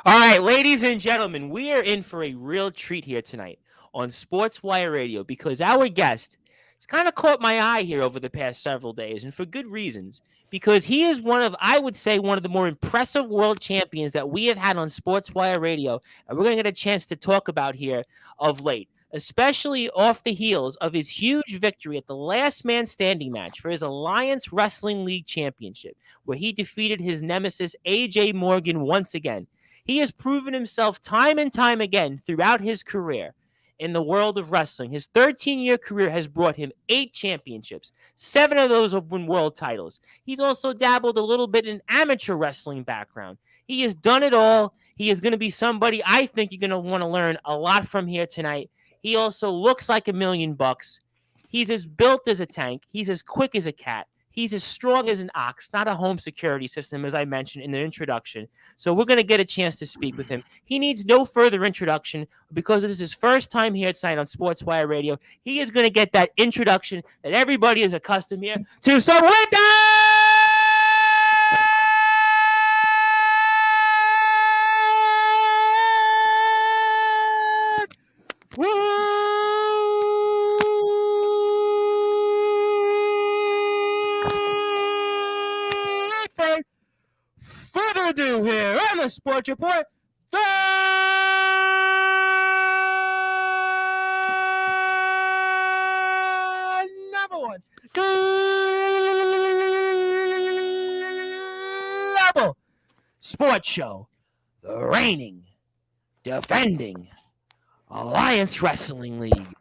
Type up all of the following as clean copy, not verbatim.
All right, ladies and gentlemen, we are in for a real treat here tonight on Sportswire Radio because our guest has kind of caught my eye here over the past several days, and for good reasons. Because he is one of, I would say, one of the more impressive world champions that we have had on Sportswire Radio, and we're going to get a chance to talk about here of late. Especially off the heels of his huge victory at the last man standing match for his Alliance Wrestling League Championship, where he defeated his nemesis AJ Morgan once again. He has proven himself time and time again throughout his career in the world of wrestling. His 13-year career has brought him 8 championships. 7 of those have been world titles. He's also dabbled a little bit in amateur wrestling background. He has done it all. He is going to be somebody I think you're going to want to learn a lot from here tonight. He also looks like $1,000,000. He's as built as a tank. He's as quick as a cat. He's as strong as an ox, not a home security system, as I mentioned in the introduction. So we're going to get a chance to speak with him. He needs no further introduction because this is his first time here tonight on Sportswire Radio. He is going to get that introduction that everybody is accustomed here to. So with that, without further ado here on the Sports Report, the number one global sports show, the reigning, defending Alliance Wrestling League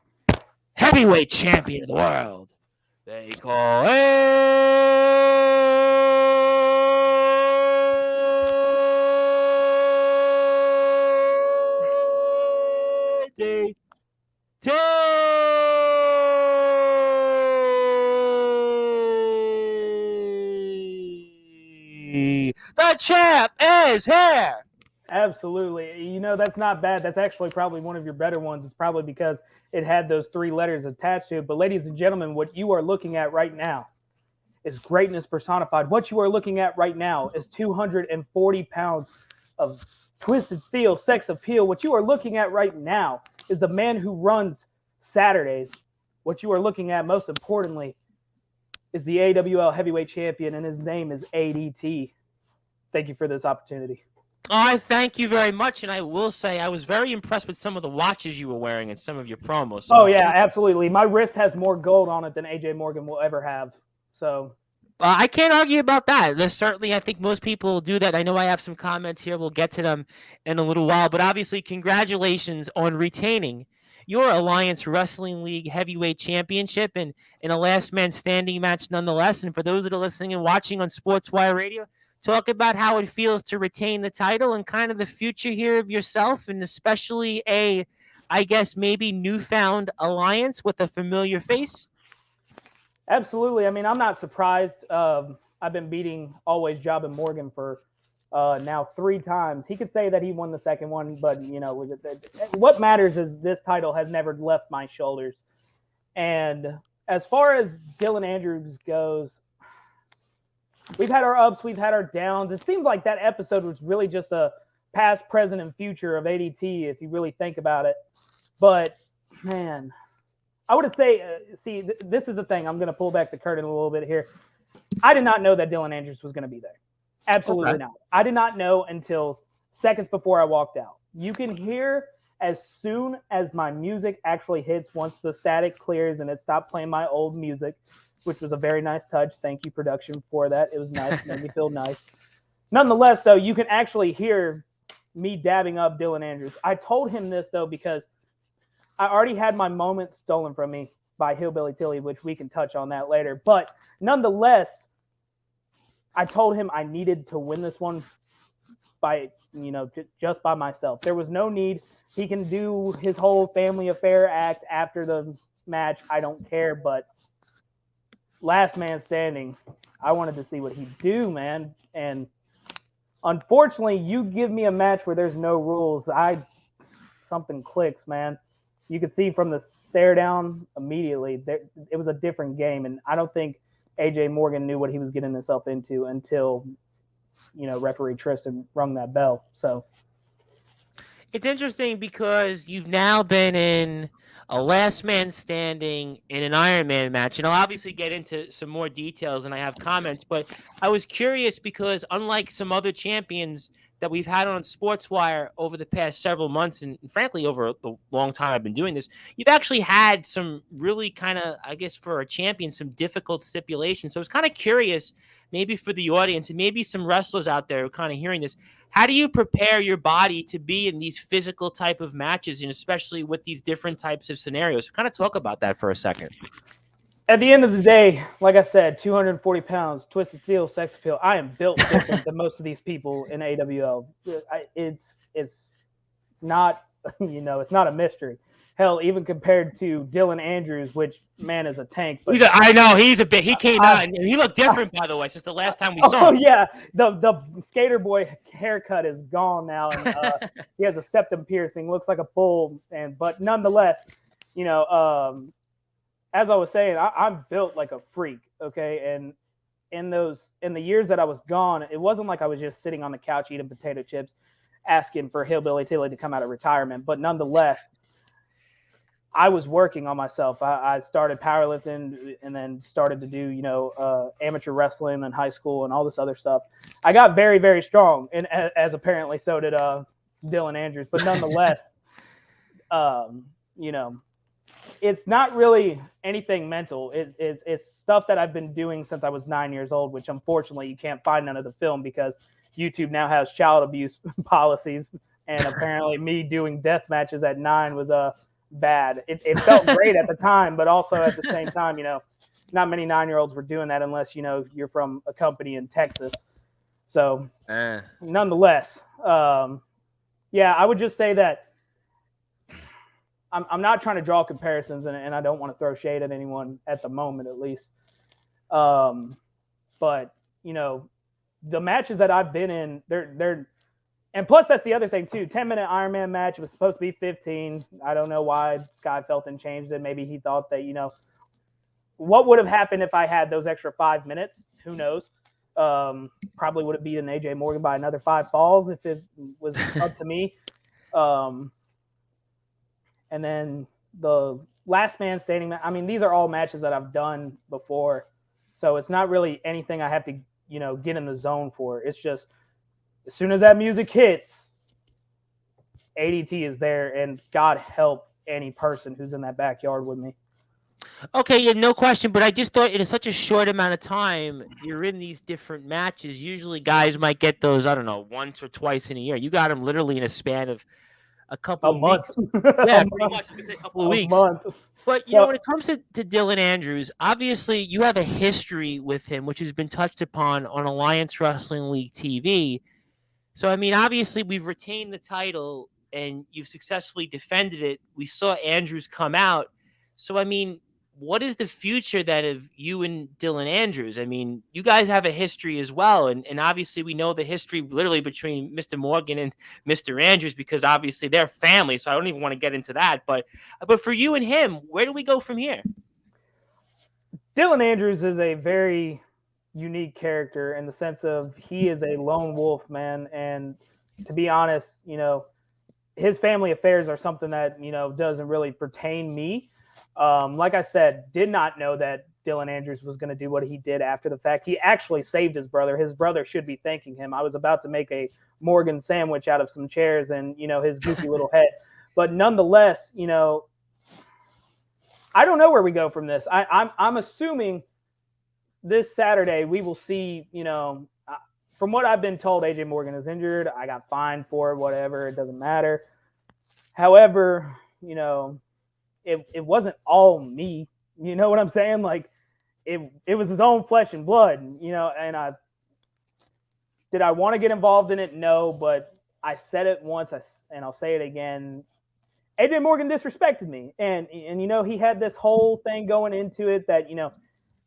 heavyweight champion of the world. They call ADT. The champ is here. Absolutely. That's not bad. That's actually probably one of your better ones. It's probably because it had those 3 letters attached to it. But ladies and gentlemen, what you are looking at right now is greatness personified. What you are looking at right now is 240 pounds of twisted steel, sex appeal. What you are looking at right now is the man who runs Saturdays. What you are looking at, most importantly, is the AWL heavyweight champion, and his name is ADT. Thank you for this opportunity. I thank you very much, and I will say I was very impressed with some of the watches you were wearing in some of your promos. So yeah, absolutely. My wrist has more gold on it than AJ Morgan will ever have. So I can't argue about that. There's certainly, I think most people will do that. I know I have some comments here. We'll get to them in a little while. But obviously, congratulations on retaining your Alliance Wrestling League Heavyweight Championship and in a last man standing match nonetheless. And for those that are listening and watching on Sportswire Radio, talk about how it feels to retain the title and kind of the future here of yourself, and especially I guess, maybe newfound alliance with a familiar face. Absolutely. I mean, I'm not surprised. I've been beating Always Job and Morgan for now 3 times. He could say that he won the second one, but what matters is this title has never left my shoulders. And as far as Dylan Andrews goes, we've had our ups, we've had our downs. It seems like that episode was really just a past, present, and future of ADT, if you really think about it. But, man, I would say, this is the thing. I'm going to pull back the curtain a little bit here. I did not know that Dylan Andrews was going to be there. Absolutely not. I did not know until seconds before I walked out. You can hear as soon as my music actually hits, once the static clears and it stopped playing my old music, which was a very nice touch. Thank you, production, for that. It was nice. Made me feel nice. Nonetheless, though, you can actually hear me dabbing up Dylan Andrews. I told him this, though, because I already had my moment stolen from me by Hillbilly Tilly, which we can touch on that later. But nonetheless, I told him I needed to win this one by, just by myself. There was no need. He can do his whole family affair act after the match. I don't care. But last man standing, I wanted to see what he'd do, man. And unfortunately, you give me a match where there's no rules, something clicks, man. You could see from the stare down immediately, it was a different game. And I don't think AJ Morgan knew what he was getting himself into until, referee Tristan rung that bell. So It's interesting because you've now been in a last man standing in an Iron Man match, and I'll obviously get into some more details and I have comments, but I was curious because unlike some other champions that we've had on Sportswire over the past several months, and frankly over the long time I've been doing this, you've actually had some really kind of, I guess for a champion, some difficult stipulations. So I was kind of curious, maybe for the audience and maybe some wrestlers out there who are kind of hearing this, how do you prepare your body to be in these physical type of matches, and especially with these different types of scenarios? So kind of talk about that for a second. At the end of the day, like I said, 240 pounds, twisted steel, sex appeal. I am built different than most of these people in AWL. It's not, it's not a mystery. Hell, even compared to Dylan Andrews, which man is a tank. But I know he's a bit. He came out and he looked different, by the way, since the last time we saw him. Oh yeah, the skater boy haircut is gone now, and he has a septum piercing, looks like a bull, but nonetheless, as I was saying, I'm built like a freak. Okay, and in the years that I was gone, it wasn't like I was just sitting on the couch eating potato chips, asking for Hillbilly Tilly to come out of retirement, but nonetheless, I was working on myself. I started powerlifting and then started to do, amateur wrestling in high school and all this other stuff. I got very, very strong, and as apparently so did Dylan Andrews. But nonetheless, it's not really anything mental. It's stuff that I've been doing since I was 9 years old, which unfortunately you can't find none of the film because YouTube now has child abuse policies. And apparently me doing death matches at 9 was bad. It felt great at the time, but also at the same time, not many 9-year-olds were doing that unless, you're from a company in Texas. So nonetheless, I would just say that I'm not trying to draw comparisons, and I don't want to throw shade at anyone at the moment, at least. But, the matches that I've been in, they're and plus, that's the other thing, too. 10-minute Ironman match. It was supposed to be 15. I don't know why Sky Felton changed it. Maybe he thought that, what would have happened if I had those extra 5 minutes? Who knows? Probably would have beaten AJ Morgan by another 5 falls if it was up to me. And then the last man standing. I mean, these are all matches that I've done before. So it's not really anything I have to, get in the zone for. It's just, as soon as that music hits, ADT is there, and God help any person who's in that backyard with me. Okay, yeah, no question. But I just thought in such a short amount of time, you're in these different matches. Usually guys might get those, I don't know, once or twice in a year. You got them literally in a span of a couple of weeks. Yeah, pretty much. You could say a couple of weeks. But, when it comes to Dylan Andrews, obviously you have a history with him, which has been touched upon on Alliance Wrestling League TV. So, I mean, obviously we've retained the title and you've successfully defended it. We saw Andrews come out. So, I mean, what is the future that of you and Dylan Andrews? I mean, you guys have a history as well. And obviously we know the history literally between Mr. Morgan and Mr. Andrews because obviously they're family. So I don't even want to get into that. But for you and him, where do we go from here? Dylan Andrews is a very unique character in the sense of he is a lone wolf, man. And to be honest, his family affairs are something that, doesn't really pertain me. Like I said, did not know that Dylan Andrews was going to do what he did after the fact. He actually saved his brother. His brother should be thanking him. I was about to make a Morgan sandwich out of some chairs and, his goofy little head. But nonetheless, I don't know where we go from this. I'm assuming this Saturday we will see, from what I've been told, AJ Morgan is injured. I got fined for it, whatever. It doesn't matter. However, it wasn't all me. You know what I'm saying? Like, it was his own flesh and blood, and did I want to get involved in it? No, but I said it once, and I'll say it again. AJ Morgan disrespected me. And he had this whole thing going into it that,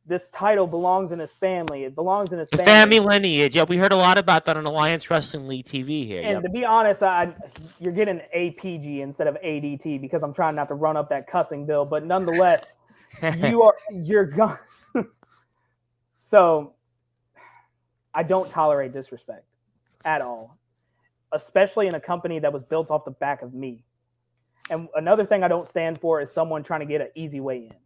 this title belongs in his family. It belongs in his family lineage. Yeah, we heard a lot about that on Alliance Wrestling League TV here. And to be honest, you're getting APG instead of ADT because I'm trying not to run up that cussing bill. But nonetheless, you're gone. So I don't tolerate disrespect at all. especially in a company that was built off the back of me. And another thing I don't stand for is someone trying to get an easy way in.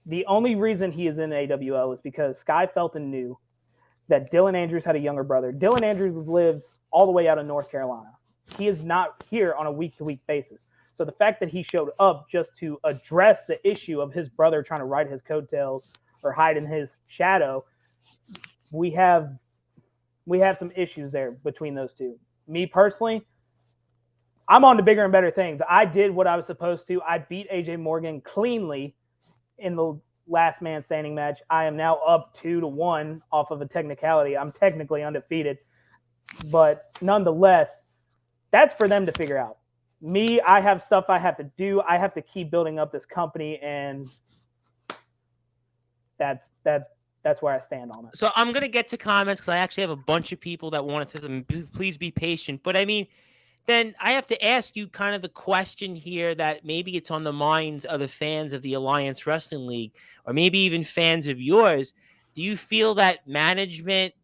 The only reason he is in AWL is because Sky Felton knew that Dylan Andrews had a younger brother. Dylan Andrews lives all the way out of North Carolina. He is not here on a week-to-week basis. So the fact that he showed up just to address the issue of his brother trying to ride his coattails or hide in his shadow, we have some issues there between those two. Me personally, I'm on to bigger and better things. I did what I was supposed to. I beat AJ Morgan cleanly in the last man standing match. I am now up 2-1 off of a technicality. I'm technically undefeated, but nonetheless, that's for them to figure out. Me, I have stuff I have to do. I have to keep building up this company, and that's where I stand on it. So I'm going to get to comments because I actually have a bunch of people that want to say them. Please be patient. But I mean, then I have to ask you kind of the question here that maybe it's on the minds of the fans of the Alliance Wrestling League, or maybe even fans of yours. Do you feel that management,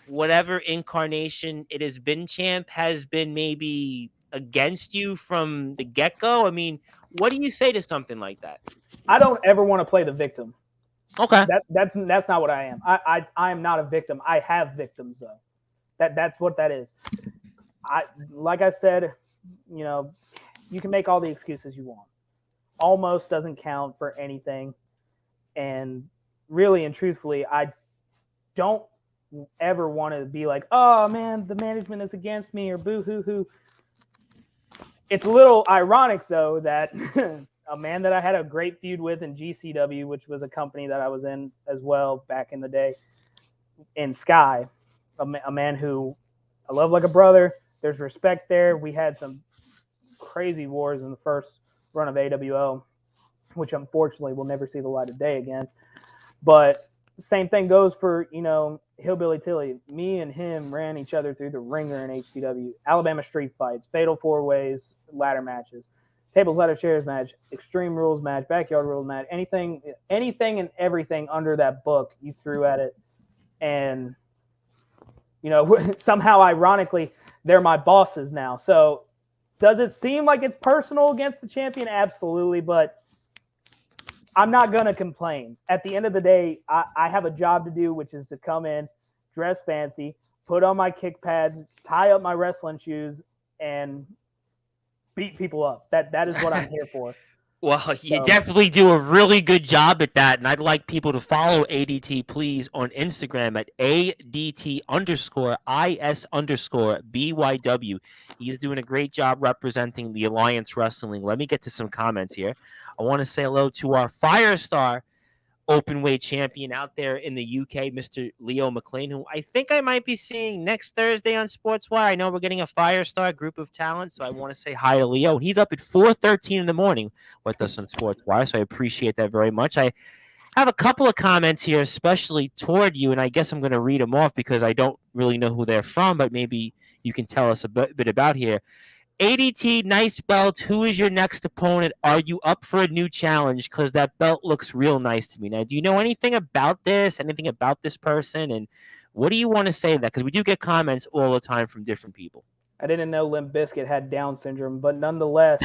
whatever incarnation it has been, champ, has been maybe against you from the get-go? I mean, what do you say to something like that? I don't ever want to play the victim. Okay. That's not what I am. I am not a victim. I have victims though. That's what that is. Like I said, you can make all the excuses you want. Almost doesn't count for anything. And really and truthfully, I don't ever want to be like, oh man, the management is against me or boo hoo hoo. It's a little ironic though that a man that I had a great feud with in GCW, which was a company that I was in as well back in the day, in Sky, a man who I love like a brother. There's respect there. We had some crazy wars in the first run of AWL, which unfortunately will never see the light of day again. But same thing goes for, Hillbilly Tilly. Me and him ran each other through the ringer in HCW. Alabama street fights, fatal four-ways, ladder matches, tables, ladder, chairs match, extreme rules match, backyard rules match, anything and everything under that book you threw at it. And, somehow ironically, they're my bosses now. So does it seem like it's personal against the champion? Absolutely. But I'm not going to complain. At the end of the day, I have a job to do, which is to come in, dress fancy, put on my kick pads, tie up my wrestling shoes, and beat people up. That is what I'm here for. Well, you definitely do a really good job at that, and I'd like people to follow ADT, please, on Instagram at ADT_IS_BYW. He's doing a great job representing the Alliance Wrestling League. Let me get to some comments here. I want to say hello to our Firestar openweight champion out there in the UK, Mr. Leo McLean, who I think I might be seeing next Thursday on Sportswire. I know we're getting a Firestar group of talent, so I want to say hi to Leo. He's up at 4:13 in the morning with us on Sportswire, so I appreciate that very much. I have a couple of comments here, especially toward you, and I guess I'm going to read them off because I don't really know who they're from, but maybe you can tell us a bit about here. ADT, nice belt. Who is your next opponent? Are you up for a new challenge? Because that belt looks real nice to me. Now, do you know anything about this? Anything about this person? And what do you want to say to that? Because we do get comments all the time from different people. I didn't know Limp Bizkit had Down syndrome, but nonetheless.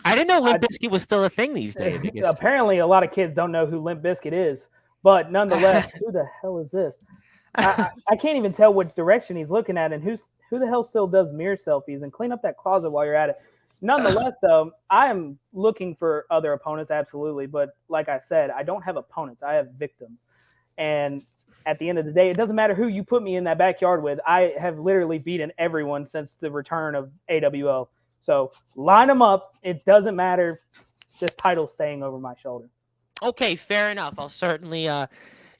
I didn't know Limp Bizkit was still a thing these days. Apparently, a lot of kids don't know who Limp Bizkit is. But nonetheless, who the hell is this? I can't even tell which direction he's looking at, and who the hell still does mirror selfies, and clean up that closet while you're at it. Nonetheless, I am looking for other opponents, absolutely. But like I said, I don't have opponents. I have victims. And at the end of the day, it doesn't matter who you put me in that backyard with. I have literally beaten everyone since the return of AWO. So line them up. It doesn't matter. This title's staying over my shoulder. Okay, fair enough. I'll certainly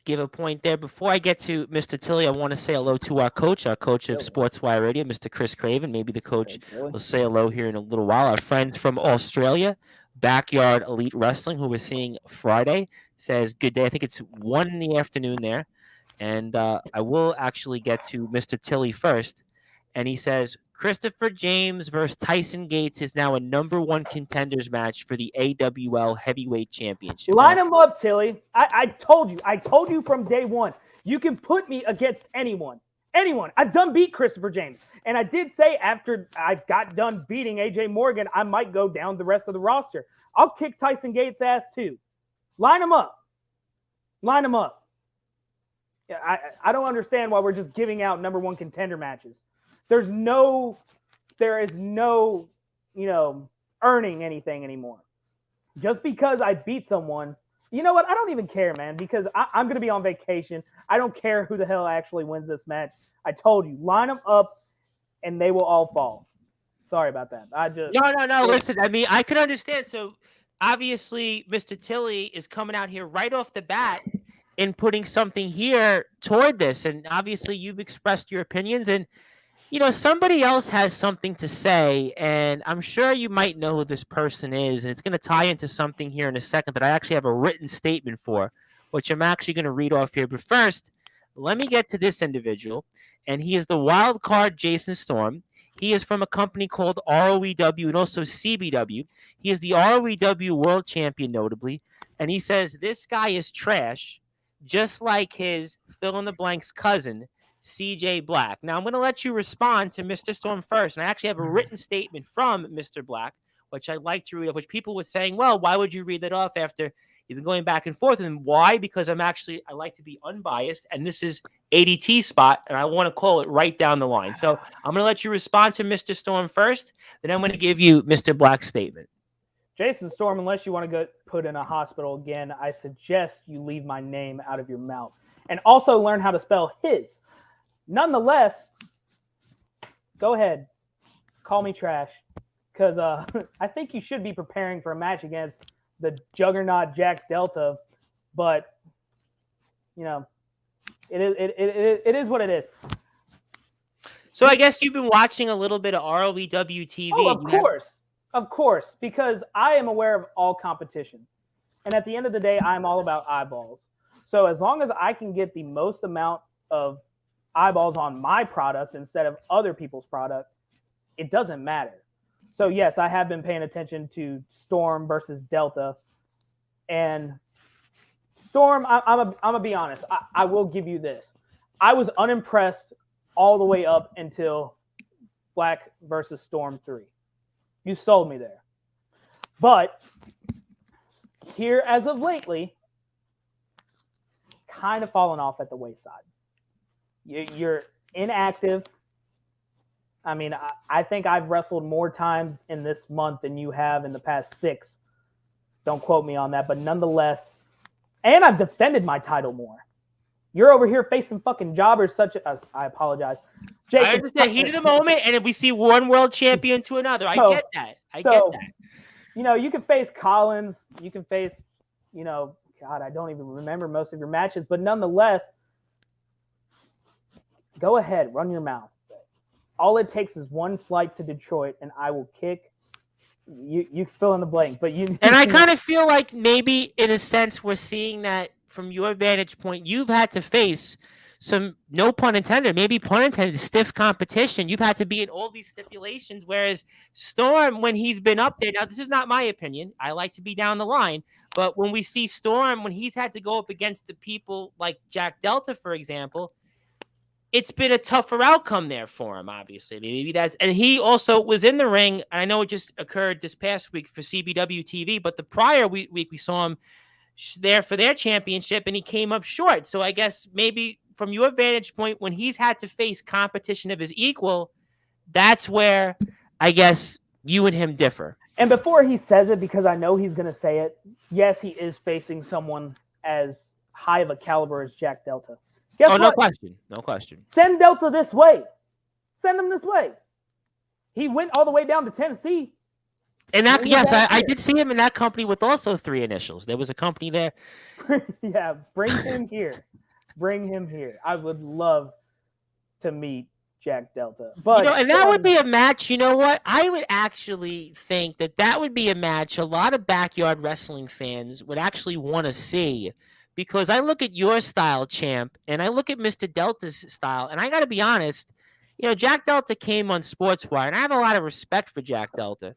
give a point there. Before I get to Mr. Tilly, I want to say hello to our coach of Sportswire Radio, Mr. Chris Craven. Maybe the coach will say hello here in a little while. Our friends from Australia, Backyard Elite Wrestling, who we're seeing Friday, says good day. I think it's 1 in the afternoon there. And I will actually get to Mr. Tilly first. And he says, Christopher James versus Tyson Gates is now a #1 contenders match for the AWL Heavyweight Championship. Line them up, Tilly. I told you from day one. You can put me against anyone. Anyone. I've done beat Christopher James. And I did say after I got done beating AJ Morgan, I might go down the rest of the roster. I'll kick Tyson Gates' ass too. Line them up. Line them up. I don't understand why we're just giving out number one contender matches. There is no, earning anything anymore. Just because I beat someone, you know what? I don't even care, man, because I'm going to be on vacation. I don't care who the hell actually wins this match. I told you, line them up and they will all fall. Sorry about that. No. Listen, I mean, I could understand. So obviously, Mr. Tilly is coming out here right off the bat and putting something here toward this. And obviously, you've expressed your opinions. And, somebody else has something to say. And I'm sure you might know who this person is. And it's going to tie into something here in a second that I actually have a written statement for, which I'm actually going to read off here. But first, let me get to this individual. And he is the wild card Jason Storm. He is from a company called ROEW and also CBW. He is the ROEW world champion, notably. And he says this guy is trash, just like his fill-in-the-blanks cousin, CJ Black. Now, I'm going to let you respond to Mr. Storm first. And I actually have a written statement from Mr. Black, which I'd like to read off, which people were saying, well, why would you read that off after you've been going back and forth? And why? Because I like to be unbiased. And this is ADT spot, and I want to call it right down the line. So I'm going to let you respond to Mr. Storm first. Then I'm going to give you Mr. Black's statement. Jason Storm, unless you want to go put in a hospital again, I suggest you leave my name out of your mouth. And also learn how to spell his. Nonetheless, go ahead. Call me trash. Because I think you should be preparing for a match against the juggernaut Jack Delta. But, it is what it is. So I guess you've been watching a little bit of ROEW TV. Oh, of course, because I am aware of all competition. And at the end of the day, I'm all about eyeballs. So as long as I can get the most amount of eyeballs on my product instead of other people's product, it doesn't matter. So yes, I have been paying attention to Storm versus Delta. And Storm, I'm gonna be honest. I will give you this. I was unimpressed all the way up until Black versus Storm 3. You sold me there. But here, as of lately, kind of fallen off at the wayside. You're inactive. I mean, I think I've wrestled more times in this month than you have in the past 6. Don't quote me on that, but nonetheless, and I've defended my title more. You're over here facing fucking jobbers such as, I apologize. Jacob, I understand heat of the moment, and if we see one world champion to another, I get that. I get that. You can face Collins. You can face, God, I don't even remember most of your matches, but nonetheless, go ahead, run your mouth. All it takes is one flight to Detroit, and I will kick. You fill in the blank, but you. And I kind of feel like maybe, in a sense, we're seeing that from your vantage point. You've had to face some, no pun intended, maybe pun intended, stiff competition. You've had to be in all these stipulations, whereas Storm, when he's been up there, now this is not my opinion. I like to be down the line, but when we see Storm, when he's had to go up against the people like Jack Delta, for example, it's been a tougher outcome there for him, obviously. Maybe that's, and he also was in the ring. I know it just occurred this past week for CBW TV, but the prior week we saw him there for their championship, and he came up short. So I guess maybe from your vantage point, when he's had to face competition of his equal, that's where I guess you and him differ. And before he says it, because I know he's going to say it, yes, he is facing someone as high of a caliber as Jack Delta. Guess what? No question. No question. Send Delta this way. Send him this way. He went all the way down to Tennessee. And that, yes, I did see him in that company with also 3 initials. There was a company there. Yeah, bring him here. Bring him here. I would love to meet Jack Delta. But and that would be a match. You know what? I would actually think that would be a match a lot of backyard wrestling fans would actually want to see. Because I look at your style, champ, and I look at Mr. Delta's style, and I got to be honest, Jack Delta came on Sportswire, and I have a lot of respect for Jack Delta.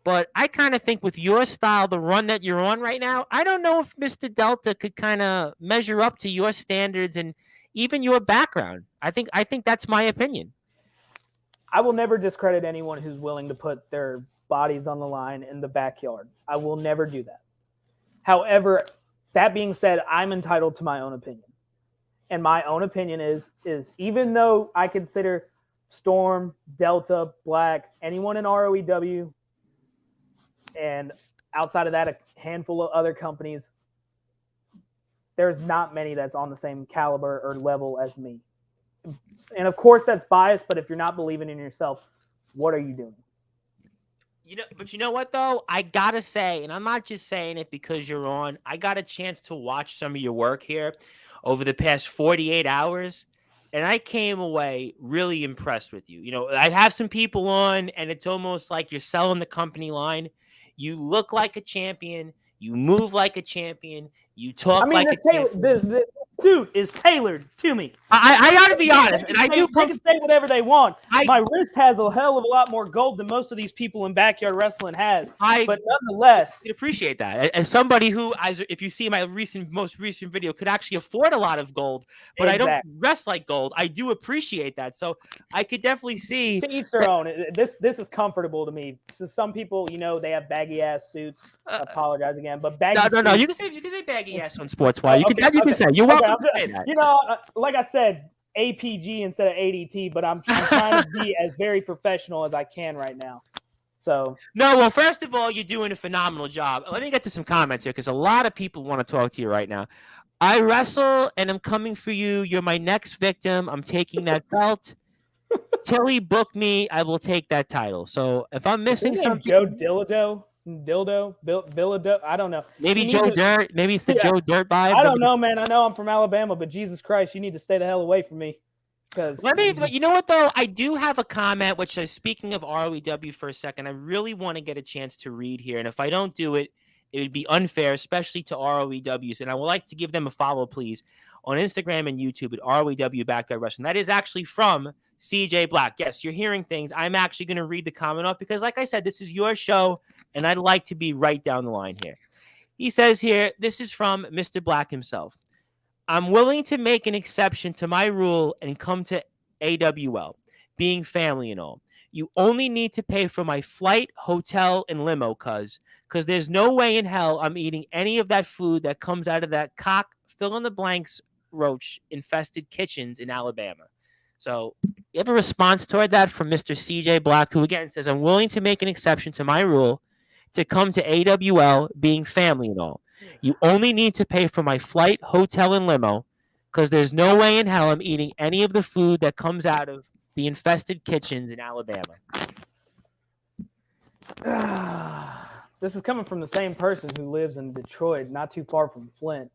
But I kind of think with your style, the run that you're on right now, I don't know if Mr. Delta could kind of measure up to your standards and even your background. I think that's my opinion. I will never discredit anyone who's willing to put their bodies on the line in the backyard. I will never do that. However, that being said, I'm entitled to my own opinion. And my own opinion is even though I consider Storm, Delta, Black, anyone in ROEW, and outside of that, a handful of other companies, there's not many that's on the same caliber or level as me. And of course that's biased, but if you're not believing in yourself, what are you doing? But you know what though? I gotta say, and I'm not just saying it because you're on, I got a chance to watch some of your work here over the past 48 hours, and I came away really impressed with you. I have some people on, and it's almost like you're selling the company line. You look like a champion. You move like a champion. You talk like a champion. The suit is tailored to me. I got to be honest, and I do. They can say whatever they want. My wrist has a hell of a lot more gold than most of these people in backyard wrestling has. But nonetheless, I appreciate that. As somebody who, if you see my most recent video, could actually afford a lot of gold, but I don't dress like gold. I do appreciate that. So I could definitely see. To each their own. This is comfortable to me. So some people, they have baggy ass suits. I apologize again, but baggy. No. You can say baggy ass on Sportzwire. You can say. You're welcome to say that. Like I said, APG instead of ADT, but I'm trying to be as very professional as I can right now. So no, well, first of all, you're doing a phenomenal job. Let me get to some comments here because a lot of people want to talk to you right now. I wrestle and I'm coming for you. You're my next victim. I'm taking that belt. Tilly, book me. I will take that title. So if I'm missing something, Joe Dildo, I don't know. Maybe Joe Dirt. Maybe it's the Joe Dirt vibe. I don't know, man. I know I'm from Alabama, but Jesus Christ, you need to stay the hell away from me. You know what though? I do have a comment which says, speaking of ROEW for a second, I really want to get a chance to read here, and if I don't do it, it would be unfair, especially to ROEWs. And I would like to give them a follow, please, on Instagram and YouTube at ROEW Backyard Wrestling. That is actually from CJ Black. Yes, you're hearing things. I'm actually going to read the comment off because, like I said, this is your show, and I'd like to be right down the line here. He says here, this is from Mr. Black himself. I'm willing to make an exception to my rule and come to AWL, being family and all. You only need to pay for my flight, hotel, and limo, because there's no way in hell I'm eating any of that food that comes out of that cock, fill-in-the-blanks, roach-infested kitchens in Alabama. So you have a response toward that from Mr. CJ Black, who again says, I'm willing to make an exception to my rule to come to AWL, being family and all. You only need to pay for my flight, hotel, and limo, because there's no way in hell I'm eating any of the food that comes out of the infested kitchens in Alabama. This is coming from the same person who lives in Detroit, not too far from Flint.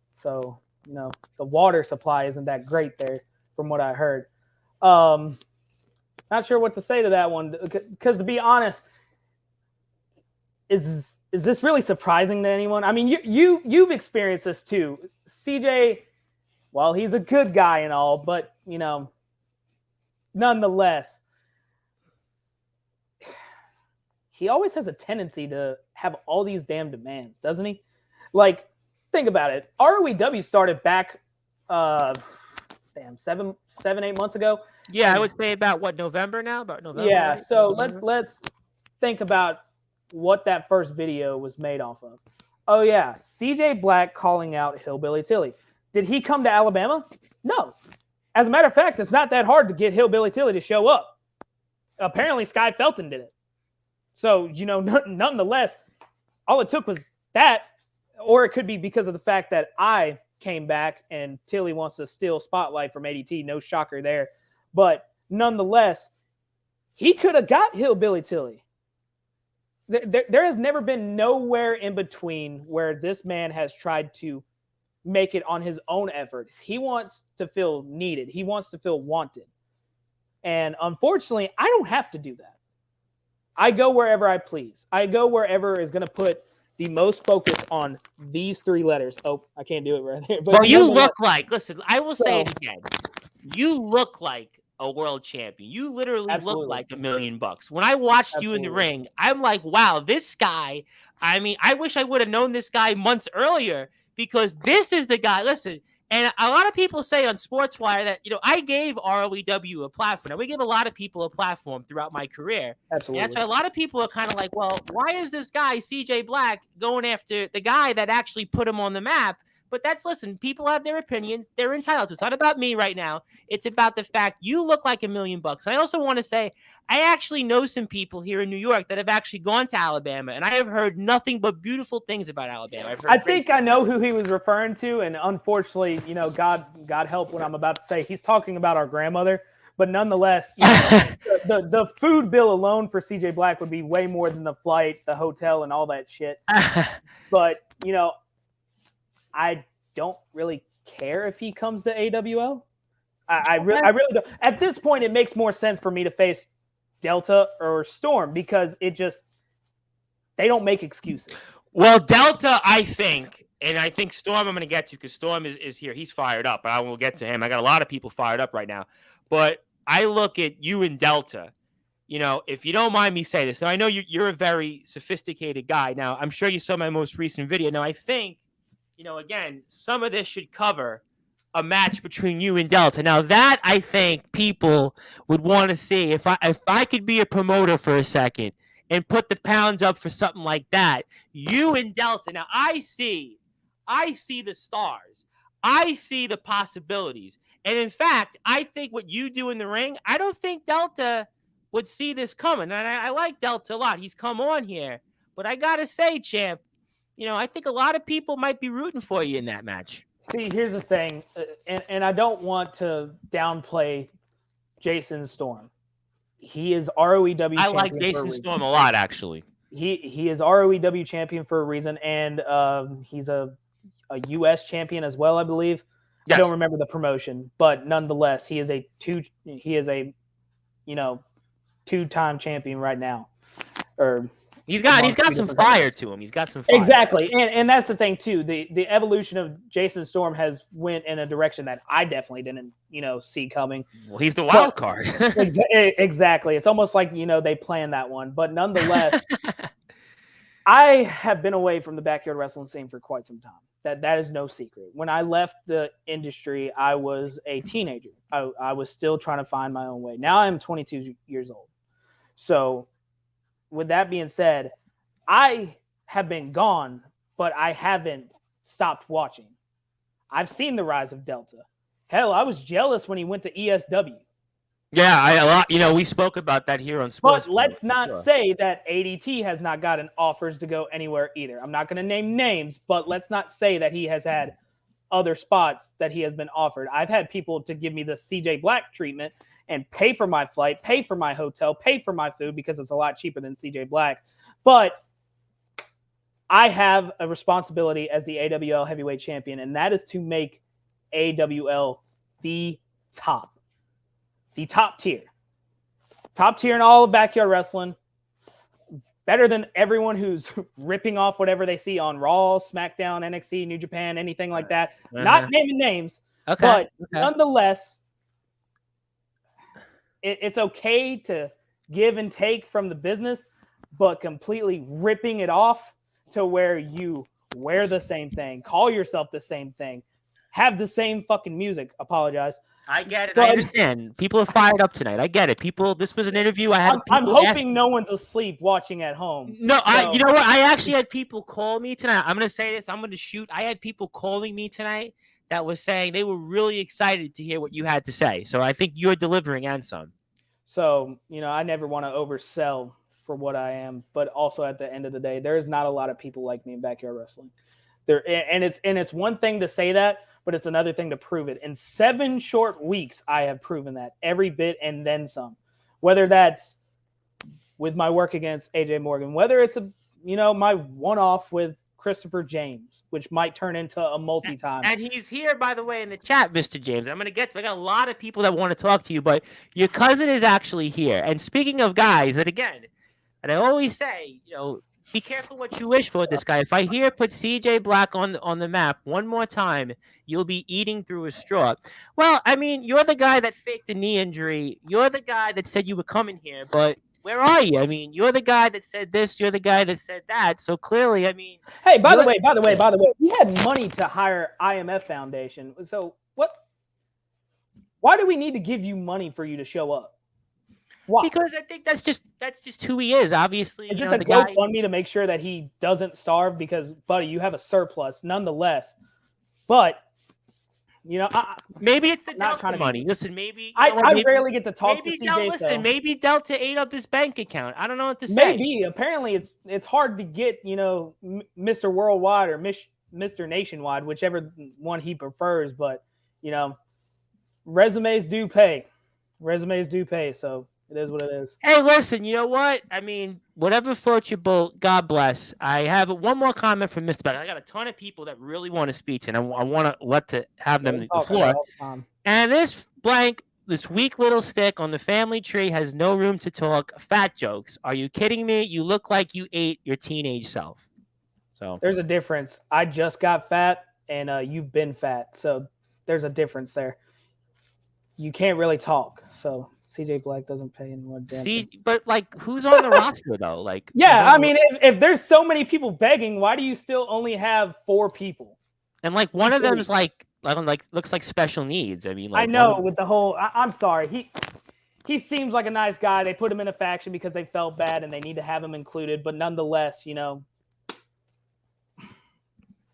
So, the water supply isn't that great there, from what I heard. Not sure what to say to that one, because to be honest, is this really surprising to anyone? I mean, you've experienced this too. CJ, well, he's a good guy and all, but nonetheless, he always has a tendency to have all these damn demands, doesn't he? Like, think about it. ROEW started back 7-8 months ago. Yeah, I would say about November now? About November. Yeah, right? so November? let's think about what that first video was made off of. Oh yeah, CJ Black calling out Hillbilly Tilly. Did he come to Alabama? No. As a matter of fact, it's not that hard to get Hillbilly Tilly to show up. Apparently, Sky Felton did it. So, nonetheless, all it took was that, or it could be because of the fact that I came back and Tilly wants to steal spotlight from ADT. No shocker there. But nonetheless, he could have got Hillbilly Tilly. There has never been nowhere in between where this man has tried to make it on his own effort. He wants to feel needed. He wants to feel wanted. And unfortunately, I don't have to do that. I go wherever I please. I go wherever is going to put the most focus on these three letters. Oh, I can't do it right there. But well, you look like, listen, I will say it again. You look like a world champion. You literally look like $1 million. When I watched you in the ring, I'm like, wow, this guy, I mean, I wish I would have known this guy months earlier, because this is the guy. Listen, And a lot of people say on Sportswire that, I gave ROEW a platform. Now, we give a lot of people a platform throughout my career. Absolutely. And that's why a lot of people are kind of like, well, why is this guy, CJ Black, going after the guy that actually put him on the map? But listen, people have their opinions. They're entitled to. It's not about me right now. It's about the fact you look like $1 million. I also want to say, I actually know some people here in New York that have actually gone to Alabama, and I have heard nothing but beautiful things about Alabama. I think I know who he was referring to, and unfortunately, God help what I'm about to say. He's talking about our grandmother, but nonetheless, the food bill alone for CJ Black would be way more than the flight, the hotel, and all that shit. But I don't really care if he comes to AWL. I really don't. At this point, it makes more sense for me to face Delta or Storm because they don't make excuses. Well, Delta, I think Storm I'm going to get to because Storm is here. He's fired up, but I will get to him. I got a lot of people fired up right now. But I look at you and Delta, if you don't mind me saying this. Now, I know you're a very sophisticated guy. Now, I'm sure you saw my most recent video. Now, I think, again, some of this should cover a match between you and Delta. Now, that I think people would want to see. If I could be a promoter for a second and put the pounds up for something like that, you and Delta. Now, I see the stars. I see the possibilities. And in fact, I think what you do in the ring, I don't think Delta would see this coming. And I like Delta a lot. He's come on here. But I got to say, champ, I think a lot of people might be rooting for you in that match. See, here's the thing, and I don't want to downplay Jason Storm. He is ROEW champion. I like Jason Storm a lot, actually. He is ROEW champion for a reason, and he's a U.S. champion as well, I believe. Yes. I don't remember the promotion, but nonetheless, he is a two-time champion right now. He's got some fire to him. He's got some fire. Exactly. And that's the thing too. The evolution of Jason Storm has went in a direction that I definitely didn't, see coming. Well, he's the wild card. Exactly. It's almost like, they planned that one. But nonetheless, I have been away from the backyard wrestling scene for quite some time. That is no secret. When I left the industry, I was a teenager. I was still trying to find my own way. Now I'm 22 years old. So with that being said, I have been gone, but I haven't stopped watching. I've seen the rise of Delta. Hell, I was jealous when he went to ESW. Yeah, we spoke about that here on Sports. But let's not say that ADT has not gotten offers to go anywhere either. I'm not going to name names, but let's not say that he has had other spots that he has been offered. I've had people to give me the CJ Black treatment and pay for my flight, pay for my hotel, pay for my food because it's a lot cheaper than CJ Black. But I have a responsibility as the AWL heavyweight champion, and that is to make AWL the top tier in all of backyard wrestling. Better than everyone who's ripping off whatever they see on Raw, SmackDown, NXT, New Japan, anything like that. Uh-huh. Not naming names, but nonetheless, it's okay to give and take from the business, but completely ripping it off to where you wear the same thing, call yourself the same thing, have the same fucking music. Apologize. I get it. But I understand. People are fired up tonight. I get it. This was an interview. I'm hoping no one's asleep watching at home. No, so. You know what? I actually had people call me tonight. I'm going to say this. I'm going to shoot. I had people calling me tonight that was saying they were really excited to hear what you had to say. So I think you're delivering and some. So, I never want to oversell for what I am, but also at the end of the day, there is not a lot of people like me in backyard wrestling. And it's one thing to say that, but it's another thing to prove it. In 7 short weeks, I have proven that every bit and then some. Whether that's with my work against AJ Morgan, whether it's my one-off with Christopher James, which might turn into a multi-time. And he's here, by the way, in the chat, Mr. James. I'm going to get to. I got a lot of people that want to talk to you, but your cousin is actually here. And speaking of guys, that again, and I always say, be careful what you wish for with this guy. If I hear put CJ Black on the map one more time, you'll be eating through a straw. Well, I mean, you're the guy that faked the knee injury. You're the guy that said you were coming here, but where are you? I mean, you're the guy that said this. You're the guy that said that. So clearly, I mean. Hey, by the way, we had money to hire IMF Foundation. So what? Why do we need to give you money for you to show up? Why? Because I think that's just who he is. Obviously, is you it know, the guy. GoFundMe to make sure that he doesn't starve? Because, buddy, you have a surplus, nonetheless. But you know, maybe it's the Delta money. Listen, maybe I rarely get to talk to CJ. Listen, maybe Delta ate up his bank account. I don't know what to say. Maybe apparently it's hard to get, you know, Mr. Worldwide or Mr. Nationwide, whichever one he prefers. But you know, resumes do pay. So it is what it is. Hey, listen, you know what? I mean, whatever floats your boat, God bless. I have one more comment from Mr. Beck. I got a ton of people that really want to speak to, and I want to have them the floor. And this weak little stick on the family tree has no room to talk fat jokes. Are you kidding me? You look like you ate your teenage self. So there's a difference. I just got fat, and you've been fat. So there's a difference there. You can't really talk. So CJ Black doesn't pay anyone. But like, who's on the roster though? Like, yeah, I mean, if there's so many people begging, why do you still only have 4 people? And like, one of them is like looks like special needs. I mean, like, I know with the whole. I'm sorry. He seems like a nice guy. They put him in a faction because they felt bad and they need to have him included. But nonetheless, you know,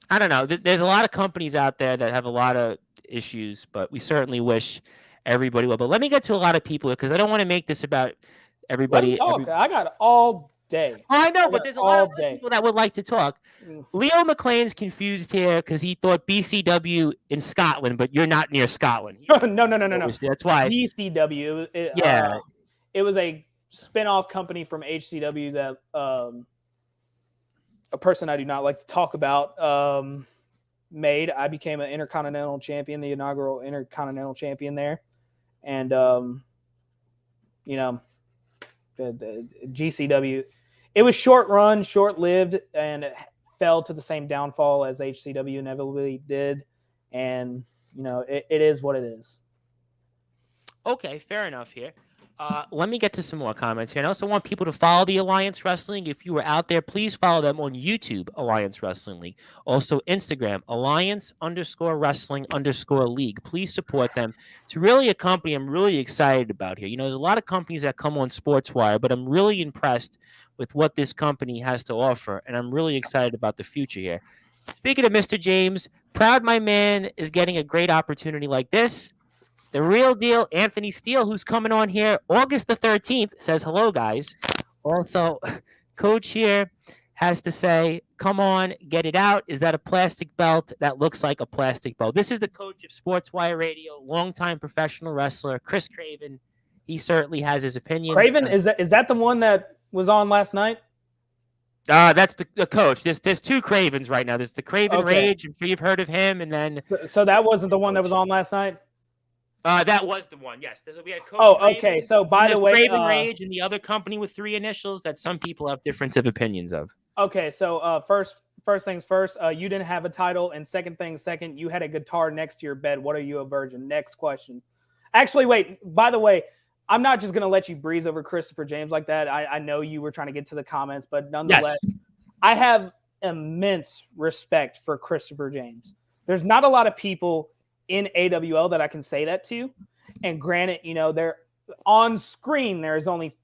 I don't know. There's a lot of companies out there that have a lot of issues, but we certainly wish everybody will. But let me get to a lot of people because I don't want to make this about everybody. I got all day. Oh, I know, but there's a lot of people that would like to talk. Leo McLean's confused here because he thought BCW in Scotland, but you're not near Scotland. No. That's why BCW. It was a spinoff company from HCW that a person I do not like to talk about made. I became an Intercontinental Champion, the inaugural Intercontinental Champion there. And, you know, the GCW, it was short-lived, and it fell to the same downfall as HCW inevitably did. And, you know, it is what it is. Okay, fair enough here. Let me get to some more comments here. And I also want people to follow the Alliance Wrestling. If you were out there, please follow them on YouTube, Alliance Wrestling League. Also, Instagram, Alliance_Wrestling_League. Please support them. It's really a company I'm really excited about here. You know, there's a lot of companies that come on Sportswire, but I'm really impressed with what this company has to offer, and I'm really excited about the future here. Speaking of Mr. James, proud my man is getting a great opportunity like this. The real deal, Anthony Steele, who's coming on here August the 13th, says, hello, guys. Also, Coach here has to say, come on, get it out. Is that a plastic belt? That looks like a plastic belt. This is the coach of Sportswire Radio, longtime professional wrestler, Chris Craven. He certainly has his opinions. Craven, is that the one that was on last night? That's the coach. There's 2 Cravens right now. There's the Craven Rage. I'm sure you've heard of him. And then so that wasn't the one that was on last night? That was the one, yes. We had Coach Craven, okay. So, by the way, Craven Rage and the other company with 3 initials that some people have difference of opinions of. Okay, so first things first, you didn't have a title, and second things second, you had a guitar next to your bed. What are you, a virgin? Next question. Actually, wait. By the way, I'm not just gonna let you breeze over Christopher James like that. I know you were trying to get to the comments, but nonetheless, yes. I have immense respect for Christopher James. There's not a lot of people in AWL that I can say that to. And granted, you know, they're on screen, there's only,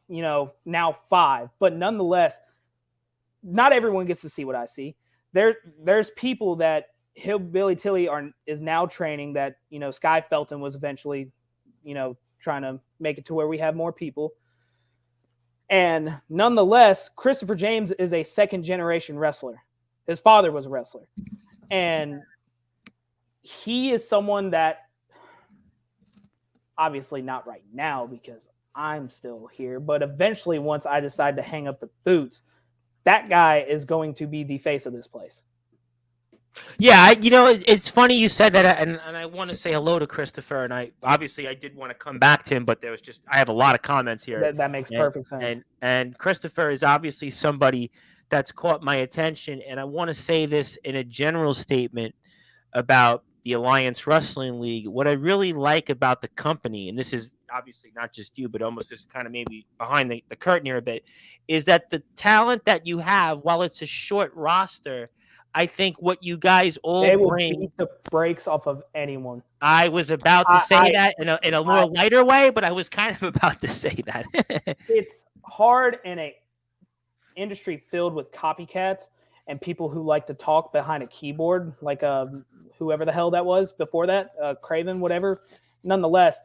you know, now 5, but nonetheless, not everyone gets to see what I see. There's people that Hillbilly Tilly is now training that, you know, Sky Felton was eventually, you know, trying to make it to where we have more people. And nonetheless, Christopher James is a second generation wrestler. His father was a wrestler. And he is someone that, obviously not right now because I'm still here, but eventually once I decide to hang up the boots, that guy is going to be the face of this place. Yeah, you know, it's funny you said that, and I want to say hello to Christopher, and I did want to come back to him, but I have a lot of comments here. That makes perfect sense. And Christopher is obviously somebody that's caught my attention, and I want to say this in a general statement about the Alliance Wrestling League, what I really like about the company, and this is obviously not just you, but almost just kind of maybe behind the curtain here a bit, is that the talent that you have, while it's a short roster, I think what you guys all They will bring. beat the brakes off of anyone. I was about to say that in a more lighter way, but I was kind of about to say that. It's hard in a industry filled with copycats and people who like to talk behind a keyboard, like whoever the hell that was before that, Craven, whatever. Nonetheless,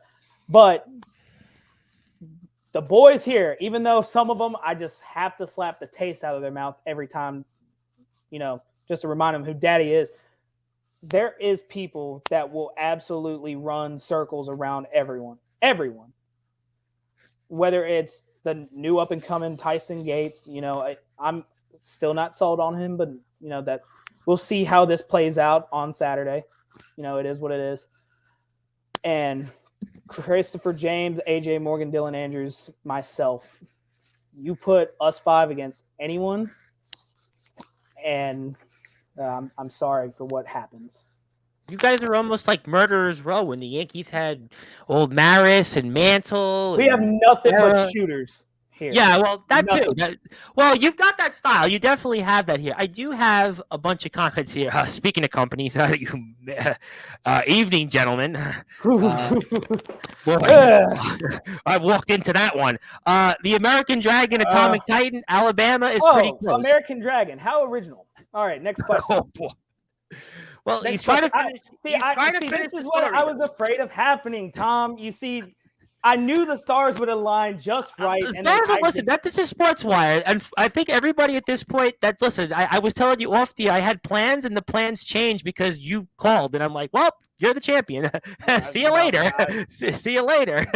but the boys here, even though some of them I just have to slap the taste out of their mouth every time, just to remind them who daddy is. There is people that will absolutely run circles around everyone. Whether it's the new up and coming Tyson Gates, I'm still not sold on him, but that we'll see how this plays out on Saturday. It is what it is. And Christopher James, AJ Morgan, Dylan Andrews, myself, you put us 5 against anyone, and I'm sorry for what happens. You guys are almost like Murderers Row when the Yankees had old Maris and Mantle. We have nothing but shooters here. Yeah, well, that too. Well, you've got that style. You definitely have that here. I do have a bunch of comments here. Speaking of companies, evening, gentlemen. I walked into that one. The American Dragon, Atomic Titan, Alabama is pretty close. American Dragon, how original. All right, next question. Oh, boy. Well, he's trying to finish. This is what I was afraid of happening, Tom. You see, I knew the stars would align just right. Listen, this is Sportzwire, and I think everybody at this point listen. I was telling you off I had plans, and the plans changed because you called, and I'm like, well, you're the champion. See you later. See you later.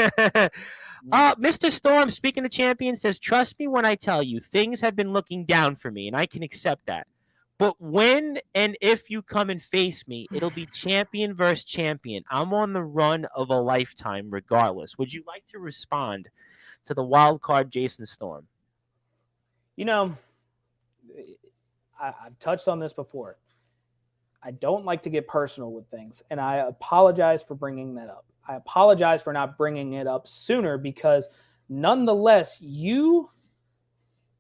Mr. Storm, speaking of champions, says, trust me when I tell you, things have been looking down for me, and I can accept that. But when and if you come and face me, it'll be champion versus champion. I'm on the run of a lifetime regardless. Would you like to respond to the wild card Jason Storm? I've touched on this before. I don't like to get personal with things, and I apologize for bringing that up. I apologize for not bringing it up sooner because nonetheless, you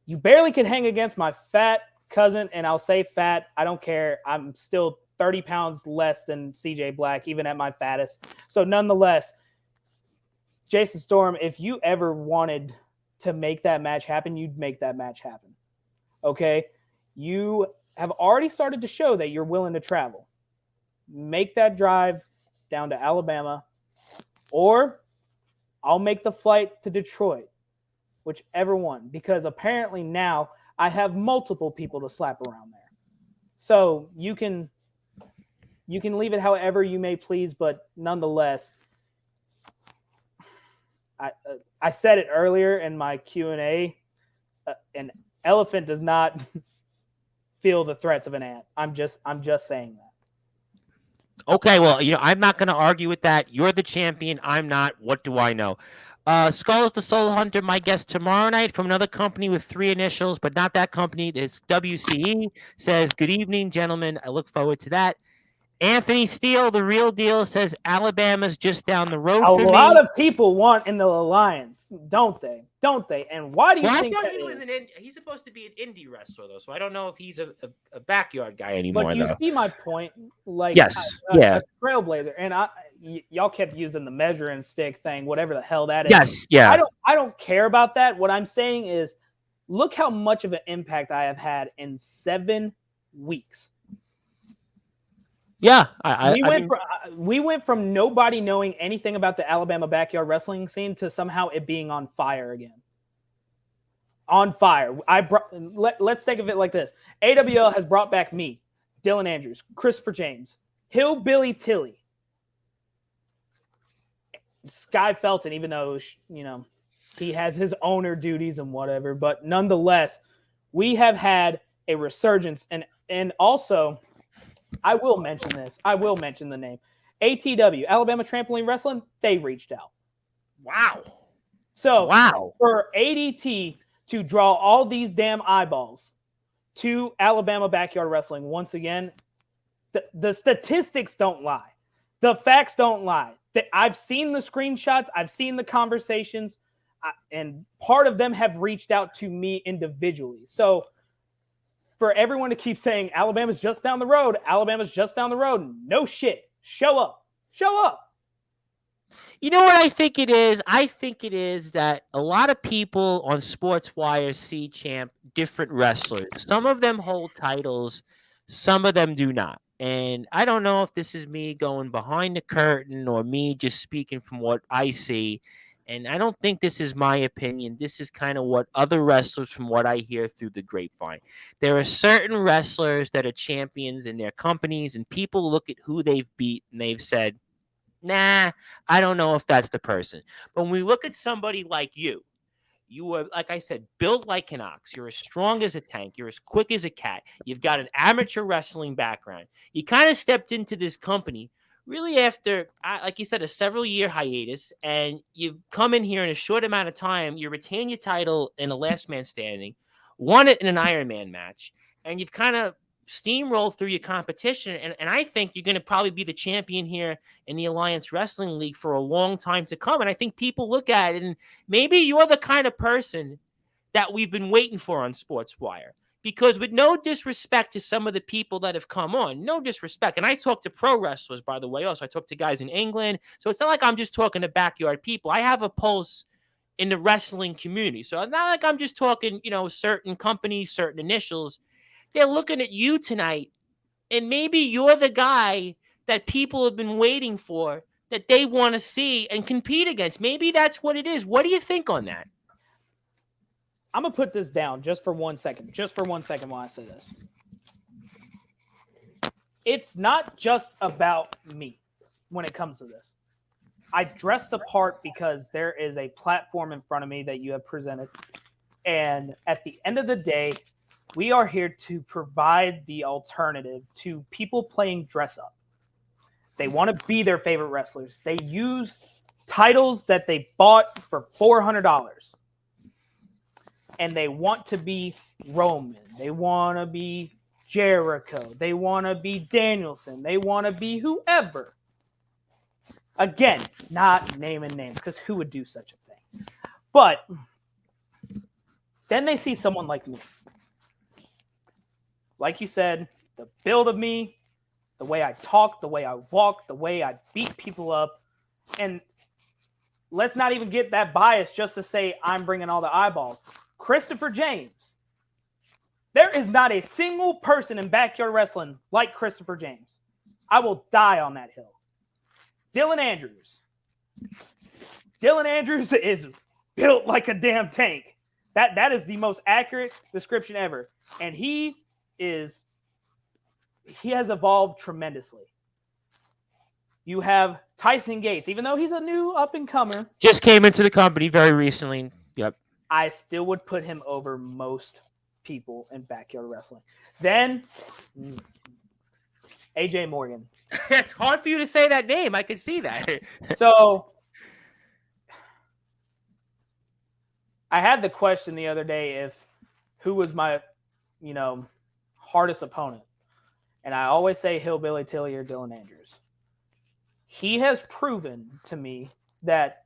barely could hang against my fat cousin, and I'll say fat. I don't care. I'm still 30 pounds less than CJ Black, even at my fattest. So nonetheless, Jason Storm, if you ever wanted to make that match happen, you'd make that match happen. Okay? You have already started to show that you're willing to travel. Make that drive down to Alabama, or I'll make the flight to Detroit, whichever one, because apparently now I have multiple people to slap around there. So you can leave it however you may please, but nonetheless, I said it earlier in my Q&A, an elephant does not feel the threats of an ant. I'm just saying that. Okay, well, I'm not going to argue with that. You're the champion. I'm not. What do I know? Skull is the Soul Hunter, my guest tomorrow night from another company with 3 initials, but not that company. It's WCE. Says, good evening, gentlemen. I look forward to that. Anthony Steele, the real deal, says Alabama's just down the road for me. A lot of people want in the Alliance, don't they? And why do you think I thought that he's supposed to be an indie wrestler, though, so I don't know if he's a backyard guy anymore, But you see my point? Like, yes, a trailblazer. And y'all kept using the measuring stick thing, whatever the hell that is. Yes, yeah. I don't care about that. What I'm saying is, look how much of an impact I have had in 7 weeks. Yeah, we went from nobody knowing anything about the Alabama backyard wrestling scene to somehow it being on fire again. On fire. Let's think of it like this. AWL has brought back me, Dylan Andrews, Christopher James, Hillbilly Tilly, Sky Felton, even though he has his owner duties and whatever, but nonetheless, we have had a resurgence, and also, I will mention this. I will mention the name. ATW, Alabama Trampoline Wrestling, they reached out. Wow. So for ADT to draw all these damn eyeballs to Alabama Backyard Wrestling, once again, the statistics don't lie. The facts don't lie. I've seen the screenshots. I've seen the conversations, and part of them have reached out to me individually. So for everyone to keep saying Alabama's just down the road, Alabama's just down the road, no shit. Show up. Show up. You know what I think it is? I think it is that a lot of people on Sportswire see different wrestlers. Some of them hold titles, some of them do not. And I don't know if this is me going behind the curtain or me just speaking from what I see. And I don't think this is my opinion. This is kind of what other wrestlers, from what I hear through the grapevine. There are certain wrestlers that are champions in their companies, and people look at who they've beat and they've said, nah, I don't know if that's the person. But when we look at somebody like you are, like I said, built like an ox. You're as strong as a tank. You're as quick as a cat. You've got an amateur wrestling background. You kind of stepped into this company really after, like you said, a several-year hiatus, and you come in here in a short amount of time. You retain your title in a last man standing, won it in an Iron Man match, and you've kind of steamroll through your competition, and I think you're going to probably be the champion here in the Alliance Wrestling League for a long time to come. And I think people look at it, and maybe you're the kind of person that we've been waiting for on Sportswire. Because with no disrespect to some of the people that have come on, no disrespect. And I talk to pro wrestlers, by the way, also. I talk to guys in England. So it's not like I'm just talking to backyard people. I have a pulse in the wrestling community. So it's not like I'm just talking, certain companies, certain initials. They're looking at you tonight, and maybe you're the guy that people have been waiting for, that they want to see and compete against. Maybe that's what it is. What do you think on that? I'm going to put this down just for 1 second. Just for 1 second while I say this. It's not just about me when it comes to this. I dressed the part because there is a platform in front of me that you have presented. And at the end of the day, we are here to provide the alternative to people playing dress up. They want to be their favorite wrestlers. They use titles that they bought for $400. And they want to be Roman. They want to be Jericho. They want to be Danielson. They want to be whoever. Again, not naming names, because who would do such a thing? But then they see someone like me. Like you said, the build of me, the way I talk, the way I walk, the way I beat people up. And let's not even get that bias just to say I'm bringing all the eyeballs. Christopher James. There is not a single person in backyard wrestling like Christopher James. I will die on that hill. Dylan Andrews. Dylan Andrews is built like a damn tank. That is the most accurate description ever. And he has evolved tremendously. You have Tyson Gates, even though he's a new up-and-comer. Just came into the company very recently. Yep. I still would put him over most people in backyard wrestling. Then, AJ Morgan. It's hard for you to say that name. I can see that. So, I had the question the other day who was my, hardest opponent. And I always say Hillbilly Tilly or Dylan Andrews. He has proven to me that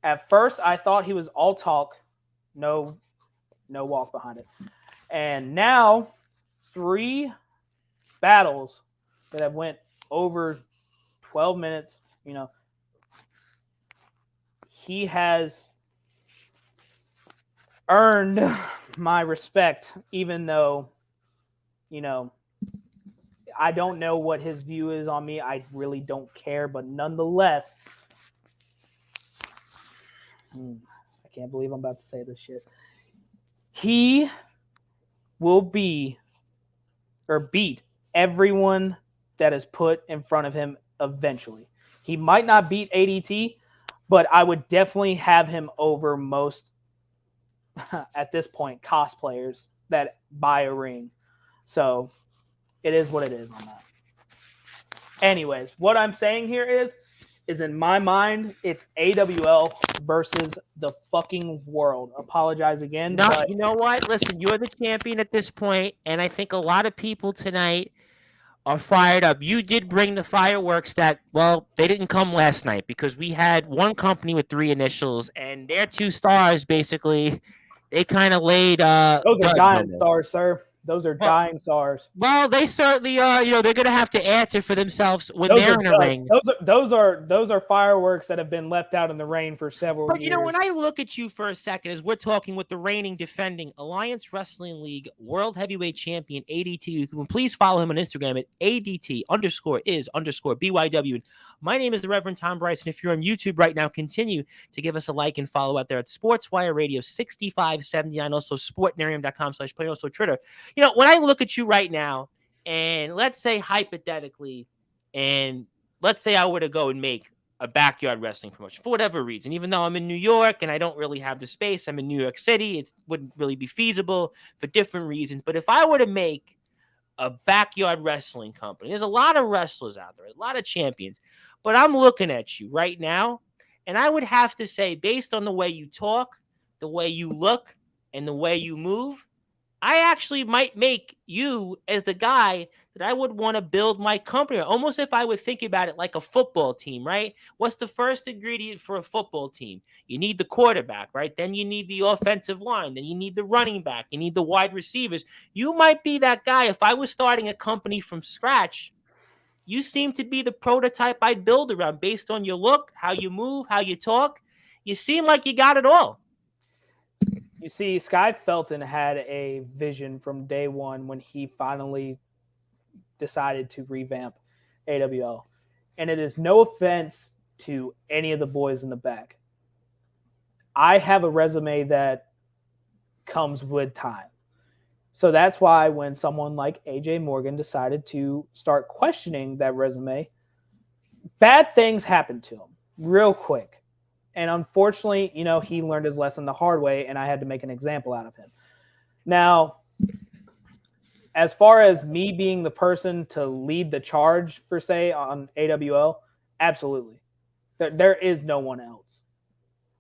at first I thought he was all talk, no walk behind it. And now 3 battles that have went over 12 minutes, he has earned my respect, even though, I don't know what his view is on me. I really don't care, but nonetheless, I can't believe I'm about to say this shit. He will beat everyone that is put in front of him eventually. He might not beat ADT, but I would definitely have him over most, at this point, cosplayers that buy a ring. So it is what it is on that. Anyways, what I'm saying here is in my mind, it's AWL versus the fucking world. Apologize again. No, but you know what? Listen, you're the champion at this point, and I think a lot of people tonight are fired up. You did bring the fireworks that, well, they didn't come last night because we had one company with 3 initials and their 2 stars basically, they kind of laid Those are duds on dying them. stars, sir. Those are Well, dying stars. well, they certainly are. They're going to have to answer for themselves when Those are they're in a duds. ring. Those are fireworks that have been left out in the rain for several But years. when I look at you for a second, as we're talking with the reigning, defending Alliance Wrestling League World Heavyweight Champion ADT, you can please follow him on Instagram at ADT_is_BYW. And my name is the Reverend Tom Bryce, and if you're on YouTube right now, continue to give us a like and follow out there at Sportswire Radio 6579, also sportnarium.com/play, also Twitter. When I look at you right now, and let's say hypothetically, and let's say I were to go and make a backyard wrestling promotion for whatever reason, even though I'm in New York and I don't really have the space, I'm in New York City, it wouldn't really be feasible for different reasons. But if I were to make a backyard wrestling company, there's a lot of wrestlers out there, a lot of champions, but I'm looking at you right now, and I would have to say, based on the way you talk, the way you look, and the way you move, I actually might make you as the guy that I would want to build my company. Almost if I would think about it like a football team, right? What's the first ingredient for a football team? You need the quarterback, right? Then you need the offensive line. Then you need the running back. You need the wide receivers. You might be that guy. If I was starting a company from scratch, you seem to be the prototype I'd build around based on your look, how you move, how you talk. You seem like you got it all. You see, Sky Felton had a vision from day one when he finally decided to revamp AWL. And it is no offense to any of the boys in the back. I have a resume that comes with time. So that's why when someone like AJ Morgan decided to start questioning that resume, bad things happened to him real quick. And unfortunately, he learned his lesson the hard way, and I had to make an example out of him. Now, as far as me being the person to lead the charge, per se, on AWL, absolutely. There is no one else.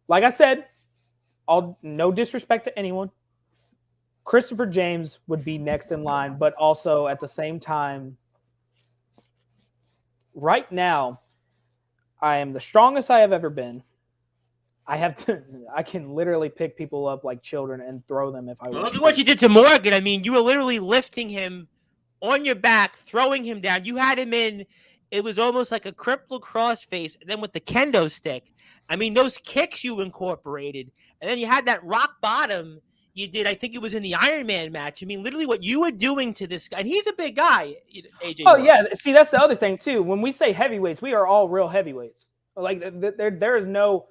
Like I said, no disrespect to anyone, Christopher James would be next in line, but also at the same time, right now, I am the strongest I have ever been. I can literally pick people up like children and throw them if I want. Look at what you did to Morgan. I mean, you were literally lifting him on your back, throwing him down. You had him in, it was almost like a crippled cross face, and then with the kendo stick. I mean, those kicks you incorporated, and then you had that rock bottom you did. I think it was in the Iron Man match. I mean, literally what you were doing to this guy, and he's a big guy, AJ. Oh, yeah. See, that's the other thing, too. When we say heavyweights, we are all real heavyweights. Like, there is no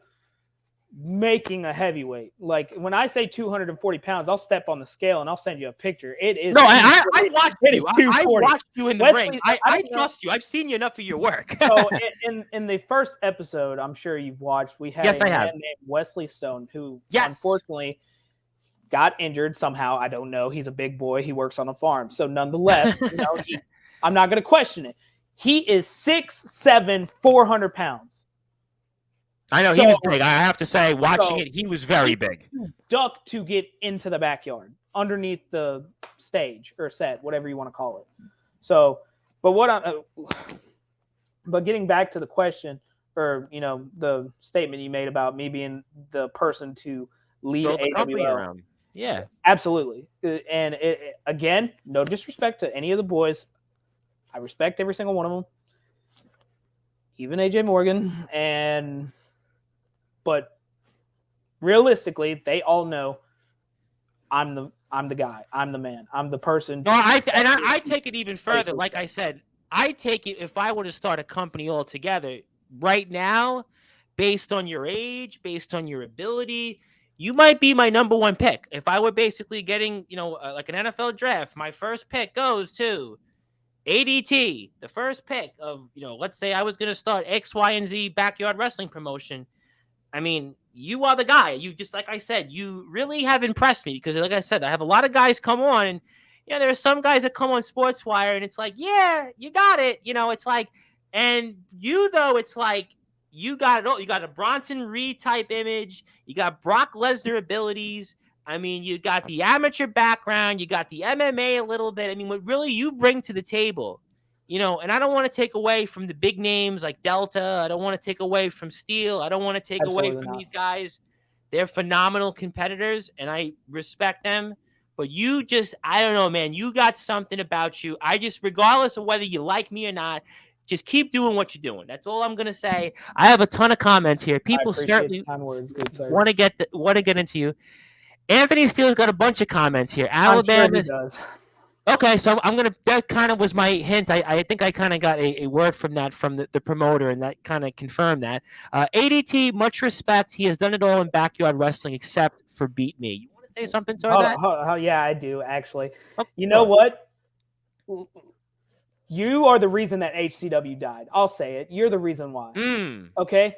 making a heavyweight. Like, when I say 240 pounds, I'll step on the scale and I'll send you a picture. It is. No, I watched you. I 240. watched you in the ring. I trust you. I've seen you enough of your work. So in the first episode, I'm sure you've watched, we had a man named Wesley Stone who unfortunately got injured somehow. I don't know. He's a big boy. He works on a farm. So nonetheless, I'm not going to question it. He is 6'7", 400 pounds. I know, he was big. I have to say, watching it, he was very big. Duck to get into the backyard, underneath the stage or set, whatever you want to call it. So, but getting back to the question, or the statement you made about me being the person to lead AWL around. Yeah, absolutely. And again, no disrespect to any of the boys. I respect every single one of them, even AJ Morgan, but realistically, they all know I'm the guy. I'm the man. I'm the person. No, I take it even further. Like I said, I take it if I were to start a company altogether right now, based on your age, based on your ability, you might be my number one pick. If I were basically getting, like an NFL draft, my first pick goes to ADT, the first pick of, let's say I was going to start X, Y, and Z backyard wrestling promotion. I mean, you are the guy. You just, like I said, you really have impressed me because, like I said, I have a lot of guys come on, and there are some guys that come on Sportswire, and it's like, yeah, you got it. It's like, and you though, it's like you got it all. You got a Bronson Reed type image. You got Brock Lesnar abilities. I mean, you got the amateur background. You got the MMA a little bit. I mean, what really you bring to the table and I don't want to take away from the big names like Delta. I don't want to take away from Steel. I don't want to take away from these guys. They're phenomenal competitors, and I respect them. But I don't know, man. You got something about you. Regardless of whether you like me or not, just keep doing what you're doing. That's all I'm gonna say. I have a ton of comments here. People certainly want to get into you. Anthony Steele's got a bunch of comments here. Alabama does. Okay, so that kind of was my hint. I think I kind of got a word from the promoter, and that kind of confirmed that. ADT, much respect. He has done it all in backyard wrestling except for Beat Me. You want to say something to that? Oh, yeah, I do, actually. You know what? You are the reason that HCW died. I'll say it. You're the reason why. Okay?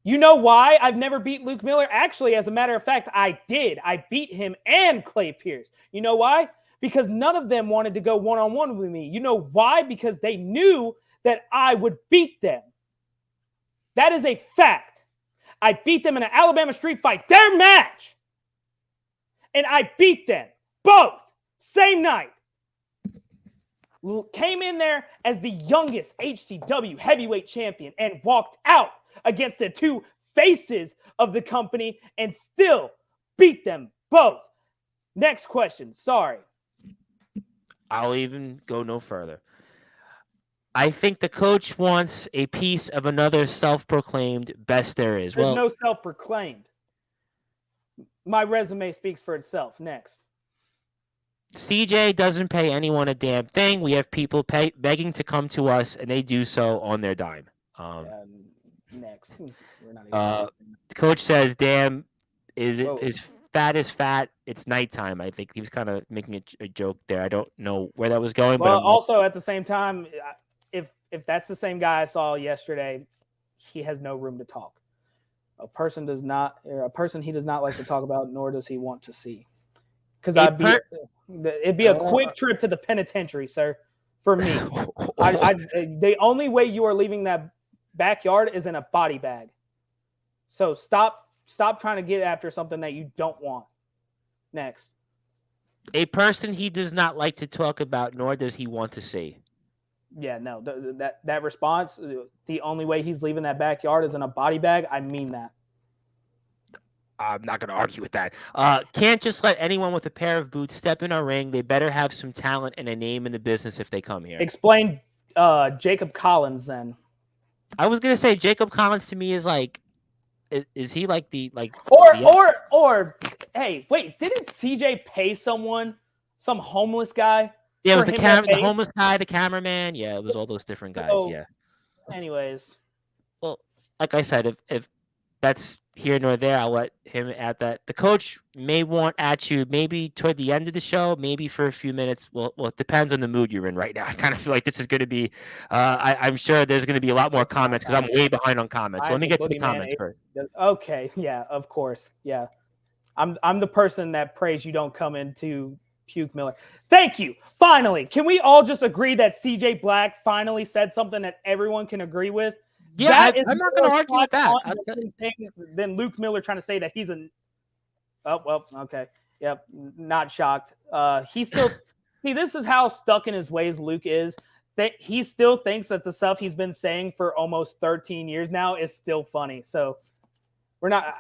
You know why I've never beat Luke Miller? Actually, as a matter of fact, I did. I beat him and Clay Pierce. You know why? Because none of them wanted to go one-on-one with me. You know why? Because they knew that I would beat them. That is a fact. I beat them in an Alabama street fight, their match. And I beat them both same night. Came in there as the youngest HCW heavyweight champion and walked out against the two faces of the company and still beat them both. Next question. Sorry. I'll even go no further. I think the coach wants a piece of another self-proclaimed best there is. There's no self-proclaimed. My resume speaks for itself. Next. CJ doesn't pay anyone a damn thing. We have people begging to come to us, and they do so on their dime. Next. We're not even the coach says, damn, is fat is fat. It's nighttime. I think he was kind of making a joke there. I don't know where that was going. Well, but also at the same time, if that's the same guy I saw yesterday, he has no room to talk. A person he does not like to talk about, nor does he want to see. Because it'd be a quick trip to the penitentiary, sir. For me, the only way you are leaving that backyard is in a body bag. So stop trying to get after something that you don't want. Next. A person he does not like to talk about, nor does he want to see. Yeah, no, that response, the only way he's leaving that backyard is in a body bag. I mean that. I'm not going to argue with that. Can't just let anyone with a pair of boots step in our ring. They better have some talent and a name in the business if they come here. Explain Jacob Collins then. I was going to say Jacob Collins to me is like, is he like or hey, wait, didn't CJ pay some homeless guy? Yeah, it was the homeless guy, the cameraman. Yeah, it was all those different guys. Yeah. Anyways. Well, like I said, if that's here nor there, I'll let him add that. The coach may want at you maybe toward the end of the show, maybe for a few minutes. Well, it depends on the mood you're in right now. I kind of feel like this is going to be, I'm sure there's going to be a lot more comments because I'm way behind on comments. So let me get to the comments first. Okay. Yeah, of course. Yeah. I'm the person that prays you don't come into Puke Miller. Thank you. Finally, can we all just agree that CJ Black finally said something that everyone can agree with? Yeah, I'm not going to argue with that. Than Luke Miller trying to say that he's Oh, well, okay. Yep, not shocked. He still see, this is how stuck in his ways Luke is. That he still thinks that the stuff he's been saying for almost 13 years now is still funny. So we're not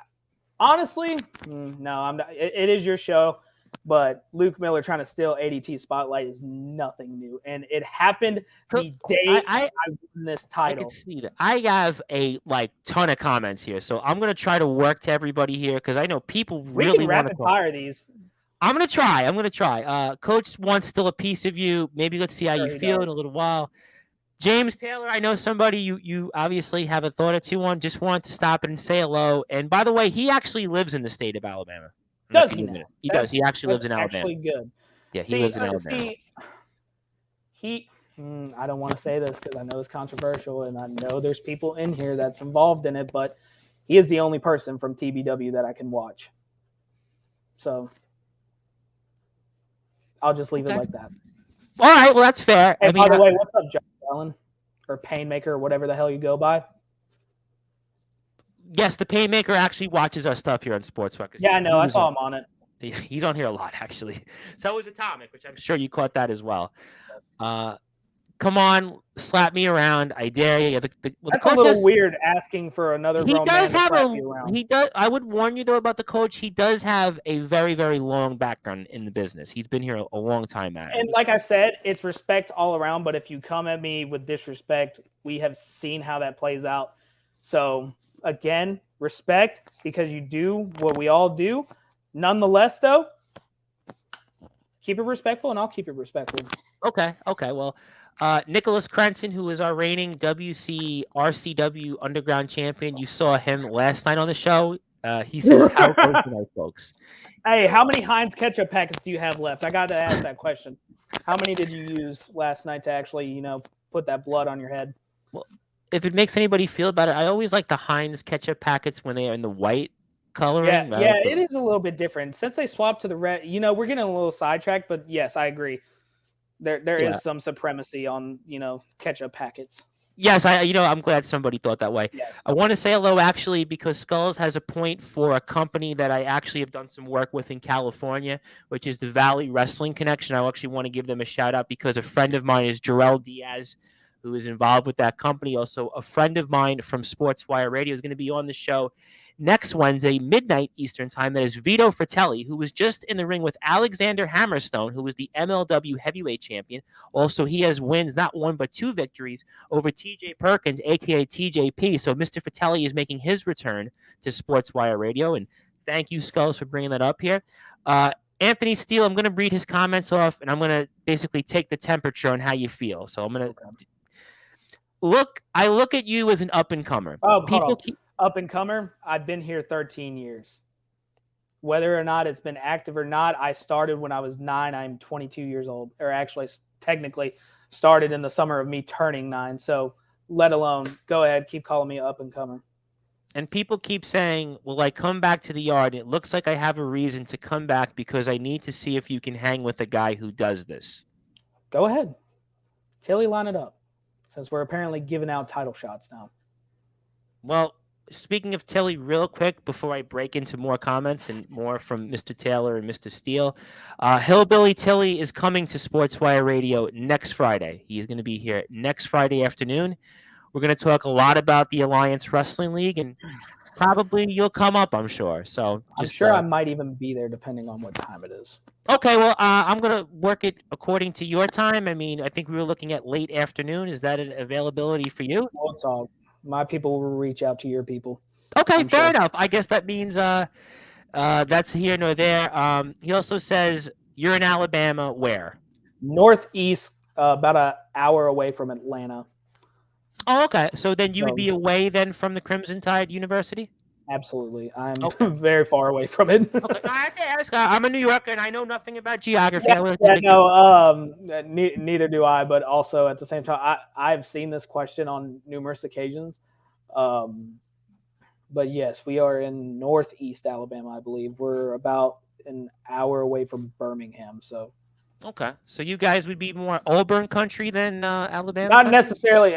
honestly, no, I'm not. It is your show. But Luke Miller trying to steal ADT spotlight is nothing new, and it happened the day I won this title. I can see that. I have a ton of comments here, so I'm gonna try to work to everybody here because I know people really want to fire these. I'm gonna try. Coach wants still a piece of you. Maybe let's see how you feel in a little while. James Taylor, I know somebody you obviously have a thought or two on. Just wanted to stop and say hello. And by the way, he actually lives in the state of Alabama. Does he now? He does. He actually lives in Alabama. Actually good. Yeah, he lives in Alabama. I don't want to say this because I know it's controversial and I know there's people in here that's involved in it, but he is the only person from TBW that I can watch. So I'll just leave it like that. All right, well, that's fair. Hey, by the way, what's up, John Allen? Or Painmaker, or whatever the hell you go by? Yes, the Painmaker actually watches our stuff here on Sportswire. Yeah, I know. I saw him on it. He's on here a lot, actually. So is Atomic, which I'm sure you caught that as well. come on, slap me around. I dare you. The That's a coach little weird asking for another he grown does man to have slap you around. he does. I would warn you though about the coach. He does have a very, very long background in the business. He's been here a long time at And it. like I said, it's respect all around. But if you come at me with disrespect, we have seen how that plays out. So again, respect because you do what we all do. Nonetheless, though, keep it respectful, and I'll keep it respectful. Okay. Well, Nicholas Crenson, who is our reigning WCRCW Underground champion, you saw him last night on the show. He says, "How goes tonight, folks?" Hey, how many Heinz ketchup packets do you have left? I got to ask that question. How many did you use last night to actually, put that blood on your head? Well, if it makes anybody feel better, I always like the Heinz ketchup packets when they are in the white coloring. Yeah, it is a little bit different since they swapped to the red. We're getting a little sidetracked, but yes, I agree. There is some supremacy on ketchup packets. Yes, I'm glad somebody thought that way. Yes. I want to say hello actually because Skulls has a point for a company that I actually have done some work with in California, which is the Valley Wrestling Connection. I actually want to give them a shout out because a friend of mine is Jarrell Diaz, who is involved with that company. Also, a friend of mine from Sportswire Radio is going to be on the show next Wednesday, midnight Eastern time. That is Vito Fratelli, who was just in the ring with Alexander Hammerstone, who was the MLW heavyweight champion. Also, he has wins, not one, but 2 victories over TJ Perkins, a.k.a. TJP. So Mr. Fratelli is making his return to Sportswire Radio. And thank you, Skulls, for bringing that up here. Anthony Steele, I'm going to read his comments off, and I'm going to basically take the temperature on how you feel. So I'm going to I look at you as an up-and-comer. Up-and-comer, I've been here 13 years. Whether or not it's been active or not, I started when I was 9. I'm 22 years old, or actually technically started in the summer of me turning 9. So let alone, go ahead, keep calling me up-and-comer. And people keep saying, well, I come back to the yard. It looks like I have a reason to come back because I need to see if you can hang with a guy who does this. Go ahead. Tilly, line it up. Since we're apparently giving out title shots now. Well, speaking of Tilly, real quick, before I break into more comments and more from Mr. Taylor and Mr. Steele, Hillbilly Tilly is coming to Sportswire Radio next Friday. He is going to be here next Friday afternoon. We're going to talk a lot about the Alliance Wrestling League, and probably you'll come up, I'm sure. So I'm sure I might even be there depending on what time it is. Okay, well, I'm going to work it according to your time. I mean, I think we were looking at late afternoon. Is that an availability for you? Well, it's all. My people will reach out to your people. Okay, fair enough. I guess that means that's here nor there. He also says, you're in Alabama, where? Northeast, about an hour away from Atlanta. Oh, okay. So then you would be away then from the Crimson Tide University? Absolutely. I'm very far away from it. Okay. I have to ask, I'm a New Yorker and I know nothing about geography. Neither do I, but also at the same time, I've seen this question on numerous occasions. But yes, we are in Northeast Alabama, I believe. We're about an hour away from Birmingham. So. Okay. So you guys would be more Auburn country than Alabama? Not necessarily.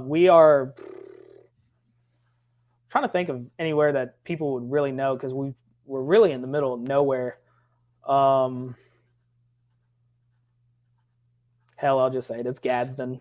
We are trying to think of anywhere that people would really know because we're really in the middle of nowhere. Hell, I'll just say it. It's Gadsden.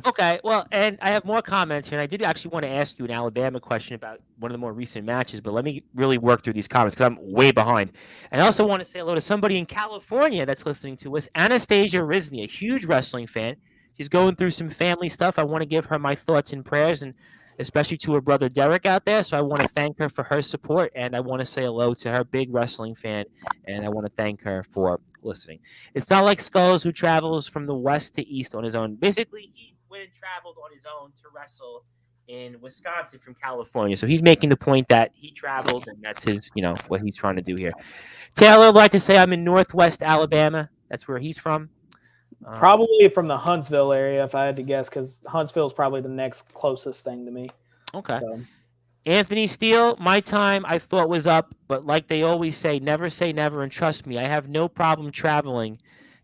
Okay, well, and I have more comments here. And I did actually want to ask you an Alabama question about one of the more recent matches, but let me really work through these comments because I'm way behind. And I also want to say hello to somebody in California that's listening to us, Anastasia Risney, a huge wrestling fan. She's going through some family stuff. I want to give her my thoughts and prayers, and especially to her brother Derek out there. So I want to thank her for her support, and I want to say hello to her, big wrestling fan, and I want to thank her for listening. It's not like Skulls, who travels from the west to east on his own. Basically, he went and traveled on his own to wrestle in Wisconsin from California. So he's making the point that he traveled, and that's his, what he's trying to do here. Taylor would like to say I'm in Northwest Alabama. That's where he's from. Probably from the Huntsville area, if I had to guess, because Huntsville is probably the next closest thing to me. Okay. So. Anthony Steele, my time I thought was up, but like they always say never, and trust me, I have no problem traveling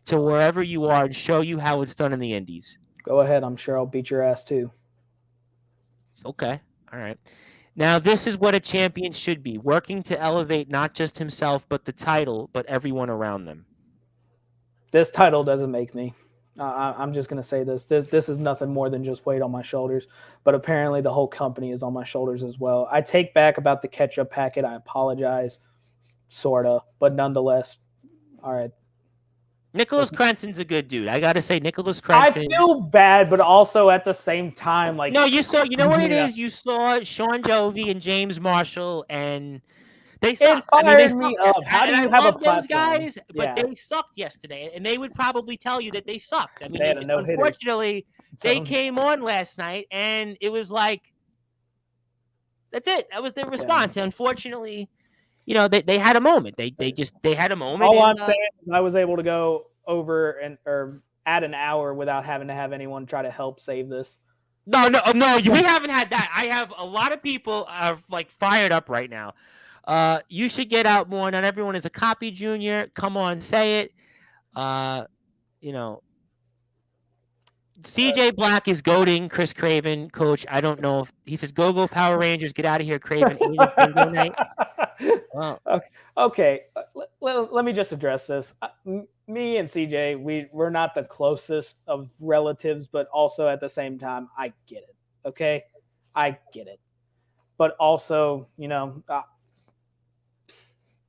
to wherever you are and show you how it's done in the Indies. Go ahead. I'm sure I'll beat your ass too. Okay. All right. Now, this is what a champion should be, working to elevate not just himself, but the title, but everyone around them. This title doesn't make me. I'm just gonna say this. This is nothing more than just weight on my shoulders, but apparently the whole company is on my shoulders as well. I take back about the ketchup packet. I apologize, sorta, but nonetheless, all right. Nicholas Cranston's a good dude. I gotta say, Nicholas I Cranston. feel bad, but also at the same time, like No, you saw. You know what it Yeah. is. You saw Sean Jovi and James Marshall, and they it sucked. I mean, they fired me sucked up. How do and you I have a love those platform? guys, Yeah. but they sucked yesterday, and they would probably tell you that they sucked. I mean, They had a no-hitter. unfortunately, they So- came on last night, and it was like, that's it. That was their response. And unfortunately, you know, they had a moment. They had a moment. All and, I'm saying is I was able to go over or add an hour without having to have anyone try to help save this. No, we haven't had that. I have a lot of people are like fired up right now. You should get out more. Not everyone is a copy junior. Come on, say it. You know, CJ Black is goading Chris Craven, coach. I don't know if he says go Power Rangers, get out of here, Craven. Bingo night. Wow. Okay. Let me just address this. Me and CJ, we're not the closest of relatives, but also at the same time, I get it. Okay, I get it. But also, you know,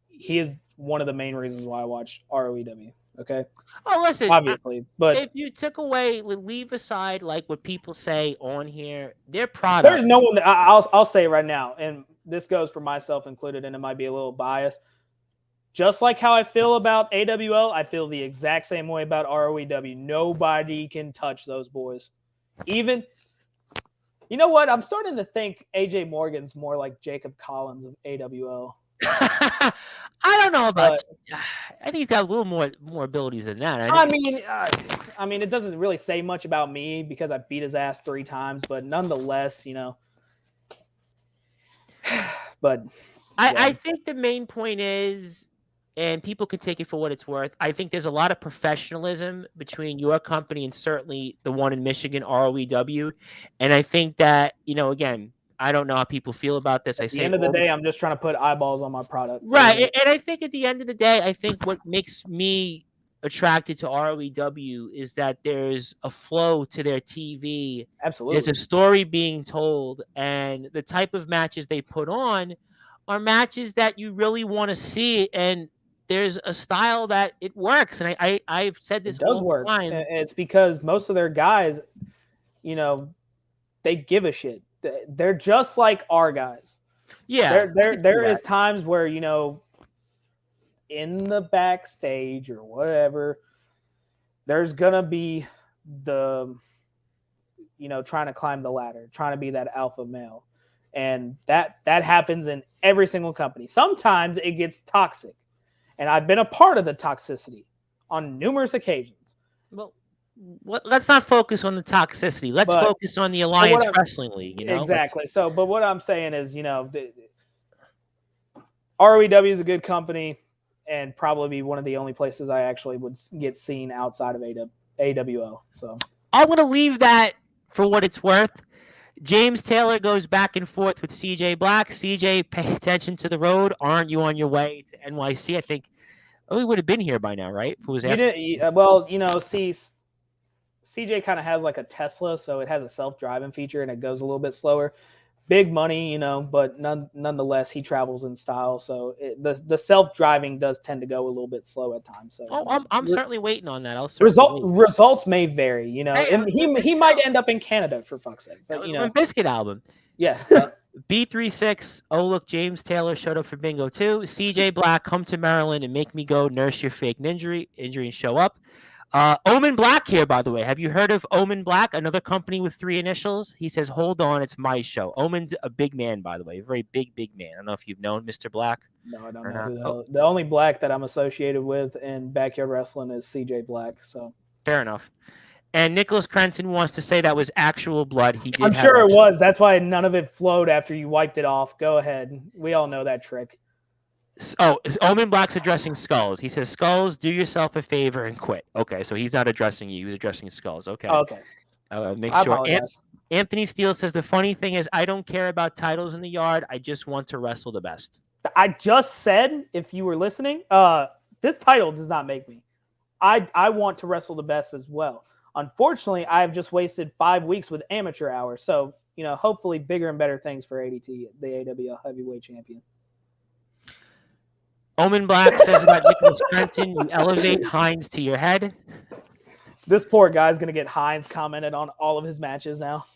he is one of the main reasons why I watch ROEW. Okay. Oh, listen. Obviously, but if you took away, leave aside like what people say on here, their product. There's no one. I'll say it right now, and this goes for myself included, and it might be a little biased. Just like how I feel about AWL, I feel the exact same way about ROEW. Nobody can touch those boys. Even, you know what? I'm starting to think AJ Morgan's more like Jacob Collins of AWL. I don't know about. I think he's got a little more abilities than that. I mean, it doesn't really say much about me because I beat his ass 3 times, but nonetheless, you know. But I think the main point is, and people can take it for what it's worth, I think there's a lot of professionalism between your company and certainly the one in Michigan, ROEW. And I think that, you know, again, I don't know how people feel about this. At the end of the day, I'm just trying to put eyeballs on my product. Right. And I think at the end of the day, I think what makes me attracted to ROEW is that there's a flow to their TV. Absolutely. There's a story being told, and the type of matches they put on are matches that you really want to see, and there's a style that it works. And I've said this all the time. It's because most of their guys, you know, they give a shit. They're just like our guys. Yeah. There is times where, you know, in the backstage or whatever, there's gonna be the, you know, trying to climb the ladder, trying to be that alpha male, and that happens in every single company. Sometimes it gets toxic, and I've been a part of the toxicity on numerous occasions. Well, let's not focus on the toxicity. Let's focus on the Alliance Wrestling League. You know, exactly. So, but what I'm saying is, you know, ROEW is a good company. And probably be one of the only places I actually would get seen outside of AWL. So I'm going to leave that for what it's worth. James Taylor goes back and forth with CJ Black. CJ, pay attention to the road. Aren't you on your way to NYC? I think we would have been here by now, right? If it was well, you know, see, CJ kind of has like a Tesla, so it has a self-driving feature and it goes a little bit slower. Big money, you know, but nonetheless, he travels in style. So the self-driving does tend to go a little bit slow at times. So I'm certainly waiting on that. Results may vary, you know. And he might end up in Canada for fuck's sake. But, you know, Biscuit album. Yes. B36. Oh look, James Taylor showed up for bingo too. CJ Black, come to Maryland and make me go nurse your fake injury and show up. Omen Black here, by the way. Have you heard of Omen Black, another company with 3 initials? He says, hold on, it's my show. Omen's a big man, by the way, a very big man. I don't know if you've known Mr. Black. No, I don't know. The only Black that I'm associated with in backyard wrestling is CJ Black. So fair enough. And Nicholas Cranston wants to say that was actual blood. He did. I'm sure it was. That's why none of it flowed after you wiped it off. Go ahead. We all know that trick. Oh, Omen Black's addressing Skulls. He says, Skulls, do yourself a favor and quit. Okay, so he's not addressing you. He's addressing Skulls. Okay. Okay. Make sure. Anthony Steele says, the funny thing is I don't care about titles in the yard. I just want to wrestle the best. I just said, if you were listening, this title does not make me. I want to wrestle the best as well. Unfortunately, I've just wasted 5 weeks with amateur hours. So, hopefully bigger and better things for ADT, the AWL heavyweight champion. Omen Black says about Nicholas Trenton, you elevate Hines to your head. This poor guy's going to get Hines commented on all of his matches now.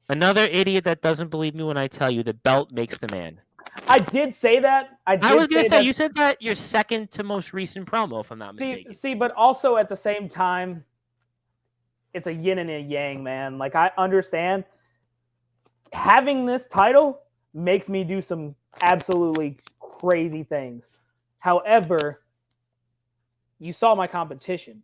Another idiot that doesn't believe me when I tell you the belt makes the man. I did say that. I was going to say, you said that your second to most recent promo, if I'm not mistaken. See, but also at the same time, it's a yin and a yang, man. Like, I understand having this title makes me do some absolutely crazy things. However, you saw my competition.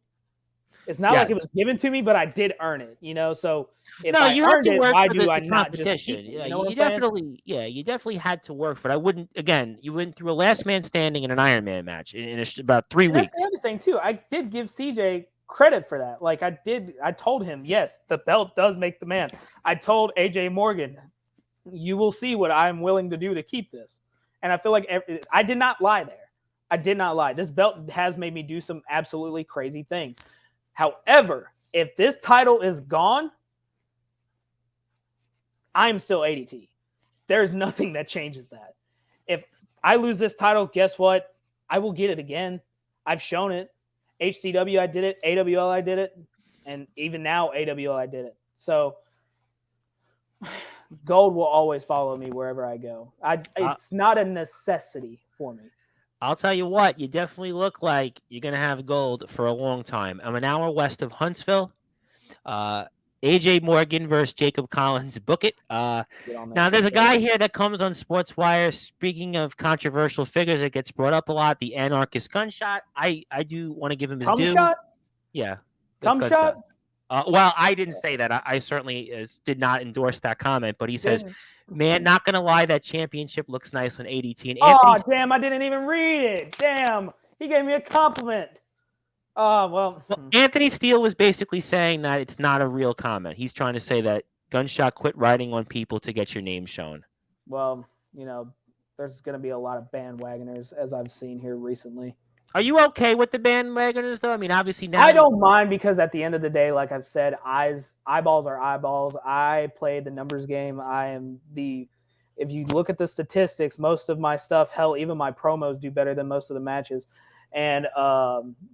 It's not like it was given to me, but I did earn it, So if I earned it, why do I not just keep it? You definitely had to work for it. I wouldn't. Again, you went through a last man standing in an Iron Man match in about 3 weeks. That's the other thing too. I did give CJ credit for that. Like I told him, yes, the belt does make the man. I told AJ Morgan, you will see what I'm willing to do to keep this. And I feel like I did not lie there. I did not lie. This belt has made me do some absolutely crazy things. However, if this title is gone, I'm still ADT. There's nothing that changes that. If I lose this title, guess what? I will get it again. I've shown it. HCW, I did it. AWL, I did it. And even now, AWL, I did it. So gold will always follow me wherever I go. It's not a necessity for me. I'll tell you what, you definitely look like you're going to have gold for a long time. I'm an hour west of Huntsville. AJ Morgan versus Jacob Collins. Book it. Now, there's a guy here that comes on Sportswire. Speaking of controversial figures, it gets brought up a lot. The anarchist gunshot. I do want to give him his due. Shot? Yeah. Gunshot? Well, I didn't say that. I certainly did not endorse that comment, but he says, man, not going to lie, that championship looks nice on ADT. And damn, I didn't even read it. Damn, he gave me a compliment. Well, Anthony Steele was basically saying that it's not a real comment. He's trying to say that Gunshot quit writing on people to get your name shown. Well, there's going to be a lot of bandwagoners, as I've seen here recently. Are you okay with the bandwagoners, though? I mean, obviously now... I don't mind because at the end of the day, like I've said, eyeballs are eyeballs. I play the numbers game. If you look at the statistics, most of my stuff, hell, even my promos do better than most of the matches. And,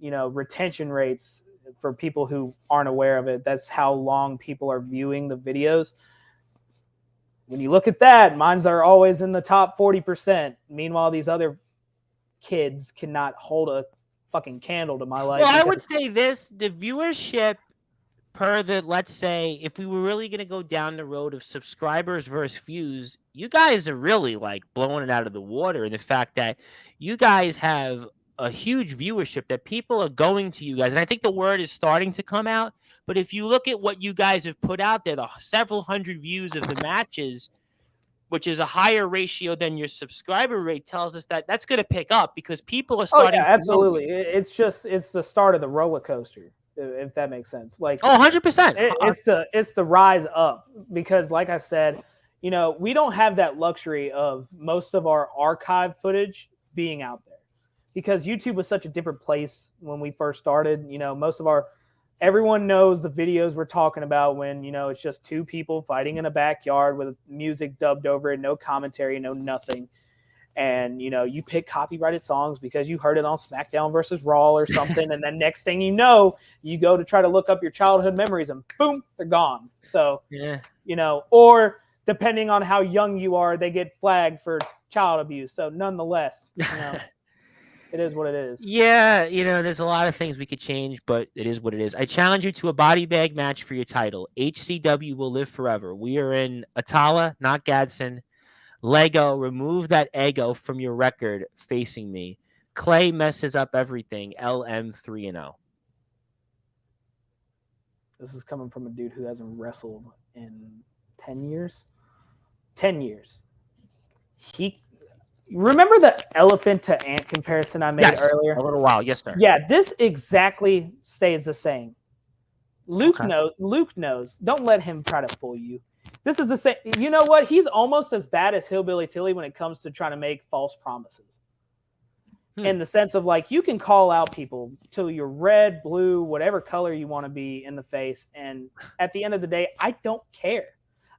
retention rates for people who aren't aware of it, that's how long people are viewing the videos. When you look at that, mines are always in the top 40%. Meanwhile, these other kids cannot hold a fucking candle to my life. Well, I would say this, the viewership per the, let's say, if we were really going to go down the road of subscribers versus views, you guys are really like blowing it out of the water in the fact that you guys have a huge viewership, that people are going to you guys. And I think the word is starting to come out. But if you look at what you guys have put out there, the several hundred views of the matches, which is a higher ratio than your subscriber rate, tells us that that's going to pick up because people are starting. Oh, yeah, absolutely. It's the start of the roller coaster, if that makes sense. Like, 100%. It's the rise up because, like I said, we don't have that luxury of most of our archive footage being out there because YouTube was such a different place when we first started. Everyone knows the videos we're talking about when, it's just two people fighting in a backyard with music dubbed over it, no commentary, no nothing. And, you pick copyrighted songs because you heard it on SmackDown versus Raw or something. And then next thing you know, you go to try to look up your childhood memories and boom, they're gone. So, yeah, or depending on how young you are, they get flagged for child abuse. So nonetheless, it is what it is. Yeah, there's a lot of things we could change, but it is what it is. I challenge you to a body bag match for your title. HCW will live forever. We are in Atala, not Gadsden. Lego, remove that ego from your record facing me. Clay messes up everything. LM 3-0. This is coming from a dude who hasn't wrestled in 10 years. 10 years. Remember the elephant to ant comparison I made earlier? A little while. Yes, sir. Yeah, this exactly stays the same. Luke knows. Don't let him try to fool you. This is the same. You know what? He's almost as bad as Hillbilly Tilly when it comes to trying to make false promises. in the sense of like you can call out people till you're red, blue, whatever color you want to be in the face. And at the end of the day, I don't care.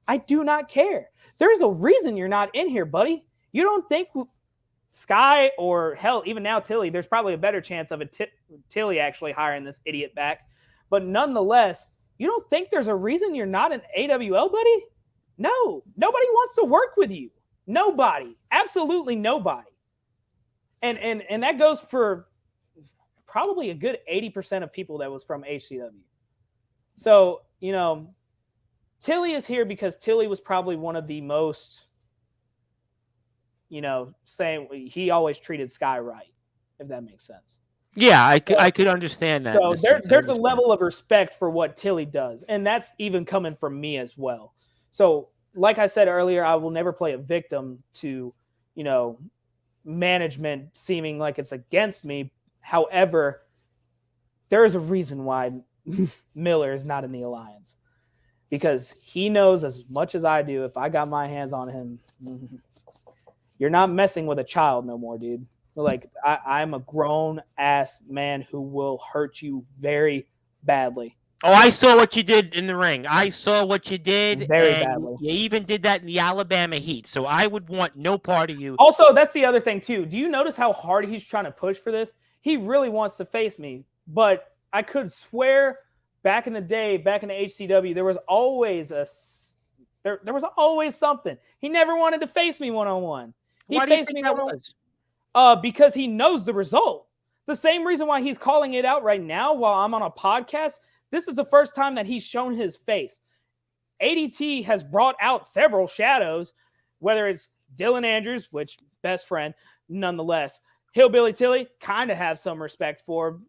I do not care. There's a reason you're not in here, buddy. You don't think Sky or hell, even now Tilly, there's probably a better chance of Tilly actually hiring this idiot back. But nonetheless, you don't think there's a reason you're not an AWL, buddy? No. Nobody wants to work with you. Nobody. Absolutely nobody. And that goes for probably a good 80% of people that was from HCW. So, Tilly is here because Tilly was probably one of the most, saying he always treated Sky right, if that makes sense. Yeah, I could understand that. So there's a level of respect for what Tilly does, and that's even coming from me as well. So, like I said earlier, I will never play a victim to, management seeming like it's against me. However, there is a reason why Miller is not in the alliance, because he knows as much as I do. If I got my hands on him, you're not messing with a child no more, dude. Like I'm a grown ass man who will hurt you very badly. Oh, I saw what you did in the ring. I saw what you did. Very badly. You even did that in the Alabama heat. So I would want no part of you. Also, that's the other thing, too. Do you notice how hard he's trying to push for this? He really wants to face me. But I could swear back in the day, back in the HCW, there was always there was always something. He never wanted to face me one-on-one. Why do you think that was? Because he knows the result. The same reason why he's calling it out right now while I'm on a podcast. This is the first time that he's shown his face. ADT has brought out several shadows, whether it's Dylan Andrews, which best friend, nonetheless. Hillbilly Tilly, kind of have some respect for,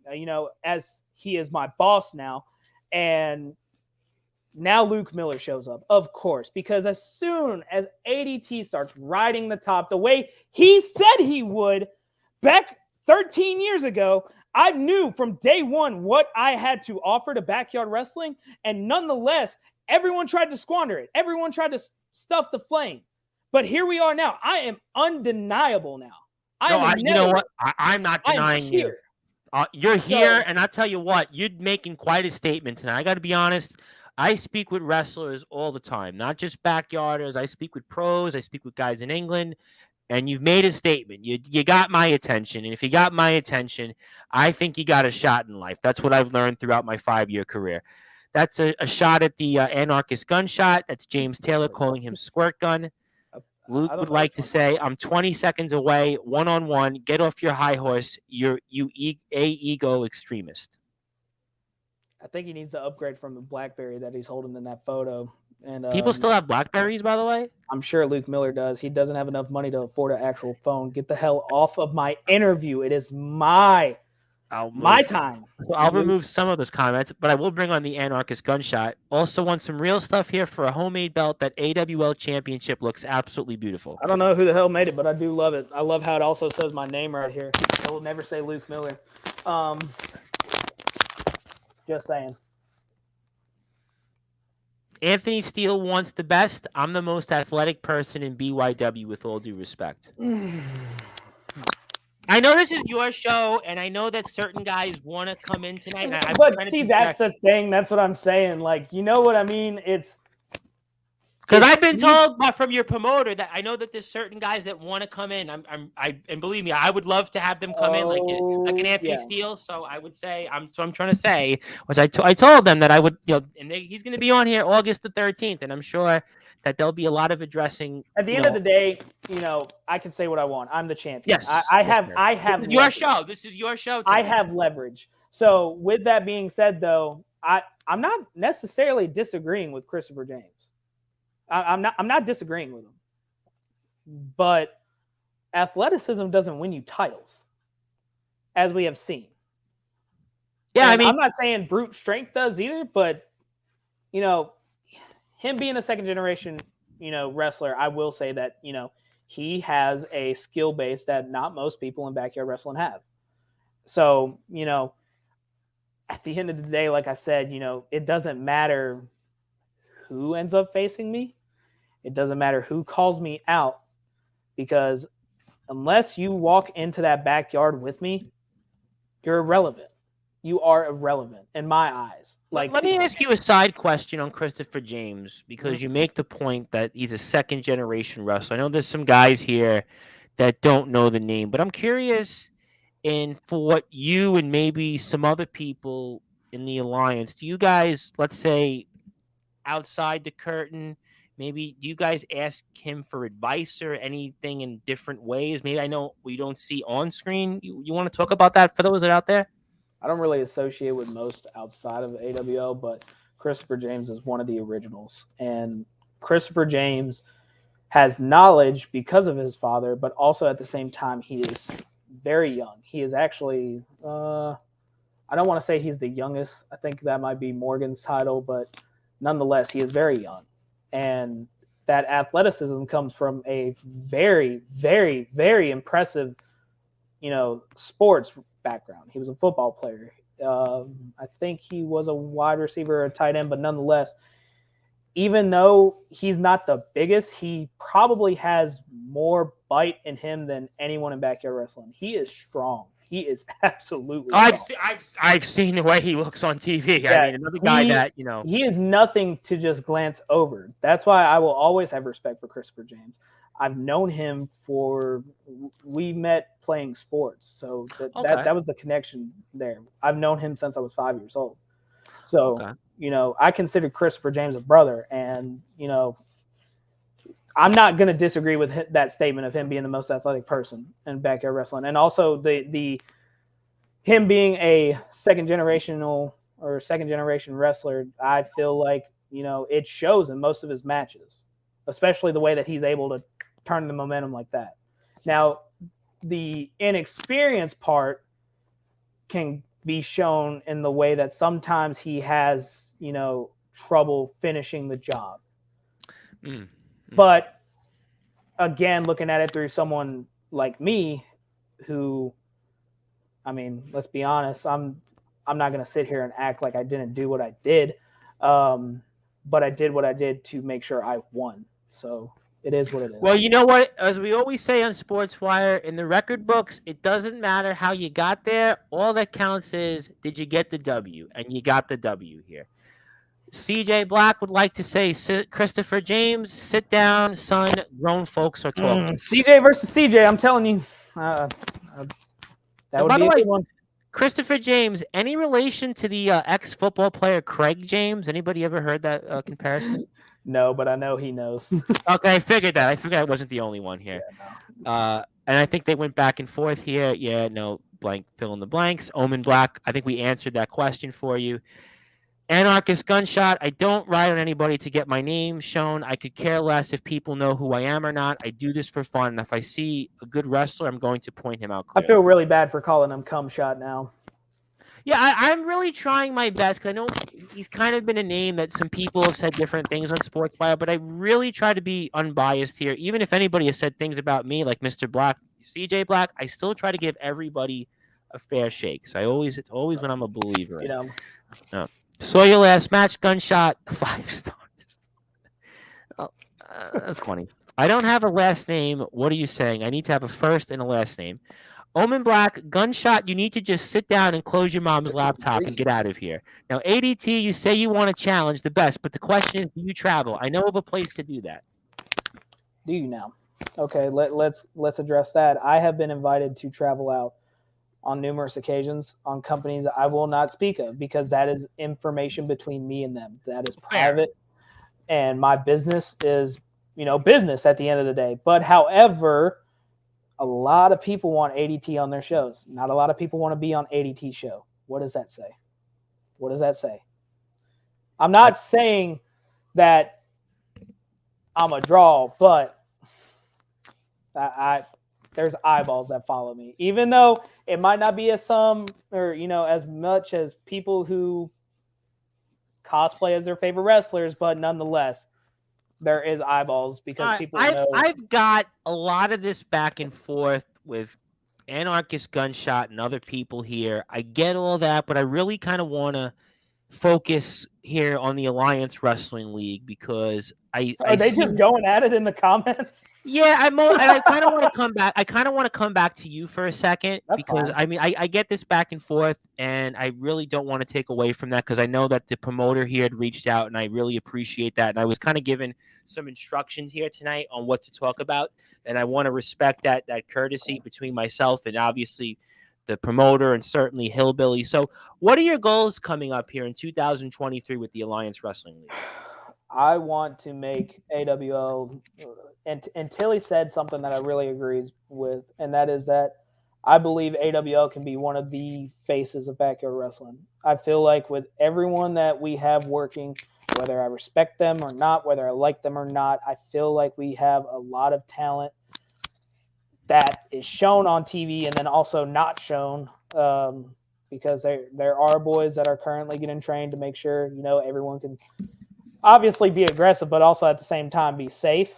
as he is my boss now. And now Luke Miller shows up, of course, because as soon as ADT starts riding the top the way he said he would back 13 years ago, I knew from day one what I had to offer to backyard wrestling, and nonetheless, everyone tried to squander it. Everyone tried to stuff the flame. But here we are now. I am undeniable now. You know what? I'm not denying you. You're here, and I'll tell you what, you're making quite a statement tonight. I got to be honest. I speak with wrestlers all the time, not just backyarders. I speak with pros. I speak with guys in England. And you've made a statement. You got my attention. And if you got my attention, I think you got a shot in life. That's what I've learned throughout my 5-year career. That's a shot at the anarchist gunshot. That's James Taylor calling him squirt gun. Luke would like to say, I'm 20 seconds away, one-on-one. Get off your high horse. You ego extremist. I think he needs to upgrade from the BlackBerry that he's holding in that photo. And people still have BlackBerries, by the way? I'm sure Luke Miller does. He doesn't have enough money to afford an actual phone. Get the hell off of my interview. It is my time. So I'll remove some of those comments, but I will bring on the anarchist gunshot. Also want some real stuff here for a homemade belt. That AWL championship looks absolutely beautiful. I don't know who the hell made it, but I do love it. I love how it also says my name right here. It will never say Luke Miller. Just saying. Anthony Steele wants the best. I'm the most athletic person in BYW, with all due respect. I know this is your show, and I know that certain guys want to come in tonight. But see, that's the thing. That's what I'm saying. Like, you know what I mean? It's because I've been told from your promoter that I know that there's certain guys that want to come in. And believe me, I would love to have them come in like an Anthony Steele. So I would say I'm trying to say, which I told them that I would, he's going to be on here August the 13th, and I'm sure that there'll be a lot of addressing. At the end of the day, I can say what I want. I'm the champion. Yes, I have your show. This is your show tonight. I have leverage. So with that being said, though, I'm not necessarily disagreeing with Christopher James. I'm not disagreeing with him, but athleticism doesn't win you titles, as we have seen. Yeah, and I'm not saying brute strength does either, but him being a second generation, wrestler, I will say that he has a skill base that not most people in backyard wrestling have. So at the end of the day, like I said, it doesn't matter who ends up facing me. It doesn't matter who calls me out, because unless you walk into that backyard with me, you're irrelevant. You are irrelevant in my eyes. Like, let me ask you a side question on Christopher James, because you make the point that he's a second generation wrestler. I know there's some guys here that don't know the name, but I'm curious for what you and maybe some other people in the alliance, do you guys, let's say, outside the curtain, maybe do you guys ask him for advice or anything in different ways? Maybe I know we don't see on screen. You want to talk about that for those that are out there? I don't really associate with most outside of AWO, but Christopher James is one of the originals. And Christopher James has knowledge because of his father, but also at the same time, he is very young. He is actually, I don't want to say he's the youngest. I think that might be Morgan's title, but nonetheless, he is very young. And that athleticism comes from a very, very, very impressive, sports background. He was a football player. I think he was a wide receiver or a tight end, but nonetheless, even though he's not the biggest, he probably has more bite in him than anyone in backyard wrestling. He is strong. He is absolutely strong. I've seen the way he looks on TV. Yeah, I mean, another guy that, he is nothing to just glance over. That's why I will always have respect for Christopher James. I've known him we met playing sports. So that was the connection there. I've known him since I was 5 years old. So, I consider Christopher James a brother, and, I'm not going to disagree with that statement of him being the most athletic person in backyard wrestling. And also him being a second generation wrestler, I feel like, it shows in most of his matches, especially the way that he's able to turn the momentum like that. Now, the inexperienced part can be shown in the way that sometimes he has, trouble finishing the job. But again, looking at it through someone like me, who, I mean, let's be honest, I'm not going to sit here and act like I didn't do what I did. But I did what I did to make sure I won. So it is what it is. Well, you know what? As we always say on Sportswire, in the record books, it doesn't matter how you got there. All that counts is, did you get the W? And you got the W here. CJ Black would like to say, Christopher James, sit down, son. Grown folks are talking. CJ versus CJ, I'm telling you. That would be a good one. Christopher James, any relation to the ex-football player Craig James? Anybody ever heard that comparison? No, but I know he knows. Okay, I figured that. I figured I wasn't the only one here. Yeah, no. And I think they went back and forth here. Yeah, no, blank, fill in the blanks. Omen Black, I think we answered that question for you. Anarchist Gunshot, I don't write on anybody to get my name shown. I could care less if people know who I am or not. I do this for fun. And if I see a good wrestler, I'm going to point him out clearly. I feel really bad for calling him Cum Shot now. Yeah, I'm really trying my best, because I know he's kind of been a name that some people have said different things on Sportswire, but I really try to be unbiased here. Even if anybody has said things about me, like Mr. Black, CJ Black, I still try to give everybody a fair shake. So it's always when I'm a believer. Saw your last match, Gunshot, 5 stars. Oh, that's funny. I don't have a last name. What are you saying? I need to have a first and a last name. Omen Black, Gunshot, you need to just sit down and close your mom's laptop and get out of here. Now, ADT, you say you want to challenge the best, but the question is, do you travel? I know of a place to do that. Do you now? Okay, let's address that. I have been invited to travel out on numerous occasions on companies I will not speak of, because that is information between me and them. That is private. And my business is, business at the end of the day. But however, a lot of people want ADT on their shows. Not a lot of people want to be on ADT show. What does that say? What does that say? I'm not saying that I'm a draw, but there's eyeballs that follow me, even though it might not be as much as people who cosplay as their favorite wrestlers, but nonetheless, there is eyeballs because people know. I've got a lot of this back and forth with Anarchist Gunshot and other people here. I get all that, but I really kind of want to focus here on the Alliance Wrestling League, because Are they just going at it in the comments? Yeah, I kind of want to come back. I kind of want to come back to you for a second That's because fine. I mean I get this back and forth, and I really don't want to take away from that because I know that the promoter here had reached out, and I really appreciate that. And I was kind of given some instructions here tonight on what to talk about, and I want to respect that courtesy between myself and obviously the promoter and certainly Hillbilly. So, what are your goals coming up here in 2023 with the Alliance Wrestling League? I want to make AWL, and Tilly said something that I really agrees with, and that is that I believe AWL can be one of the faces of backyard wrestling. I feel like with everyone that we have working, whether I respect them or not, whether I like them or not, I feel like we have a lot of talent that is shown on TV and then also not shown, because there are boys that are currently getting trained to make sure everyone can obviously be aggressive, but also at the same time be safe.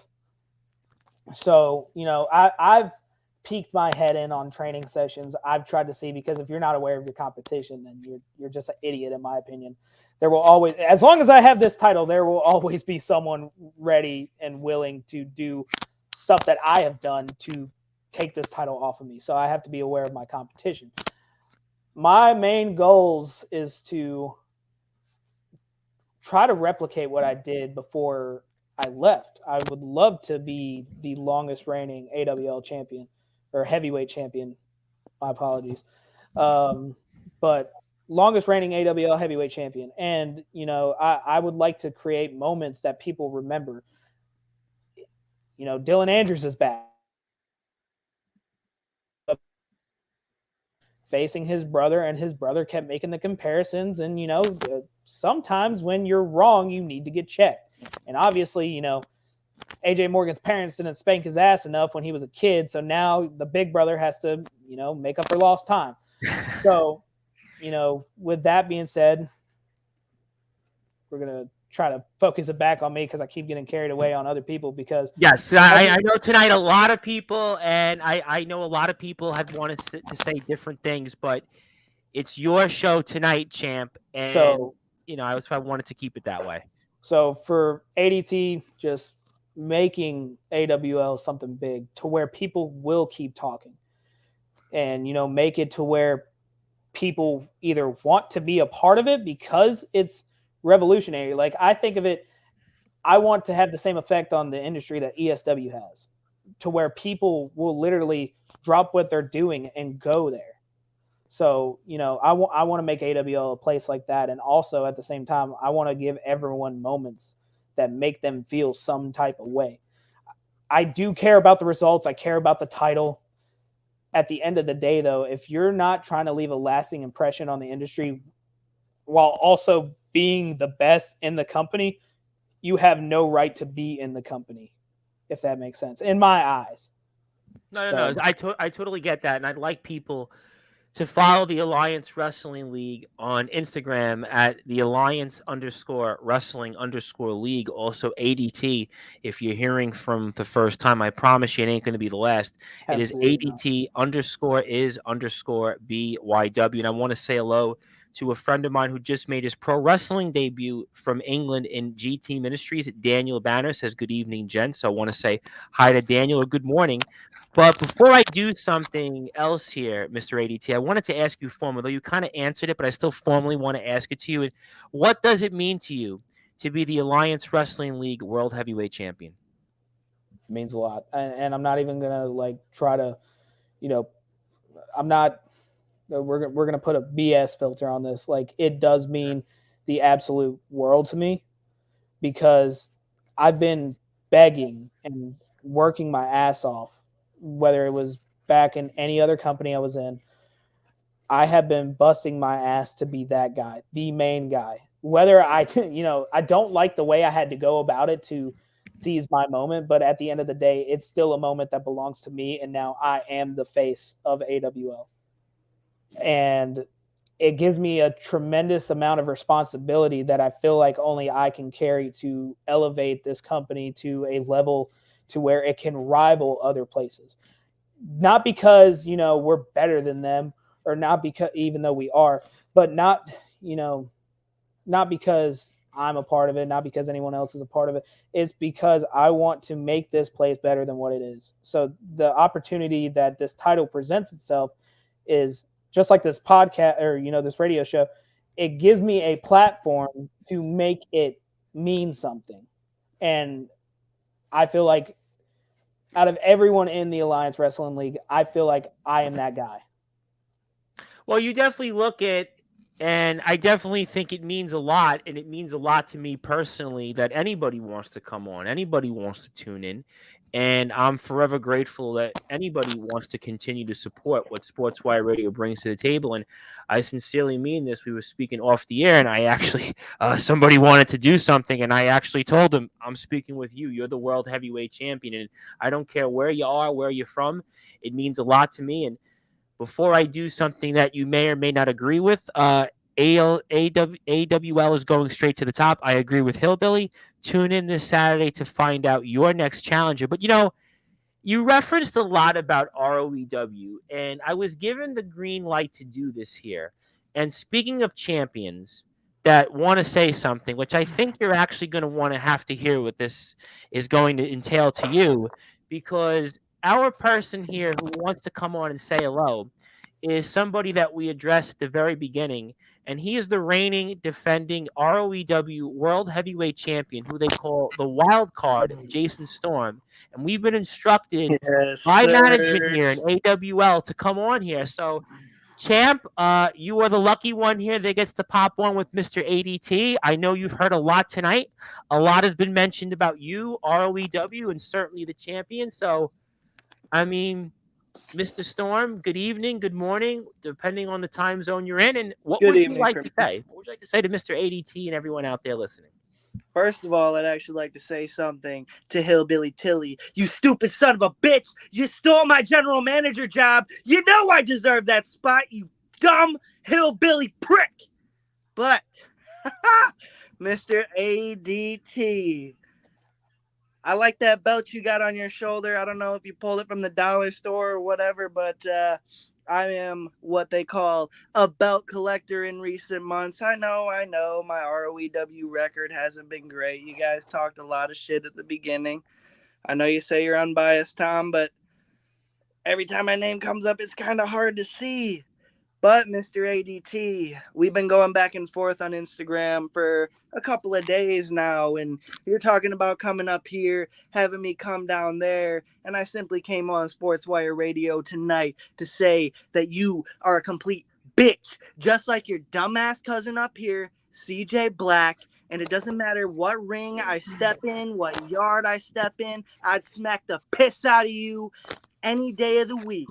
So, I've peeked my head in on training sessions. I've tried to see, because if you're not aware of your competition, then you're just an idiot, in my opinion. There will always, as long as I have this title, there will always be someone ready and willing to do stuff that I have done to take this title off of me. So I have to be aware of my competition. My main goals is to try to replicate what I did before I left. I would love to be the longest reigning AWL champion, or heavyweight champion. My apologies. But longest reigning AWL heavyweight champion. And, I would like to create moments that people remember. Dylan Andrews is back, facing his brother, and his brother kept making the comparisons. And, sometimes when you're wrong, you need to get checked. And obviously, AJ Morgan's parents didn't spank his ass enough when he was a kid. So now the big brother has to, make up for lost time. So, with that being said, we're going to try to focus it back on me because I keep getting carried away on other people. Because yes, I know tonight a lot of people, and I know a lot of people have wanted to say different things, but it's your show tonight, champ. And so, I wanted to keep it that way. So for ADT, just making AWL something big to where people will keep talking, and make it to where people either want to be a part of it because it's revolutionary. Like, I think of it, I want to have the same effect on the industry that ESW has, to where people will literally drop what they're doing and go there. So, I want to make AWL a place like that. And also at the same time, I want to give everyone moments that make them feel some type of way. I do care about the results. I care about the title. At the end of the day, though, if you're not trying to leave a lasting impression on the industry while also being the best in the company, you have no right to be in the company, if that makes sense, in my eyes. No. I totally get that. And I'd like people to follow the Alliance Wrestling League on Instagram at the Alliance_Wrestling_League. Also ADT. If you're hearing from the first time, I promise you it ain't going to be the last. Absolutely it is ADT_is_BYW. And I want to say hello to a friend of mine who just made his pro wrestling debut from England in GT Ministries. Daniel Banner says, "Good evening, gents." So I want to say hi to Daniel, or good morning. But before I do something else here, Mr. ADT, I wanted to ask you formally, though you kind of answered it, but I still formally want to ask it to you. What does it mean to you to be the Alliance Wrestling League World Heavyweight Champion? It means a lot. And I'm not even going to try to, I'm not, we're going to put a BS filter on this. It does mean the absolute world to me, because I've been begging and working my ass off, whether it was back in any other company I was in. I have been busting my ass to be that guy, the main guy. Whether I don't like the way I had to go about it to seize my moment, but at the end of the day, it's still a moment that belongs to me, and now I am the face of AWL. And it gives me a tremendous amount of responsibility that I feel like only I can carry to elevate this company to a level to where it can rival other places. Not because, we're better than them, or not because, even though we are, but not because I'm a part of it, not because anyone else is a part of it. It's because I want to make this place better than what it is. So the opportunity that this title presents itself is just like this podcast or, this radio show. It gives me a platform to make it mean something. And I feel like out of everyone in the Alliance Wrestling League, I feel like I am that guy. Well, you definitely look at, and I definitely think it means a lot, and it means a lot to me personally that anybody wants to come on, anybody wants to tune in, and I'm forever grateful that anybody wants to continue to support what Sportswire Radio brings to the table, and I sincerely mean this. We were speaking off the air, and I actually, somebody wanted to do something, and I actually told them, I'm speaking with you. You're the world heavyweight champion, and I don't care where you are, where you're from. It means a lot to me, and before I do something that you may or may not agree with, AWL is going straight to the top. I agree with Hillbilly. Tune in this Saturday to find out your next challenger. But, you referenced a lot about ROEW, and I was given the green light to do this here. And speaking of champions that want to say something, which I think you're actually going to want to have to hear what this is going to entail to you, because our person here who wants to come on and say hello is somebody that we addressed at the very beginning, and he is the reigning, defending ROEW World Heavyweight Champion, who they call the Wild Card, Jason Storm. And we've been instructed by management here in AWL to come on here. So, Champ, you are the lucky one here that gets to pop on with Mr. ADT. I know you've heard a lot tonight. A lot has been mentioned about you, ROEW, and certainly the champion. So, I mean, Mr. Storm, good evening, good morning, depending on the time zone you're in. And what would you like to say? What would you like to say to Mr. ADT and everyone out there listening? First of all, I'd actually like to say something to Hillbilly Tilly. You stupid son of a bitch! You stole my general manager job! You know I deserve that spot, you dumb hillbilly prick! But, Mr. ADT, I like that belt you got on your shoulder. I don't know if you pulled it from the dollar store or whatever, but I am what they call a belt collector in recent months. I know my ROEW record hasn't been great. You guys talked a lot of shit at the beginning. I know you say you're unbiased, Tom, but every time my name comes up, it's kind of hard to see. But Mr. ADT, we've been going back and forth on Instagram for a couple of days now, and you're talking about coming up here, having me come down there, and I simply came on Sportswire Radio tonight to say that you are a complete bitch, just like your dumbass cousin up here, CJ Black, and it doesn't matter what ring I step in, what yard I step in, I'd smack the piss out of you any day of the week.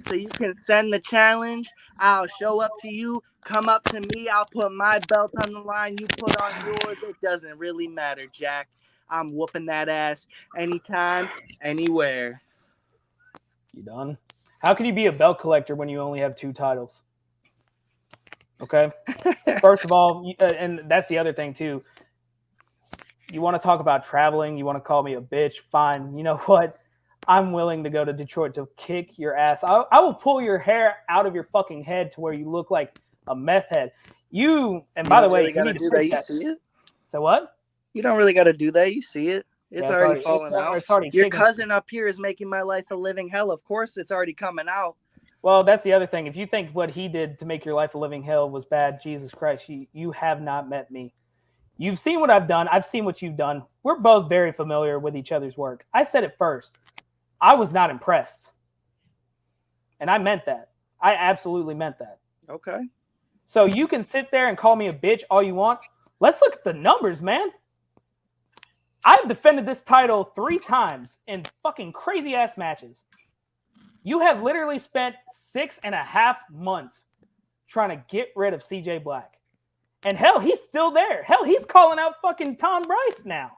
So you can send the challenge. I'll show up to you. Come up to me. I'll put my belt on the line. You put on yours. It doesn't really matter, Jack. I'm whooping that ass anytime, anywhere. You done? How can you be a belt collector when you only have 2 titles? Okay. First of all, and that's the other thing too. You want to talk about traveling? You want to call me a bitch? Fine. You know what? I'm willing to go to Detroit to kick your ass. I will pull your hair out of your fucking head to where you look like a meth head. By the way, you gotta do that. You see it? So what? You don't really got to do that. You see it? It's already falling out. It's already your cousin up here is making my life a living hell. Of course, it's already coming out. Well, that's the other thing. If you think what he did to make your life a living hell was bad, Jesus Christ, you have not met me. You've seen what I've done. I've seen what you've done. We're both very familiar with each other's work. I said it first. I was not impressed. And I meant that. I absolutely meant that. Okay. So you can sit there and call me a bitch all you want. Let's look at the numbers, man. I've defended this title 3 times in fucking crazy ass matches. You have literally spent 6.5 months trying to get rid of CJ Black. And hell, he's still there. Hell, he's calling out fucking Tom Bryce now.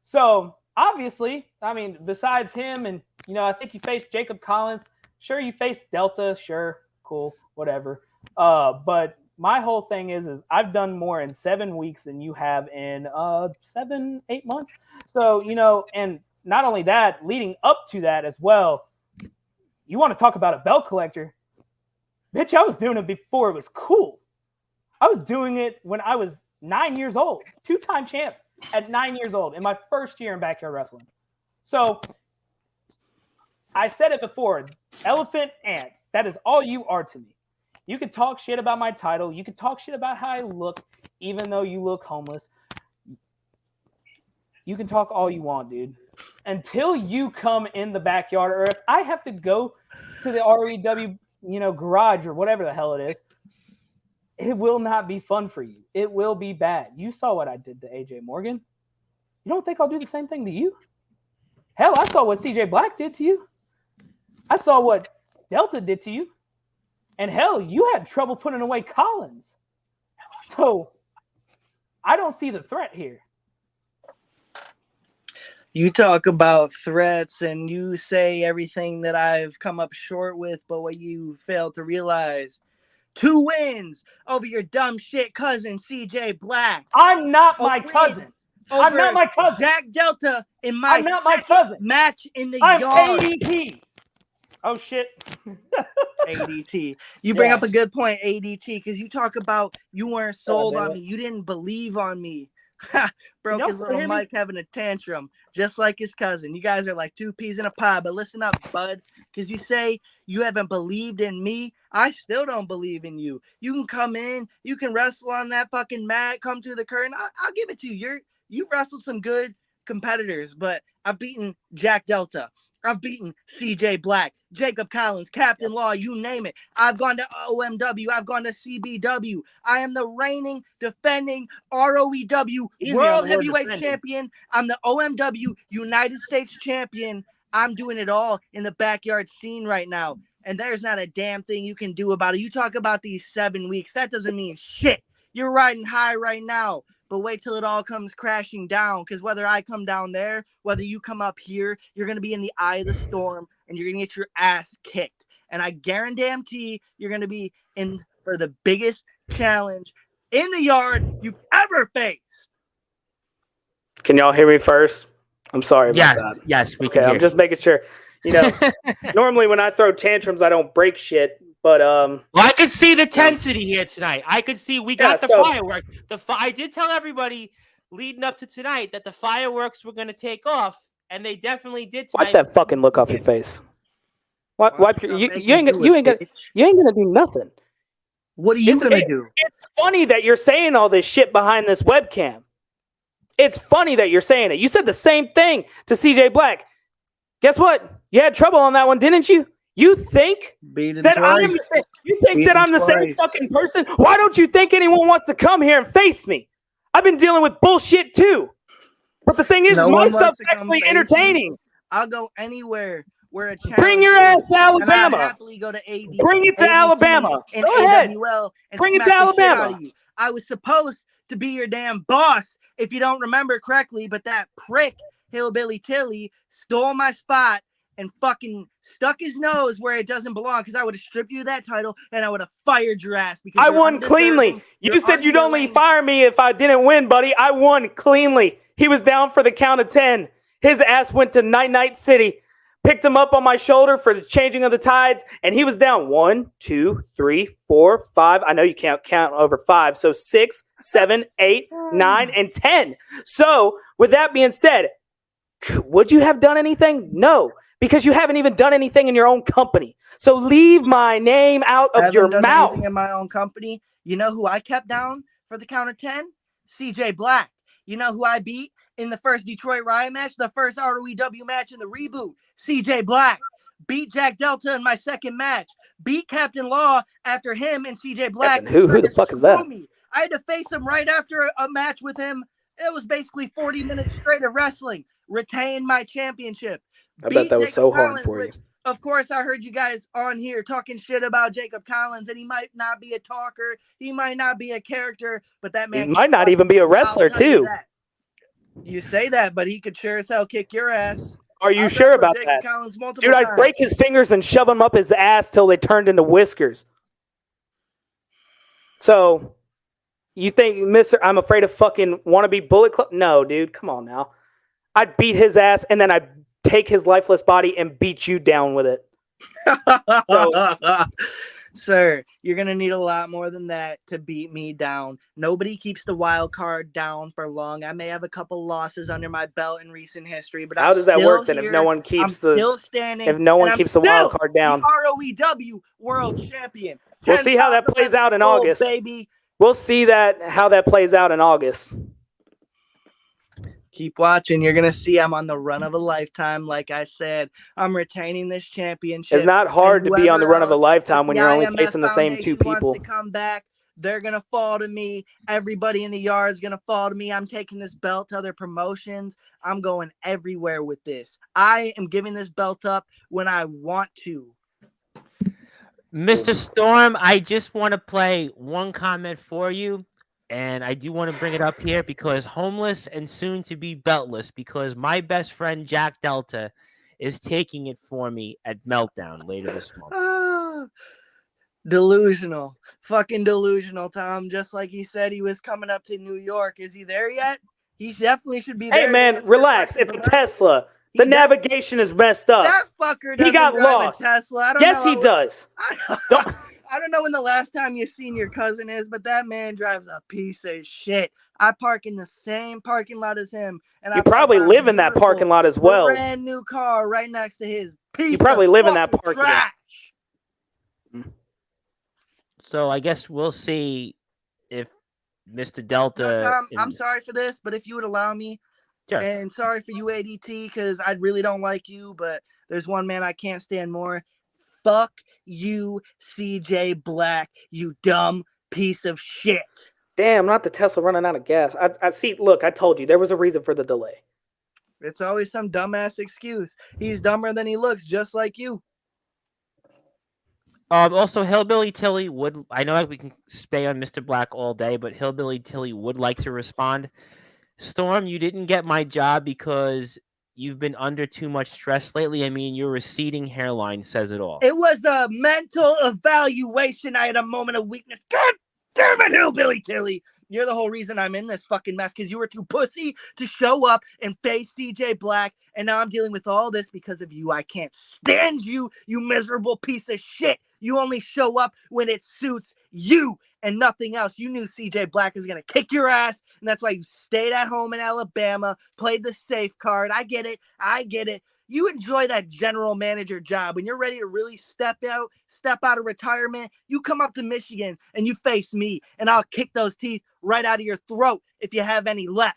So obviously, I mean, besides him and, I think you faced Jacob Collins. Sure, you faced Delta. Sure, cool, whatever. But my whole thing is I've done more in 7 weeks than you have in 7-8 months. So, and not only that, leading up to that as well, you want to talk about a belt collector? Bitch, I was doing it before it was cool. I was doing it when I was 9 years old, 2-time champ at 9 years old in my first year in backyard wrestling. So I said it before, elephant ant, that is all you are to me. You can talk shit about my title. You can talk shit about how I look, even though you look homeless. You can talk all you want, dude. Until you come in the backyard, or if I have to go to the ROEW, garage or whatever the hell it is, it will not be fun for you. It will be bad. You saw what I did to AJ Morgan. You don't think I'll do the same thing to you? Hell, I saw what CJ Black did to you. I saw what Delta did to you. And hell, you had trouble putting away Collins. So I don't see the threat here. You talk about threats and you say everything that I've come up short with, but what you fail to realize, 2 wins over your dumb shit cousin, CJ Black. I'm not my cousin. I'm not my cousin. Jack Delta in my I'm not my cousin. match in the I'm yard. ADT. Oh, shit. ADT. You bring up a good point, ADT, because you talk about you weren't sold on me. You didn't believe on me. Broke his little mic having a tantrum, just like his cousin. You guys are like 2 peas in a pod, but listen up, bud, because you say you haven't believed in me. I still don't believe in you. You can come in, you can wrestle on that fucking mat, come through the curtain. I'll give it to you. You've wrestled some good competitors, but I've beaten Jack Delta. I've beaten CJ Black, Jacob Collins, Captain Law, you name it. I've gone to OMW. I've gone to CBW. I am the reigning, defending ROEW World Heavyweight Champion. I'm the OMW United States Champion. I'm doing it all in the backyard scene right now. And there's not a damn thing you can do about it. You talk about these 7 weeks. That doesn't mean shit. You're riding high right now. But wait till it all comes crashing down, because whether I come down there, whether you come up here, you're going to be in the eye of the storm, and you're going to get your ass kicked. And I guarantee you're going to be in for the biggest challenge in the yard you've ever faced. Can y'all hear me first? I'm sorry about that. Yes, we can hear. I'm just making sure. Normally when I throw tantrums, I don't break shit. But well, I could see the intensity here tonight. I could see we got the fireworks. I did tell everybody leading up to tonight that the fireworks were going to take off, and they definitely did. Wipe that fucking look off your face. Wipe your, you ain't gonna do nothing. What are you gonna do? It's funny that you're saying all this shit behind this webcam. It's funny that you're saying it. You said the same thing to CJ Black. Guess what? You had trouble on that one, didn't you? You think that I'm the same fucking person? Why don't you think anyone wants to come here and face me? I've been dealing with bullshit too. But the thing is, my stuff's actually entertaining. I'll go anywhere where a challenge. Bring your ass to Alabama. I'll happily go to ADT. Bring it to Alabama. Go ahead. Bring it to Alabama. I was supposed to be your damn boss, if you don't remember correctly, but that prick Hillbilly Tilly stole my spot and fucking stuck his nose where it doesn't belong, because I would have stripped you of that title and I would have fired your ass. Because I won cleanly. You said you'd only fire me if I didn't win, buddy. I won cleanly. He was down for the count of 10. His ass went to Night Night City, picked him up on my shoulder for the changing of the tides, and he was down 1, 2, 3, 4, 5. I know you can't count over 5. So 6, 7, 8, 9, and 10. So with that being said, would you have done anything? No. Because you haven't even done anything in your own company. So leave my name out of your mouth. In my own company. You know who I kept down for the count of 10? CJ Black. You know who I beat in the first Detroit Riot match, the first ROEW match in the reboot? CJ Black. Beat Jack Delta in my second match. Beat Captain Law after him and CJ Black. Who the fuck is that? I had to face him right after a match with him. It was basically 40 minutes straight of wrestling. Retain my championship. I bet that was so hard for you. Of course, I heard you guys on here talking shit about Jacob Collins, and he might not be a talker. He might not be a character, but that man... He might not even be a wrestler, too. You say that, but he could sure as hell kick your ass. Are you sure about that? Dude, I'd break his fingers and shove them up his ass till they turned into whiskers. So, you think, Mr. I'm afraid of fucking wannabe Bullet Club? No, dude, come on now. I'd beat his ass, and then I'd take his lifeless body and beat you down with it. So, Sir, you're going to need a lot more than that to beat me down. Nobody keeps the wild card down for long. I may have a couple losses under my belt in recent history, but How I'm does that still work then? here. If no one I'm keeps still standing. if no one and I'm keeps the wild still card down, the ROEW World Champion. we'll see how that 10 plays out in gold, August. baby. We'll see how that plays out in August. Keep watching. You're going to see I'm on the run of a lifetime. Like I said, I'm retaining this championship. It's not hard to be on the run of a lifetime when the you're only IMF facing the same two Foundation people. Wants to come back. They're going to fall to me. Everybody in the yard is going to fall to me. I'm taking this belt to other promotions. I'm going everywhere with this. I am giving this belt up when I want to. Mr. Storm, I just want to play one comment for you. And I do want to bring it up here because homeless and soon to be beltless, because my best friend Jack Delta is taking it for me at Meltdown later this month. Delusional. Fucking delusional, Tom. Just like he said he was coming up to New York. Is he there yet? He definitely should be there. Hey, man, relax. It's a Tesla. The navigation is messed up. That fucker doesn't got drive lost. a Tesla. I don't Yes, know he does. I don't know when the last time you seen your cousin is, but that man drives a piece of shit. I park in the same parking lot as him, and You probably live in that parking lot as well. Brand new car right next to his piece. You probably of live in that fucking parking lot. trash. So I guess we'll see if Mr. Delta. No, Tom, I'm sorry for this, but if you would allow me, Sure. and sorry for you, ADT, because I really don't like you, but there's one man I can't stand more. Fuck you, CJ Black, you dumb piece of shit. Damn, not the Tesla running out of gas. I see. Look, I told you there was a reason for the delay. It's always some dumbass excuse. He's dumber than he looks, just like you. Also, Hillbilly Tilly would. I know we can spay on Mr. Black all day, but Hillbilly Tilly would like to respond. Storm, you didn't get my job because you've been under too much stress lately. I mean, your receding hairline says it all. It was a mental evaluation. I had a moment of weakness. God damn it, Hillbilly Tilly. You're the whole reason I'm in this fucking mess, because you were too pussy to show up and face CJ Black, and now I'm dealing with all this because of you. I can't stand you, you miserable piece of shit. You only show up when it suits you and nothing else. You knew CJ Black was going to kick your ass, and that's why you stayed at home in Alabama, played the safe card. I get it. You enjoy that general manager job. When you're ready to really step out of retirement, you come up to Michigan and you face me, and I'll kick those teeth right out of your throat if you have any left.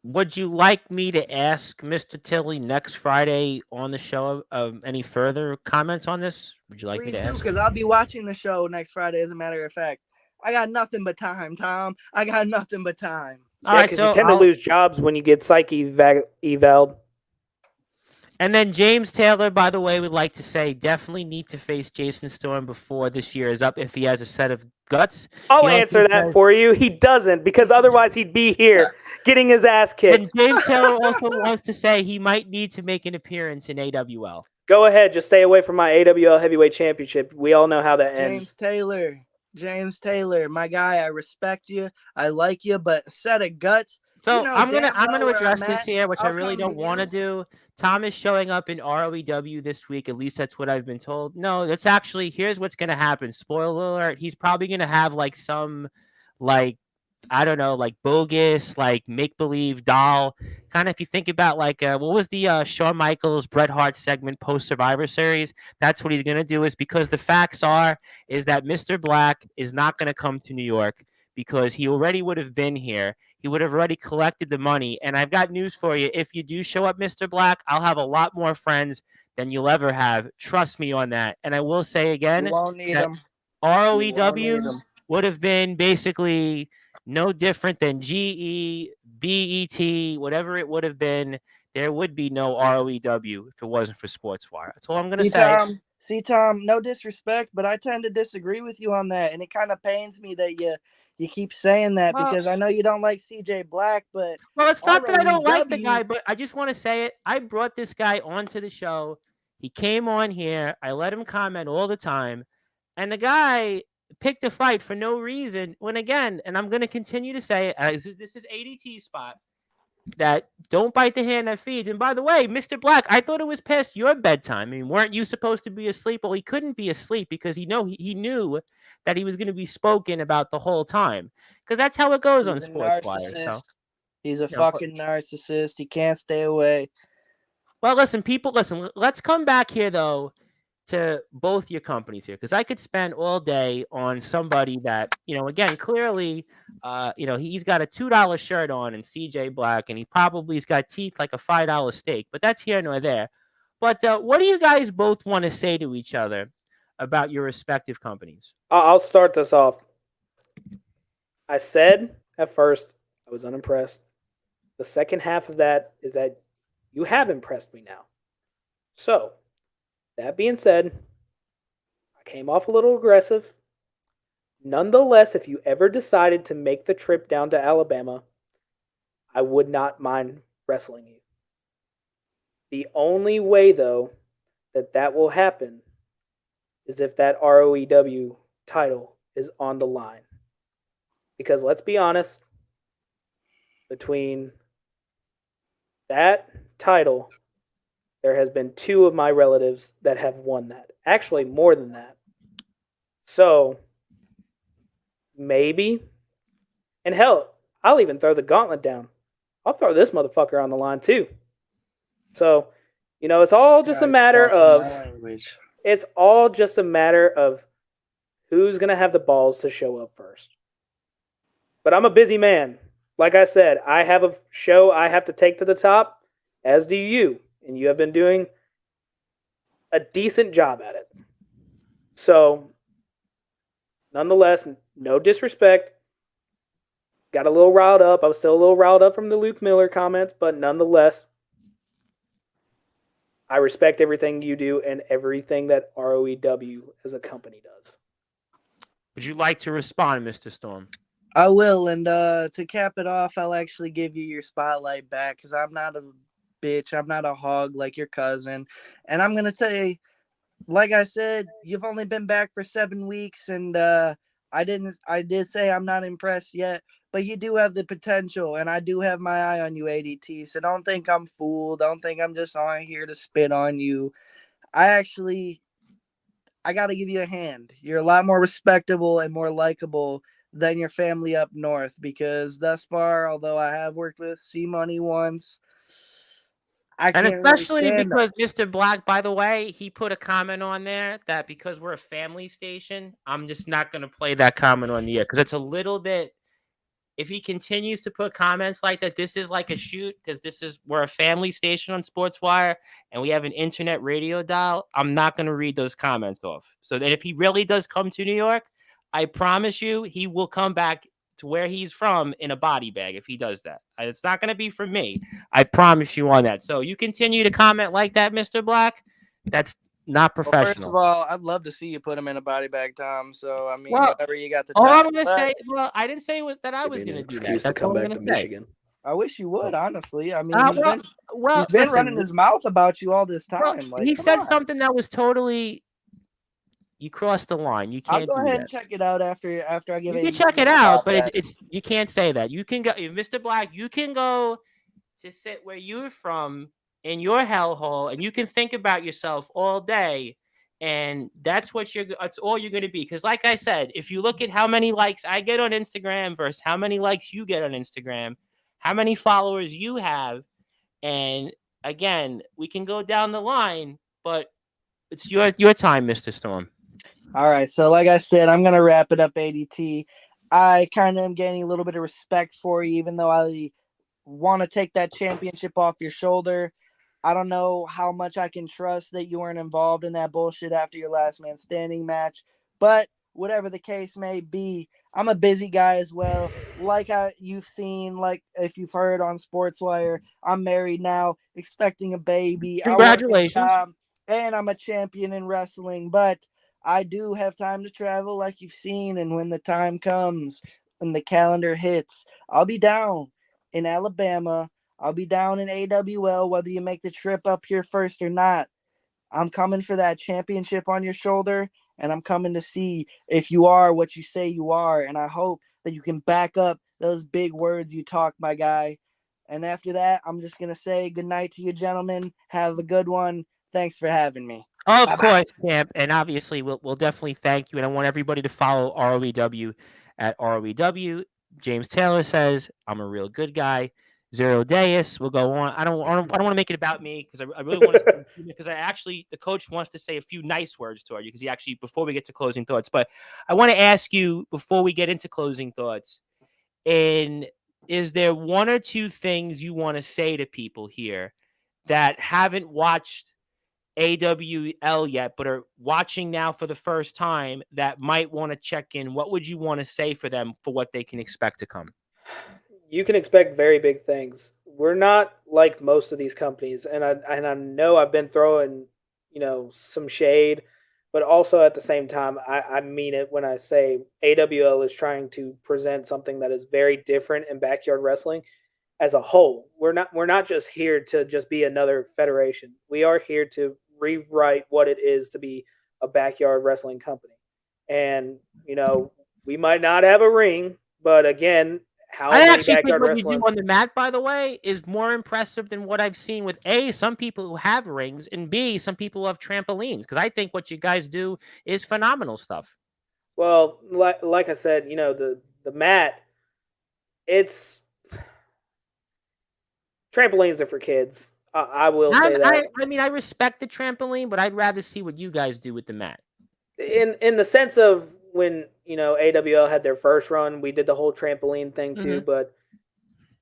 Would you like me to ask Mr. Tilly next Friday on the show any further comments on this? Would you like Please me to ask? because I'll be watching the show next Friday, as a matter of fact. I got nothing but time, Tom. I got nothing but time. All right, because so you tend to lose jobs when you get psych eval'd. And then James Taylor, by the way, would like to say definitely need to face Jason Storm before this year is up if he has a set of guts. I'll answer that for you. He doesn't, because otherwise he'd be here getting his ass kicked. And James Taylor also wants to say he might need to make an appearance in AWL. Go ahead. Just stay away from my AWL Heavyweight Championship. We all know how that ends. James Taylor, my guy, I respect you. I like you, but a set of guts. So you know I'm gonna where address I'm this at. here, which I I'll really come don't to want to you. do. Tom is showing up in ROEW this week. At least that's what I've been told. No, that's actually, here's what's gonna happen. Spoiler alert: he's probably gonna have like some, like, I don't know, like bogus, like make believe doll. Kind of, if you think about like what was the Shawn Michaels Bret Hart segment post Survivor Series? That's what he's gonna do. Is because the facts is that Mr. Black is not gonna come to New York because he already would have been here. He would have already collected the money. And I've got news for you. If you do show up, Mr. Black, I'll have a lot more friends than you'll ever have. Trust me on that. And I will say again, You won't need that them. ROEW would have been basically no different than GE, BET, whatever it would have been. There would be no ROEW if it wasn't for Sportswire. That's all I'm going to say. See, Tom, no disrespect, but I tend to disagree with you on that. And it kind of pains me that you keep saying that, because I know you don't like CJ Black, but well, it's not that I don't like the ROEW guy, but I just want to say it. I brought this guy onto the show. He came on here. I let him comment all the time. And the guy picked a fight for no reason. When again, and I'm going to continue to say it, this is ADT's spot. that don't bite the hand that feeds. And by the way, Mr. Black, I thought it was past your bedtime. I mean, weren't you supposed to be asleep? Well, he couldn't be asleep because he knew that he was going to be spoken about the whole time, because that's how it goes on He's a Sportswire. So, narcissist. He's a you know, fucking narcissist. He can't stay away. well, listen, people, listen. Let's come back here though to both your companies here, because I could spend all day on somebody that, again, clearly, he's got a $2 shirt on and CJ Black, and he probably's got teeth like a $5 steak, but that's here nor there. But what do you guys both want to say to each other about your respective companies? I'll start this off. I said at first I was unimpressed. The second half of that is that you have impressed me now. So, that being said, I came off a little aggressive. Nonetheless, if you ever decided to make the trip down to Alabama, I would not mind wrestling you. The only way, though, that will happen is if that ROEW title is on the line. Because let's be honest, between that title, there has been 2 of my relatives that have won that. Actually, more than that. So, maybe. And hell, I'll even throw the gauntlet down. I'll throw this motherfucker on the line too. So, it's all just a matter of... It's all just a matter of who's going to have the balls to show up first. But I'm a busy man. Like I said, I have a show I have to take to the top, as do you. And you have been doing a decent job at it. So, nonetheless, no disrespect. Got a little riled up. I was still a little riled up from the Luke Miller comments, but nonetheless, I respect everything you do and everything that ROEW as a company does. Would you like to respond, Mr. Storm? I will, and to cap it off, I'll actually give you your spotlight back, because I'm not a bitch. I'm not a hog like your cousin. And I'm going to say, like I said, you've only been back for 7 weeks, and I did say I'm not impressed yet, but you do have the potential, and I do have my eye on you, ADT. So don't think I'm fooled. Don't think I'm just on here to spit on you. I got to give you a hand. You're a lot more respectable and more likable than your family up north, because thus far, although I have worked with C-Money once, And especially because Mr. Black, by the way, he put a comment on there that because we're a family station, I'm just not going to play that comment on the air, because it's a little bit, if he continues to put comments like that, this is like a shoot, because we're a family station on Sportswire and we have an internet radio dial. I'm not going to read those comments off. So that if he really does come to New York, I promise you he will come back to where he's from in a body bag if he does that. It's not going to be for me. I promise you on that. So you continue to comment like that, Mr. Black. That's not professional. Well, first of all, I'd love to see you put him in a body bag, Tom. So, I mean, whatever you got to all I'm going to say, well, I didn't say that I was going to do that. That's all I'm going to say. Michigan. I wish you would, honestly. I mean, he's been running his mouth about you all this time. Well, he said something that was totally... You crossed the line. You can't. I'll go ahead and check it out after I give it. You can check it out, but it's you can't say that. You can go, Mr. Black. You can go to sit where you're from in your hellhole, and you can think about yourself all day, and that's all you're going to be. Because, like I said, if you look at how many likes I get on Instagram versus how many likes you get on Instagram, how many followers you have, and again, we can go down the line, but it's your time, Mr. Storm. All right, so like I said, I'm going to wrap it up, ADT. I kind of am gaining a little bit of respect for you, even though I want to take that championship off your shoulder. I don't know how much I can trust that you weren't involved in that bullshit after your last man standing match, but whatever the case may be, I'm a busy guy as well. Like you've seen, like if you've heard on Sportswire, I'm married now, expecting a baby. Congratulations. And I'm a champion in wrestling, but I do have time to travel like you've seen, and when the time comes, when the calendar hits, I'll be down in Alabama. I'll be down in AWL, whether you make the trip up here first or not. I'm coming for that championship on your shoulder, and I'm coming to see if you are what you say you are, and I hope that you can back up those big words you talk, my guy. And after that, I'm just going to say good night to you, gentlemen. Have a good one. Thanks for having me. Of Bye-bye. course, Camp, and obviously we'll definitely thank you. And I want everybody to follow ROEW at ROEW. James Taylor says I'm a real good guy. Zero Deus will go on. I don't want to make it about me because I really want to because the coach wants to say a few nice words to you because he actually before we get to closing thoughts. But I want to ask you before we get into closing thoughts, is there one or two things you want to say to people here that haven't watched AWL yet, but are watching now for the first time that might want to check in? What would you want to say for them for what they can expect to come? You can expect very big things. We're not like most of these companies, and I know I've been throwing, some shade, but also at the same time, I mean it when I say AWL is trying to present something that is very different in backyard wrestling as a whole. We're not just here to just be another federation. We are here to rewrite what it is to be a backyard wrestling company. And, we might not have a ring, but again, I actually think what you do on the mat, by the way, is more impressive than what I've seen with A, some people who have rings, and B, some people who have trampolines. Because I think what you guys do is phenomenal stuff. Well, like I said, the mat, it's trampolines are for kids. I will say that. I respect the trampoline, but I'd rather see what you guys do with the mat. In the sense of when, AWL had their first run, we did the whole trampoline thing too, but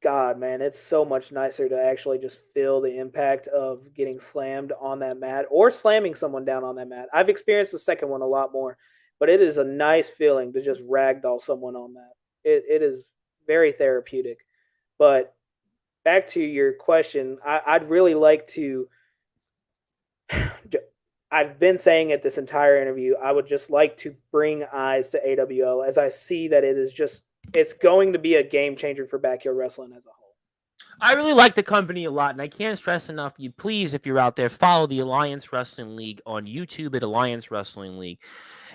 God, man, it's so much nicer to actually just feel the impact of getting slammed on that mat or slamming someone down on that mat. I've experienced the second one a lot more, but it is a nice feeling to just ragdoll someone on that. It is very therapeutic. But back to your question, I'd really like to I've been saying it this entire interview, I would just like to bring eyes to AWL as I see that it's going to be a game changer for backyard wrestling as a whole. I really like the company a lot, and I can't stress enough, you please, if you're out there, follow the Alliance Wrestling League on YouTube at Alliance Wrestling League.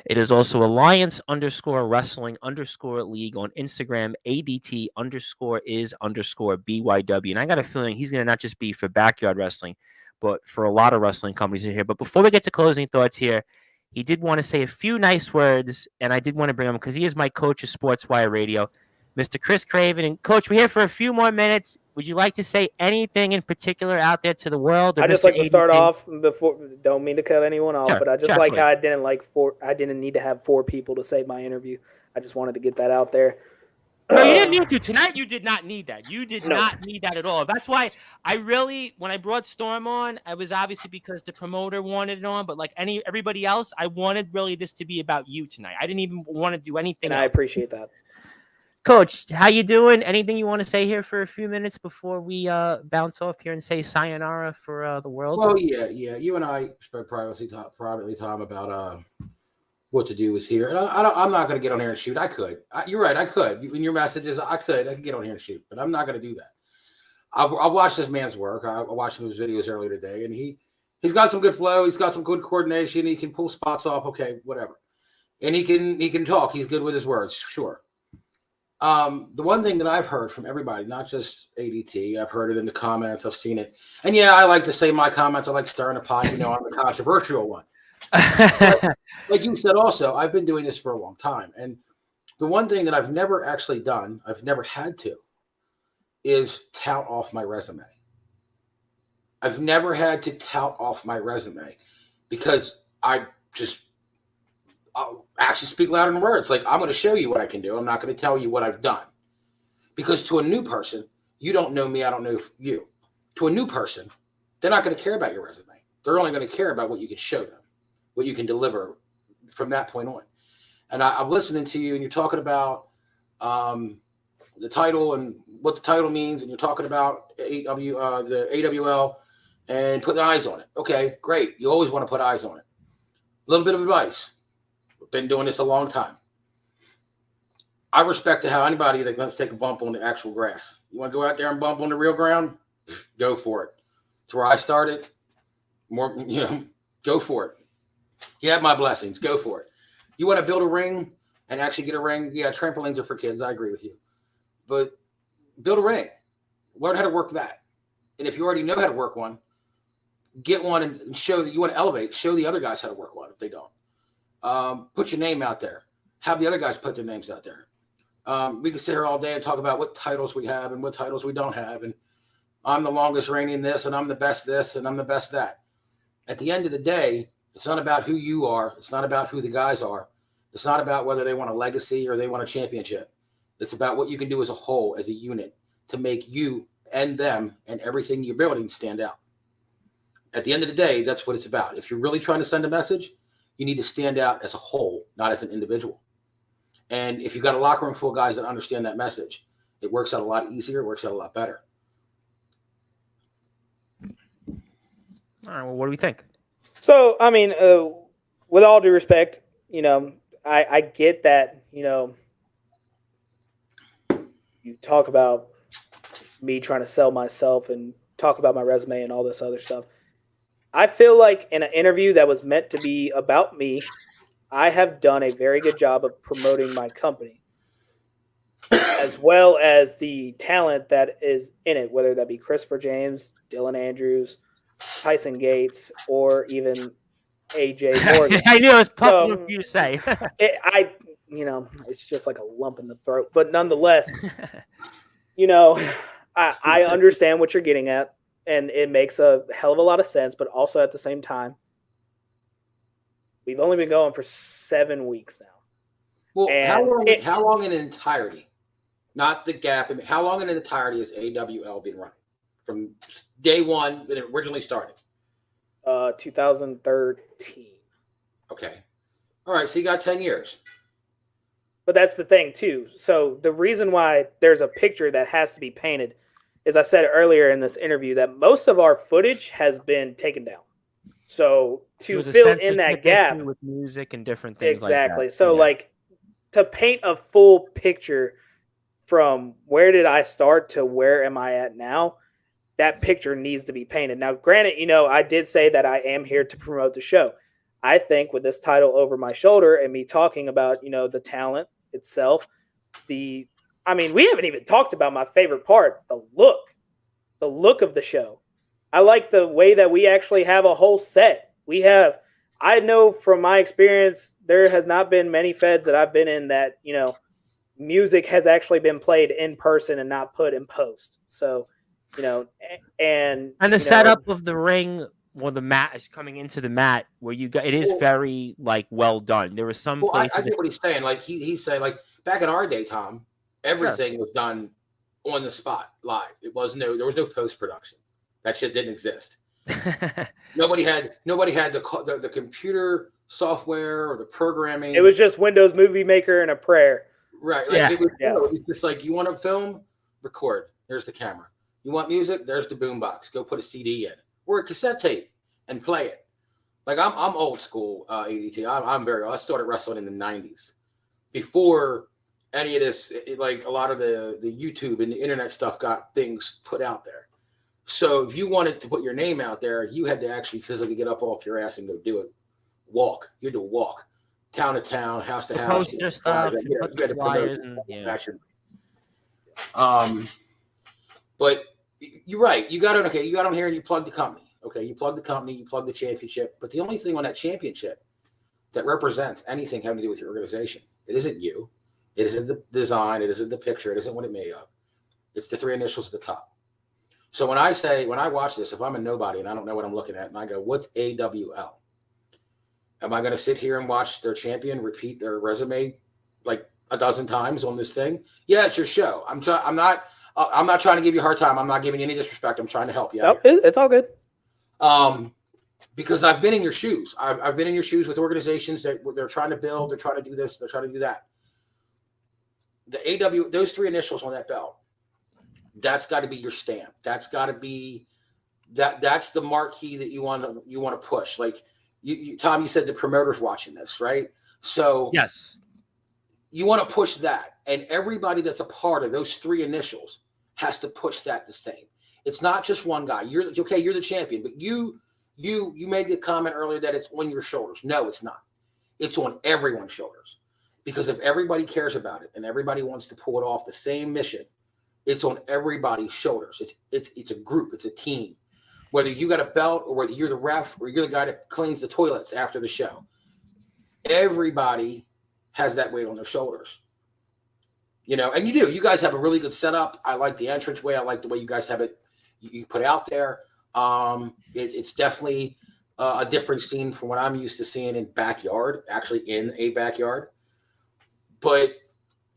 It is also Alliance_Wrestling_League on Instagram, ADT_is_BYW. And I got a feeling he's going to not just be for backyard wrestling, but for a lot of wrestling companies in here. But before we get to closing thoughts here, he did want to say a few nice words, and I did want to bring him because he is my coach of Sportswire Radio, Mr. Chris Craven. And Coach, we're here for a few more minutes. Would you like to say anything in particular out there to the world? I just like to start off before. Don't mean to cut anyone off, but I just like how I didn't need to have 4 people to save my interview. I just wanted to get that out there. No, you didn't need to. Tonight, you did not need that. You did not need that at all. That's why when I brought Storm on, I was obviously because the promoter wanted it on, but like everybody else, I wanted really this to be about you tonight. I didn't even want to do anything else. I appreciate that. Coach, how you doing? Anything you want to say here for a few minutes before we bounce off here and say sayonara for the world? Well, yeah. You and I spoke privately, Tom, about what to do was here, and I'm not going to get on here and shoot. I could. You're right. I could. In your messages, I could get on here and shoot, but I'm not going to do that. I watched this man's work. I watched his videos earlier today, and he's got some good flow. He's got some good coordination. He can pull spots off. Okay, whatever, and he can talk. He's good with his words. Sure. The one thing that I've heard from everybody, not just ADT, I've heard it in the comments. I've seen it, and yeah, I like to say my comments. I like stirring the pot. I'm the controversial one. Like you said, also, I've been doing this for a long time. And the one thing that I've never actually done, I've never had to, is tout off my resume. I've never had to tout off my resume because I'll actually speak louder than words. Like, I'm going to show you what I can do. I'm not going to tell you what I've done. Because to a new person, you don't know me, I don't know you. To a new person, they're not going to care about your resume. They're only going to care about what you can show them, what you can deliver from that point on. And I'm listening to you, and you're talking about the title and what the title means, and you're talking about the AWL and putting eyes on it. Okay, great. You always want to put eyes on it. A little bit of advice. We've been doing this a long time. I respect to how anybody that wants to take a bump on the actual grass. You want to go out there and bump on the real ground? Go for it. It's where I started. Go for it. You have my blessings. Go for it. You want to build a ring and actually get a ring? Yeah, trampolines are for kids. I agree with you. But build a ring. Learn how to work that. And if you already know how to work one, get one and show that you want to elevate. Show the other guys how to work one if they don't. Put your name out there. Have the other guys put their names out there. We can sit here all day and talk about what titles we have and what titles we don't have. And I'm the longest reigning this, and I'm the best this, and I'm the best that. At the end of the day, it's not about who you are. It's not about who the guys are. It's not about whether they want a legacy or they want a championship. It's about what you can do as a whole, as a unit, to make you and them and everything you're building stand out. At the end of the day, that's what it's about. If you're really trying to send a message, you need to stand out as a whole, not as an individual. And if you've got a locker room full of guys that understand that message, it works out a lot easier. It works out a lot better. All right. Well, what do we think? So, I mean, with all due respect, you know, I get that, you know, you talk about me trying to sell myself and talk about my resume and all this other stuff. I feel like in an interview that was meant to be about me, I have done a very good job of promoting my company, as well as the talent that is in it, whether that be Christopher James, Dylan Andrews, Tyson Gates, or even AJ Morgan. I knew it was popular for you to say. It's just like a lump in the throat. But nonetheless, you know, I understand what you're getting at, and it makes a hell of a lot of sense. But also at the same time, we've only been going for 7 weeks now. Well, how long in entirety? Not the gap. I mean, how long in entirety has AWL been running? From day one when it originally started? 2013. Okay. All right. So you got 10 years. But that's the thing, too. So the reason why there's a picture that has to be painted is I said earlier in this interview that most of our footage has been taken down. So to fill in that gap with music and different things exactly. Like that. So like to paint a full picture from where did I start to where am I at now, that picture needs to be painted. Now, granted, you know, I did say that I am here to promote the show. I think with this title over my shoulder and me talking about, you know, the talent itself, we haven't even talked about my favorite part, the look of the show. I like the way that we actually have a whole set. I know from my experience, there has not been many feds that I've been in that, you know, music has actually been played in person and not put in post. So, you know, and the setup of the ring or the mat is coming into the mat where it is very like well done. There was some places. I get what he's saying. Like he's saying, like back in our day, Tom, everything was done on the spot, live. There was no post production. That shit didn't exist. Nobody had the computer software or the programming. It was just Windows Movie Maker and a prayer. Right. Like it was just like, you want to film, record. There's the camera. You want music? There's the boombox. Go put a CD in or a cassette tape and play it. Like I'm old school ADT. I started wrestling in the 90s before any of this. Like a lot of the YouTube and the internet stuff got things put out there. So if you wanted to put your name out there, you had to actually physically get up off your ass and go do it. Walk. You had to walk. Town to town, house to house. Poster stuff. You had to promote fashion. But you're right. You got on here and you plug the company. Okay, you plug the company, you plug the championship. But the only thing on that championship that represents anything having to do with your organization, it isn't you. It isn't the design. It isn't the picture. It isn't what it's made of. It's the 3 initials at the top. So when I watch this, if I'm a nobody and I don't know what I'm looking at, and I go, what's AWL? Am I going to sit here and watch their champion repeat their resume like a dozen times on this thing? Yeah, it's your show. I'm not trying to give you a hard time. I'm not giving you any disrespect. I'm trying to help you out. It's all good. Because I've been in your shoes. I've been in your shoes with organizations that they're trying to build. They're trying to do this. They're trying to do that. Those 3 initials on that belt, that's got to be your stamp. That's got to be that's the marquee that you want to push. Like you, Tom, you said the promoter's watching this, right? So yes, you want to push that, and everybody that's a part of those 3 initials has to push that the same. It's not just one guy. You're the champion, but you made the comment earlier that it's on your shoulders. No, it's not. It's on everyone's shoulders, because if everybody cares about it and everybody wants to pull it off, the same mission It's on everybody's shoulders. It's a group. It's a team. Whether you got a belt or whether you're the ref or you're the guy that cleans the toilets after the show, everybody has that weight on their shoulders. And you do. You guys have a really good setup. I like the entranceway. I like the way you guys have it. You put out there. It's definitely a different scene from what I'm used to seeing in backyard, actually in a backyard. But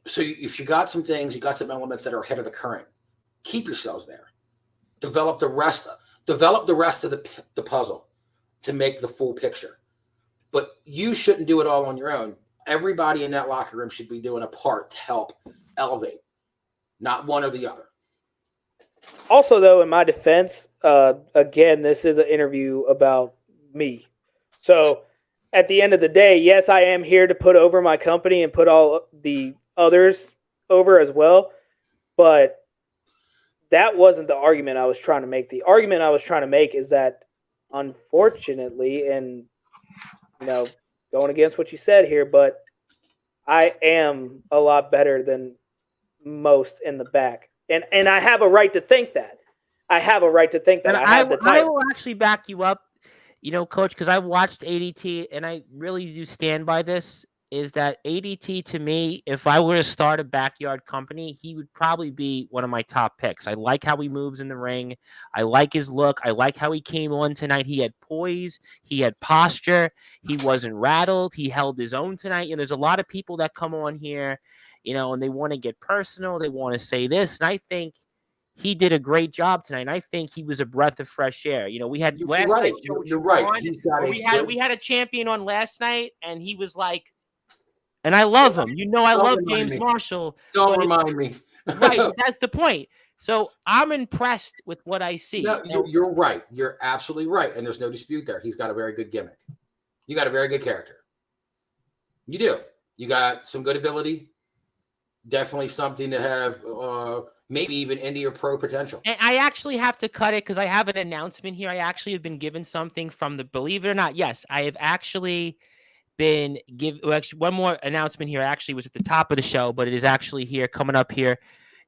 so if you got some things, you got some elements that are ahead of the current, keep yourselves there. Develop the rest of the puzzle to make the full picture. But you shouldn't do it all on your own. Everybody in that locker room should be doing a part to help elevate, not one or the other. Also, though, in my defense, again, this is an interview about me. So at the end of the day, yes, I am here to put over my company and put all the others over as well. But that wasn't the argument I was trying to make. The argument I was trying to make is that, unfortunately, and, going against what you said here, but I am a lot better than most in the back. And I have a right to think that. I have a right to think that. And I have the title. I will actually back you up, Coach, because I watched ADT, and I really do stand by this, is that ADT, to me, if I were to start a backyard company, he would probably be one of my top picks. I like how he moves in the ring. I like his look. I like how he came on tonight. He had poise. He had posture. He wasn't rattled. He held his own tonight. And there's a lot of people that come on here, and they want to get personal. They want to say this. And I think he did a great job tonight. And I think he was a breath of fresh air. We had You're last right. night. You're right. We had a champion on last night, and he was like, and I love him. I love James Marshall. Don't remind me. Right. That's the point. So I'm impressed with what I see. No, you're right. You're absolutely right. And there's no dispute there. He's got a very good gimmick. You got a very good character. You do. You got some good ability. Definitely something to have maybe even into your pro potential. And I actually have to cut it because I have an announcement here. I actually have been given something from believe it or not, yes, I have actually been one more announcement here. Actually was at the top of the show, but it is actually here coming up here.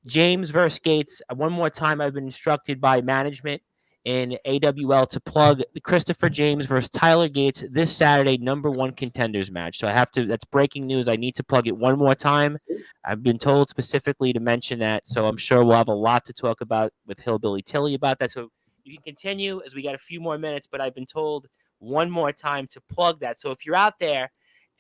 James versus Gates. One more time, I've been instructed by management in AWL to plug Christopher James versus Tyler Gates this Saturday, #1 contenders match. So that's breaking news. I need to plug it one more time. I've been told specifically to mention that. So I'm sure we'll have a lot to talk about with Hillbilly Tilly about that. So you can continue as we got a few more minutes, but I've been told one more time to plug that. So if you're out there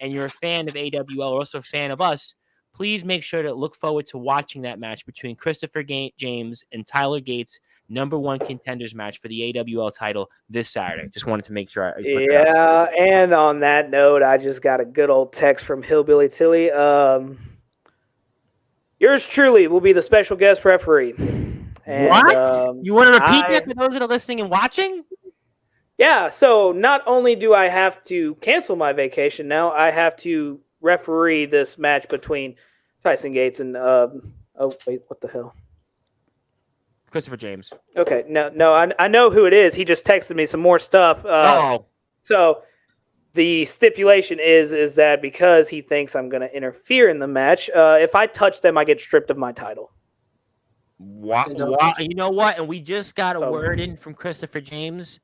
and you're a fan of AWL or also a fan of us, please make sure to look forward to watching that match between Christopher James and Tyler Gates, #1 contenders match for the AWL title this Saturday. Just wanted to make sure. Yeah, and on that note, I just got a good old text from Hillbilly Tilly. Yours truly will be the special guest referee. And, what? You want to repeat that for those that are listening and watching? Yeah, so not only do I have to cancel my vacation now, I have to referee this match between Tyson Gates and oh wait, what the hell? Christopher James. Okay, no, I know who it is. He just texted me some more stuff. So the stipulation is that because he thinks I'm going to interfere in the match, if I touch them, I get stripped of my title. Wow. You know what? And we just got a word in from Christopher James.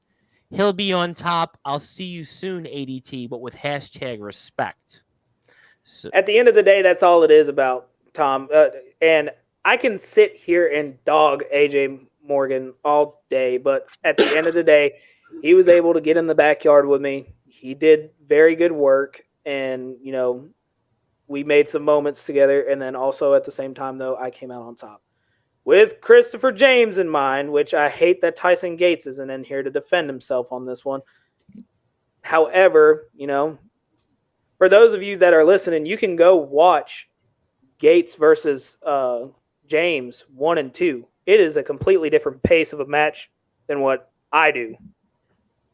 He'll be on top. I'll see you soon, ADT, but with #respect. So. At the end of the day, that's all it is about, Tom. And I can sit here and dog AJ Morgan all day, but at the end of the day, he was able to get in the backyard with me. He did very good work, and, we made some moments together. And then also at the same time, though, I came out on top. With Christopher James in mind, which I hate that Tyson Gates isn't in here to defend himself on this one. However, for those of you that are listening, you can go watch Gates versus James 1 and 2. It is a completely different pace of a match than what I do.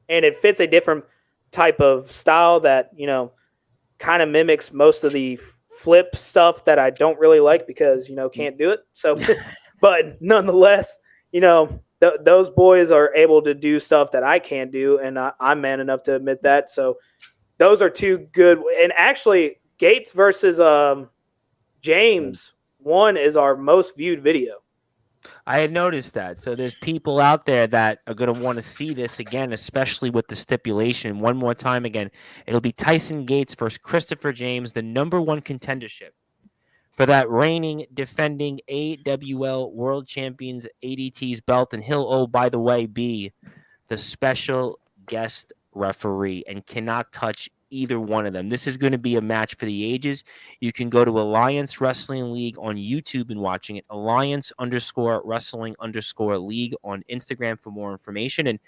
And it fits a different type of style that, kind of mimics most of the flip stuff that I don't really like because, can't do it. So, but nonetheless, those boys are able to do stuff that I can't do. And I'm man enough to admit that. So those are two good. And actually, Gates versus James 1 is our most viewed video. I had noticed that. So there's people out there that are going to want to see this again, especially with the stipulation. One more time again, it'll be Tyson Gates versus Christopher James, the #1 contendership for that reigning, defending AWL World Champions ADT's belt. And he'll, oh, by the way, be the special guest referee and cannot touch either one of them. This is going to be a match for the ages. You can go to Alliance Wrestling League on YouTube and watching it. Alliance_Wrestling_League on Instagram for more information. And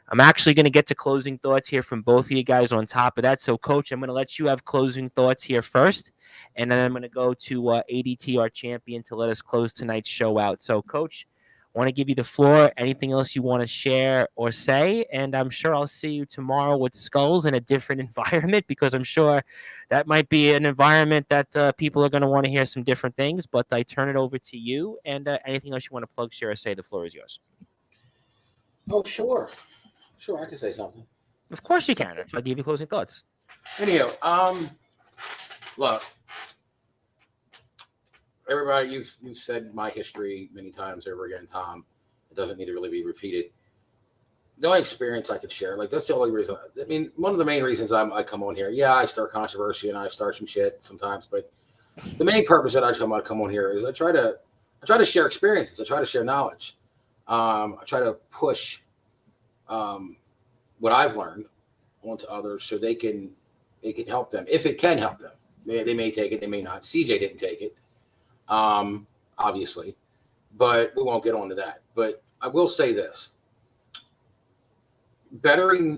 I'm actually going to get to closing thoughts here from both of you guys on top of that. So, Coach, I'm going to let you have closing thoughts here first. And then I'm going to go to ADT, our champion, to let us close tonight's show out. So, Coach, I want to give you the floor. Anything else you want to share or say? And I'm sure I'll see you tomorrow with Skulls in a different environment, because I'm sure that might be an environment that people are going to want to hear some different things. But I turn it over to you. And anything else you want to plug, share, or say, the floor is yours. Oh, sure. Sure, I can say something. Of course you can. That's why I gave you closing thoughts. Anyhow, look, everybody, you've said my history many times over again, Tom. It doesn't need to really be repeated. The only experience I could share, like, that's the only reason. I mean, one of the main reasons I come on here. Yeah, I start controversy and I start some shit sometimes, but the main purpose that I come on here is I try to share experiences. I try to share knowledge. I try to push what I've learned onto others so it can help them. If it can help them, they may take it, they may not. CJ didn't take it, obviously, but we won't get onto that. But I will say this: try to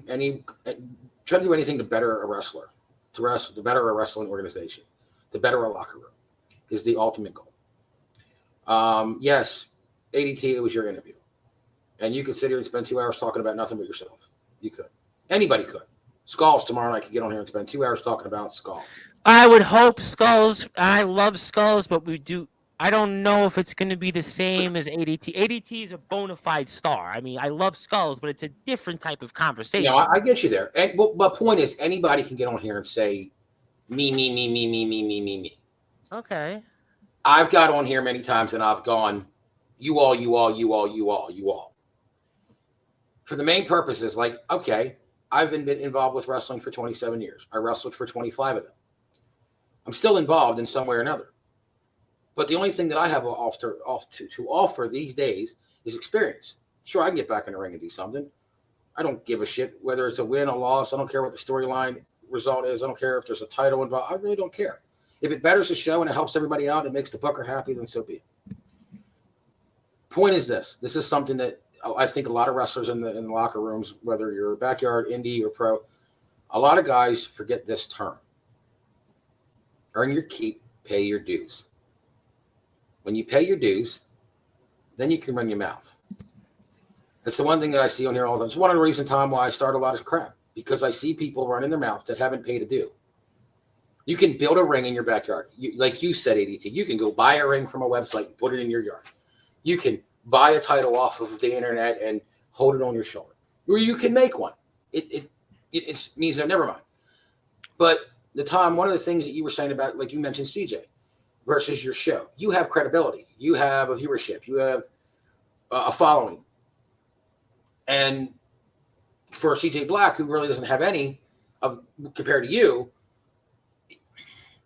do anything to better a wrestler, to better a wrestling organization, to better a locker room is the ultimate goal. Yes, ADT, it was your interview. And you could sit here and spend 2 hours talking about nothing but yourself. You could. Anybody could. Skulls tomorrow night could get on here and spend 2 hours talking about Skulls. I would hope Skulls. I love Skulls, but I don't know if it's going to be the same as ADT. ADT is a bona fide star. I mean, I love Skulls, but it's a different type of conversation. No, I get you there. But point is, anybody can get on here and say, me. Okay. I've got on here many times and I've gone, you all. For the main purposes, like, okay, I've been involved with wrestling for 27 years. I wrestled for 25 of them. I'm still involved in some way or another. But the only thing that I have to offer these days is experience. Sure, I can get back in the ring and do something. I don't give a shit whether it's a win or loss. I don't care what the storyline result is. I don't care if there's a title involved. I really don't care. If it betters the show and it helps everybody out and it makes the booker happy, then so be it. Point is this. This is something that I think a lot of wrestlers in the locker rooms, whether you're backyard, indie, or pro, a lot of guys forget this term. Earn your keep, pay your dues. When you pay your dues, then you can run your mouth. That's the one thing that I see on here all the time. It's one of the reasons, Tom, why I start a lot of crap, because I see people running their mouth that haven't paid a due. You can build a ring in your backyard. Like you said, ADT, you can go buy a ring from a website and put it in your yard. You can buy a title off of the internet and hold it on your shoulder. Or you can make one. It means that, never mind. But one of the things that you were saying about, like you mentioned CJ versus your show, you have credibility. You have a viewership. You have a following. And for CJ Black, who really doesn't have any compared to you,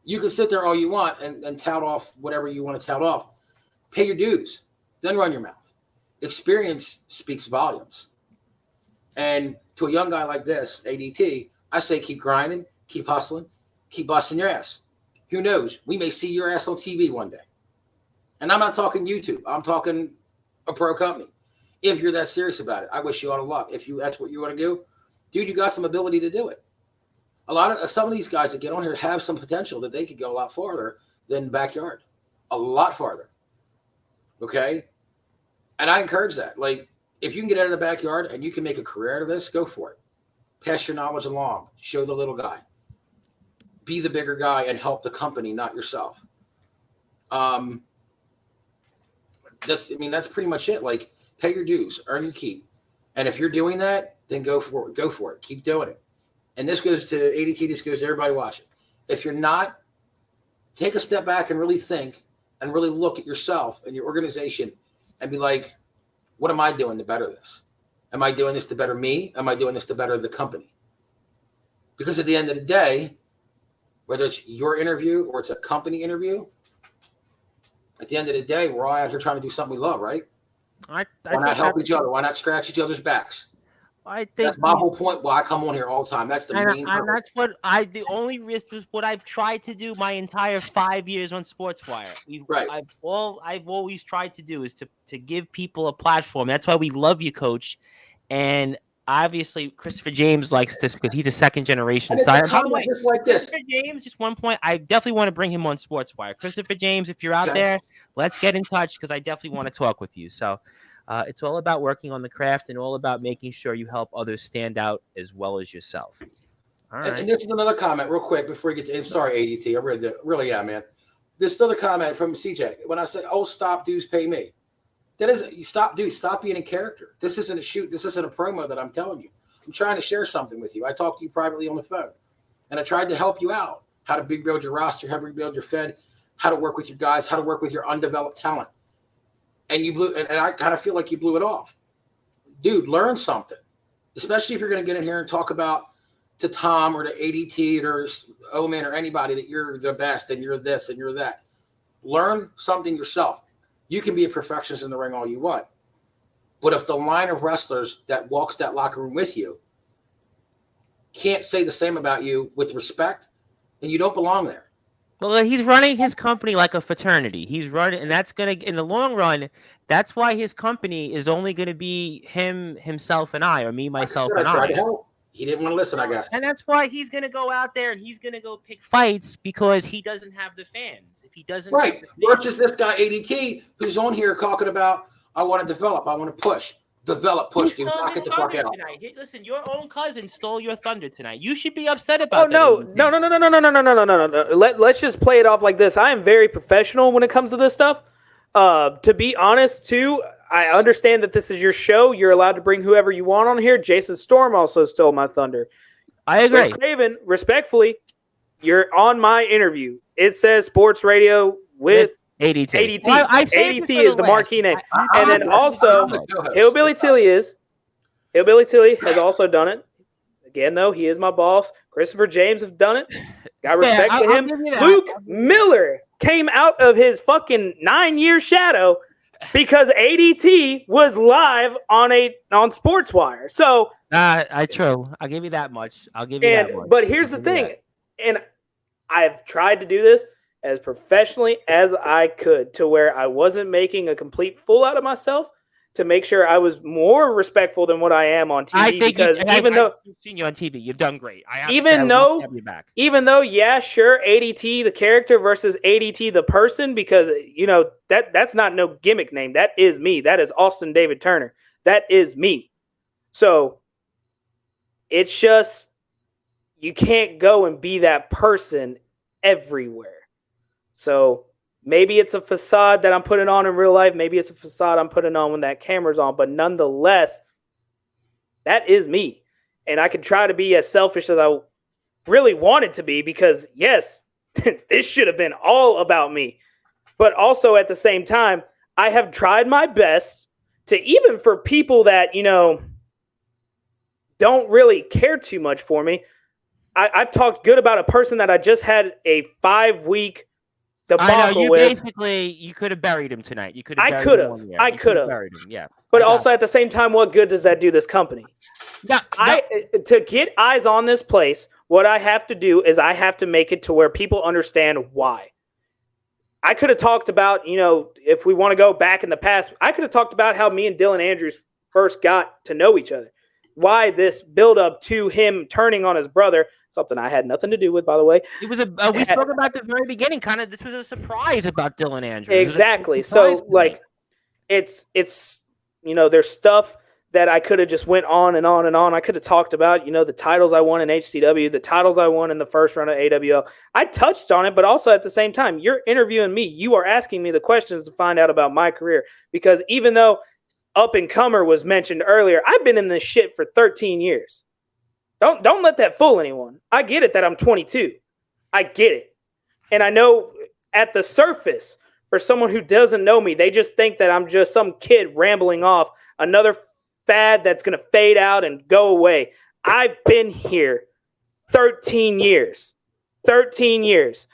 you can sit there all you want and tout off whatever you want to tout off. Pay your dues. Then run your mouth. Experience speaks volumes. And to a young guy like this, ADT, I say keep grinding, keep hustling, keep busting your ass. Who knows? We may see your ass on TV one day. And I'm not talking YouTube. I'm talking a pro company. If you're that serious about it, I wish you all the luck. If that's what you want to do, dude, you got some ability to do it. Some of these guys that get on here have some potential that they could go a lot farther than backyard. A lot farther. Okay? And I encourage that. Like, if you can get out of the backyard and you can make a career out of this, go for it. Pass your knowledge along. Show the little guy. Be the bigger guy and help the company, not yourself. That's pretty much it. Like, pay your dues, earn your keep. And if you're doing that, then go for it. Go for it. Keep doing it. And this goes to ADT, this goes to everybody watching. If you're not, take a step back and really think and really look at yourself and your organization and be like, what am I doing to better this? Am I doing this to better me? Am I doing this to better the company? Because at the end of the day, whether it's your interview or it's a company interview, at the end of the day, we're all out here trying to do something we love, right? Why not help each other? Why not scratch each other's backs? I think that's my whole point. Why I come on here all the time. That's the main purpose. That's what the only risk is what I've tried to do my entire 5 years on Sportswire. Right. I've always tried to do is to give people a platform. That's why we love you, Coach. And obviously, Christopher James likes this because he's a second generation star. By the way, just like this. Christopher James, just one point. I definitely want to bring him on Sportswire. Christopher James, if you're out there, let's get in touch because I definitely want to talk with you. So it's all about working on the craft and all about making sure you help others stand out as well as yourself. All right. And this is another comment real quick before we get to, I'm sorry, ADT. I really am, man. This other comment from CJ. When I said, oh, stop, dudes, pay me. That isn't, you stop, dude, stop being in character. This isn't a shoot. This isn't a promo that I'm telling you. I'm trying to share something with you. I talked to you privately on the phone, and I tried to help you out. How to build your roster, how to build your Fed, how to work with your guys, how to work with your undeveloped talent. And you blew, and I kind of feel like you blew it off. Dude, learn something, especially if you're going to get in here and talk about to Tom or to ADT or Omen or anybody that you're the best and you're this and you're that. Learn something yourself. You can be a perfectionist in the ring all you want. But if the line of wrestlers that walks that locker room with you can't say the same about you with respect, then you don't belong there. Well, he's running his company like a fraternity. He's running, and that's going to, in the long run, that's why his company is only going to be himself, and I, or me, myself, and I. He didn't want to listen, I guess. And that's why he's going to go out there and he's going to go pick fights because he doesn't have the fans. If he doesn't, right. Versus this guy, ADT, who's on here talking about, I want to develop, I want to push. Develop, push, dude. Knock it the fuck out. Listen, your own cousin stole your thunder tonight. You should be upset about that. No. Let's just play it off like this. I am very professional when it comes to this stuff. To be honest, too, I understand that this is your show. You're allowed to bring whoever you want on here. Jason Storm also stole my thunder. I agree. Chris Craven, respectfully, you're on my interview. It says Sports Radio with ADT. Well, ADT is the marquee name. And then also, Hillbilly Tilly has also done it. Again, though, he is my boss. Christopher James have done it. Got respect to him. Luke Miller came out of his fucking 9-year shadow because ADT was live on Sportswire. So true. I'll give you that much. But here's the thing, and I've tried to do this as professionally as I could to where I wasn't making a complete fool out of myself to make sure I was more respectful than what I am on TV. I think because I've seen you on TV, you've done great. Even though, yeah, sure, ADT the character versus ADT the person, because that's not no gimmick name. That is me. That is Austin David Turner. That is me. So it's just you can't go and be that person everywhere. So maybe it's a facade that I'm putting on in real life. Maybe it's a facade I'm putting on when that camera's on. But nonetheless, that is me. And I can try to be as selfish as I really wanted to be because, yes, this should have been all about me. But also at the same time, I have tried my best to, even for people that, don't really care too much for me, I've talked good about a person that I just had a 5-week debacle you could have buried him tonight. I could have buried him. Yeah. But also at the same time, what good does that do this company? To get eyes on this place, what I have to do is I have to make it to where people understand why. I could have talked about, if we want to go back in the past, I could have talked about how me and Dylan Andrews first got to know each other. Why this build up to him turning on his brother, something I had nothing to do with, by the way. It was we spoke about the very beginning. Kind of, this was a surprise about Dylan Andrews. Exactly. So, it's there's stuff that I could have just went on and on and on. I could have talked about, the titles I won in HCW, the titles I won in the first round of AWL. I touched on it, but also at the same time, you're interviewing me. You are asking me the questions to find out about my career, because even though up and comer was mentioned earlier, I've been in this shit for 13 years. Don't let that fool anyone. I get it that I'm 22. I get it. And I know at the surface, for someone who doesn't know me, they just think that I'm just some kid rambling off another fad that's going to fade out and go away. I've been here 13 years. 13 years.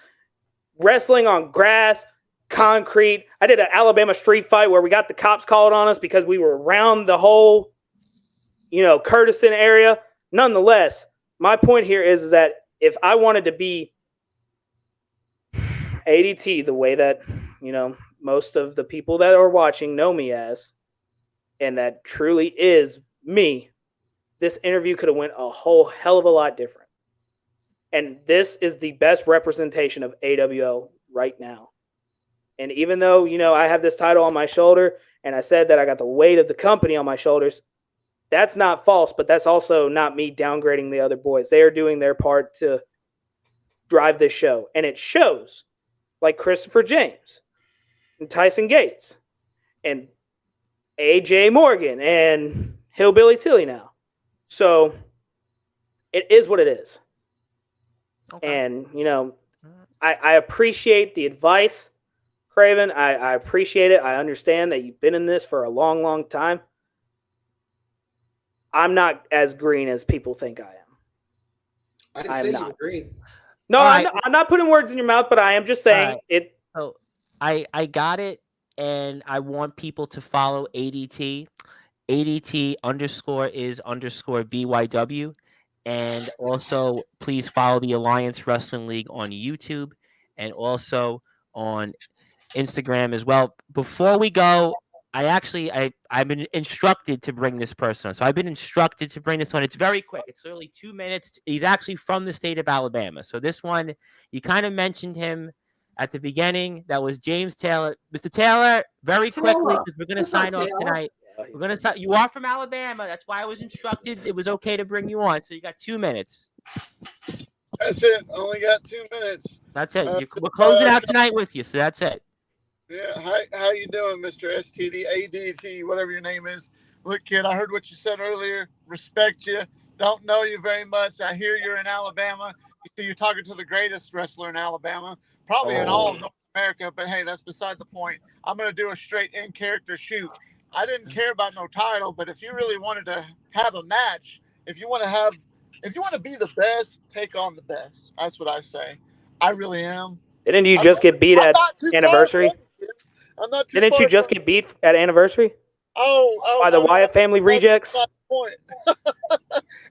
Wrestling on grass, concrete. I did an Alabama street fight where we got the cops called on us because we were around the whole, Curtiston area. Nonetheless, my point here is that if I wanted to be ADT the way that, most of the people that are watching know me as, and that truly is me, this interview could have went a whole hell of a lot different. And this is the best representation of AWL right now. And even though, I have this title on my shoulder and I said that I got the weight of the company on my shoulders, that's not false, but that's also not me downgrading the other boys. They are doing their part to drive this show. And it shows, like Christopher James and Tyson Gates and AJ Morgan and Hillbilly Tilly now. So it is what it is. Okay. And, I appreciate the advice, Craven. I appreciate it. I understand that you've been in this for a long, long time. I'm not as green as people think I am. I didn't say you were green. No, I'm not putting words in your mouth, but I am just saying it. So I got it, and I want people to follow ADT. ADT _is _BYW. And also, please follow the Alliance Wrestling League on YouTube and also on Instagram as well. Before we go, I've been instructed to bring this person on. So I've been instructed to bring this on. It's very quick. It's literally 2 minutes. He's actually from the state of Alabama. So this one, you kind of mentioned him at the beginning. That was James Taylor. Mr. Taylor, very quickly, because we're going to sign off tonight. We're going to you are from Alabama. That's why I was instructed it was okay to bring you on. So you got 2 minutes. That's it. Only got 2 minutes. That's it. We're closing out tonight with you. So that's it. Yeah, how you doing, Mr. STD, ADT, whatever your name is? Look, kid, I heard what you said earlier. Respect you. Don't know you very much. I hear you're in Alabama. You see, you're talking to the greatest wrestler in Alabama, probably in all of North America. But hey, that's beside the point. I'm gonna do a straight in character shoot. I didn't care about no title, but if you really wanted to have a match, if you want to be the best, take on the best. That's what I say. I really am. Didn't you just get beat at Anniversary? I'm not too Didn't you just get beat at Anniversary? By the Wyatt family rejects?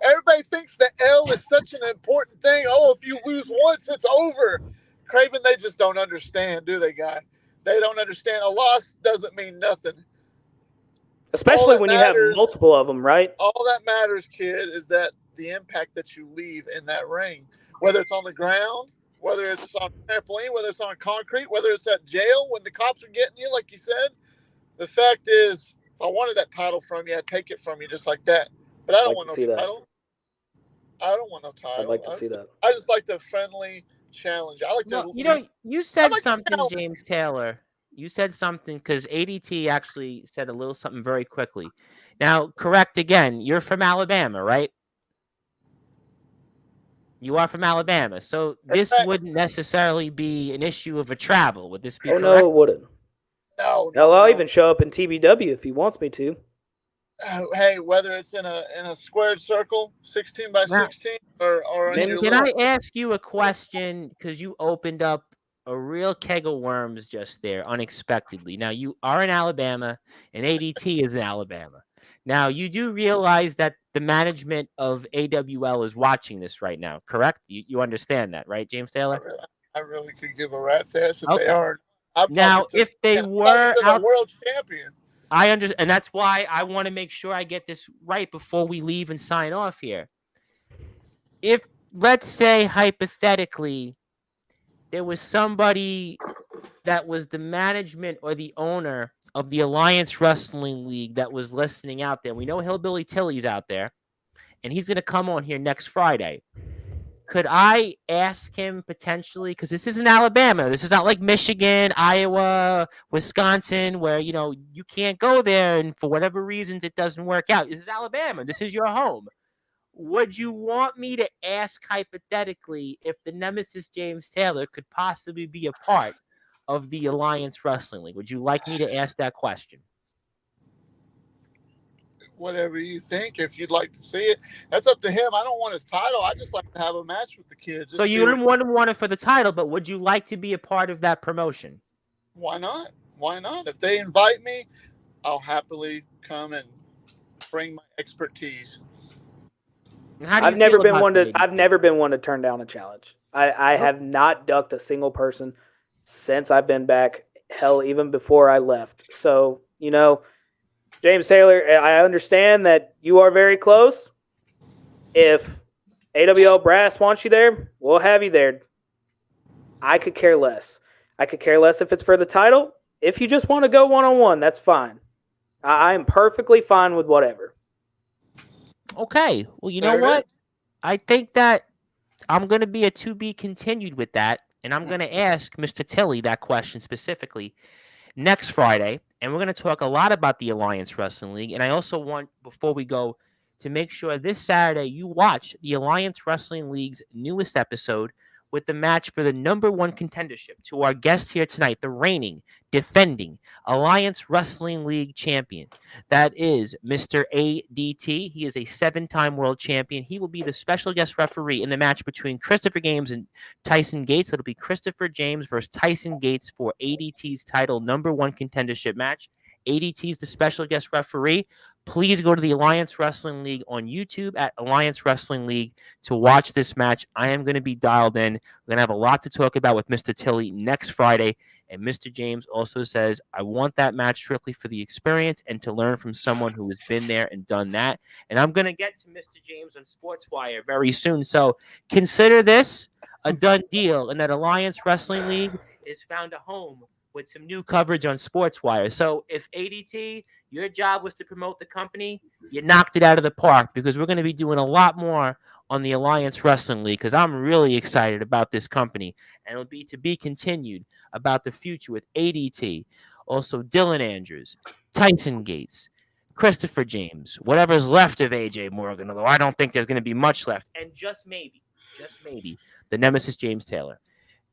Everybody thinks the L is such an important thing. Oh, if you lose once, it's over. Craven, they just don't understand, do they, guy? They don't understand. A loss doesn't mean nothing. Especially when you have multiple of them, right? All that matters, kid, is that the impact that you leave in that ring, whether it's on the ground, whether it's on trampoline, whether it's on concrete, whether it's at jail when the cops are getting you, like you said. The fact is, if I wanted that title from you, I'd take it from you just like that. But I don't want no title. I don't want no title. I'd like to see that. I just like the friendly challenge. I like to. You said something, James Taylor. You said something because ADT actually said a little something very quickly. Now, correct again. You're from Alabama, right? You are from Alabama, so this wouldn't necessarily be an issue of a travel. Would this be correct? No, it wouldn't. No. I'll even show up in TBW if he wants me to. Hey, whether it's in a squared circle, 16 by 16, or can I ask you a question? Because you opened up a real keg of worms just there unexpectedly. Now, you are in Alabama, and ADT is in Alabama. Now, you do realize that the management of AWL is watching this right now, correct? You understand that, right, James Taylor? I really could give a rat's ass if they are. Now, if they were the world champion. I understand, and that's why I want to make sure I get this right before we leave and sign off here. If, let's say, hypothetically, there was somebody that was the management or the owner of the Alliance Wrestling League that was listening out there. We know Hillbilly Tilly's out there, and he's going to come on here next Friday. Could I ask him potentially, because this isn't Alabama. This is not like Michigan, Iowa, Wisconsin, where, you can't go there, and for whatever reasons, it doesn't work out. This is Alabama. This is your home. Would you want me to ask hypothetically if the Nemesis James Taylor could possibly be a part of the Alliance Wrestling League? Would you like me to ask that question? Whatever you think, if you'd like to see it, that's up to him. I don't want his title. I just like to have a match with the kids. So you didn't want it for the title, but would you like to be a part of that promotion? Why not? Why not? If they invite me, I'll happily come and bring my expertise. I've never been one to turn down a challenge. I have not ducked a single person since I've been back. Hell, even before I left. So, James Taylor, I understand that you are very close. If AWL Brass wants you there, we'll have you there. I could care less. I could care less if it's for the title. If you just want to go one-on-one, that's fine. I am perfectly fine with whatever. Okay. Well, you know what? I think that I'm going to be a to be continued with that, and I'm going to ask Mr. Tilley that question specifically next Friday, and we're going to talk a lot about the Alliance Wrestling League. And I also want, before we go, to make sure this Saturday you watch the Alliance Wrestling League's newest episode with the match for the #1 contendership to our guest here tonight, the reigning, defending Alliance Wrestling League champion. That is Mr. ADT. He is a 7-time world champion. He will be the special guest referee in the match between Christopher James and Tyson Gates. It'll be Christopher James versus Tyson Gates for ADT's title #1 contendership match. ADT is the special guest referee. Please go to the Alliance Wrestling League on YouTube at Alliance Wrestling League to watch this match. I am going to be dialed in. We're going to have a lot to talk about with Mr. Tilley next Friday. And Mr. James also says, I want that match strictly for the experience and to learn from someone who has been there and done that. And I'm going to get to Mr. James on Sportswire very soon. So consider this a done deal, and that Alliance Wrestling League is found a home with some new coverage on Sportswire. So if ADT, your job was to promote the company, you knocked it out of the park, because we're going to be doing a lot more on the Alliance Wrestling League, because I'm really excited about this company, and it'll be to be continued about the future with ADT, also Dylan Andrews, Tyson Gates, Christopher James, whatever's left of AJ Morgan, although I don't think there's going to be much left, and just maybe, the nemesis James Taylor.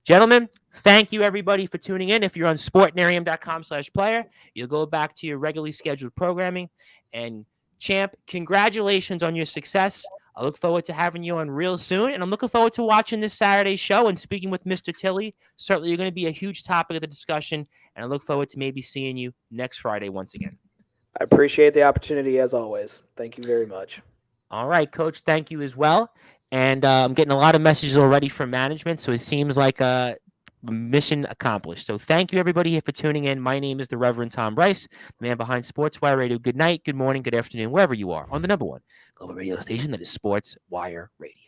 Gentlemen, thank you everybody for tuning in. If you're on sportnarium.com/player, you'll go back to your regularly scheduled programming. And Champ, congratulations on your success. I look forward to having you on real soon, and I'm looking forward to watching this Saturday show and speaking with Mr. Tilley. Certainly, you're going to be a huge topic of the discussion, and I look forward to maybe seeing you next Friday once again. I appreciate the opportunity as always. Thank you very much. All right, Coach. Thank you as well. And I'm getting a lot of messages already from management, so it seems like a mission accomplished. So thank you, everybody, here for tuning in. My name is the Reverend Tom Bryce, the man behind Sportswire Radio. Good night, good morning, good afternoon, wherever you are, on the #1 global radio station that is Sportswire Radio.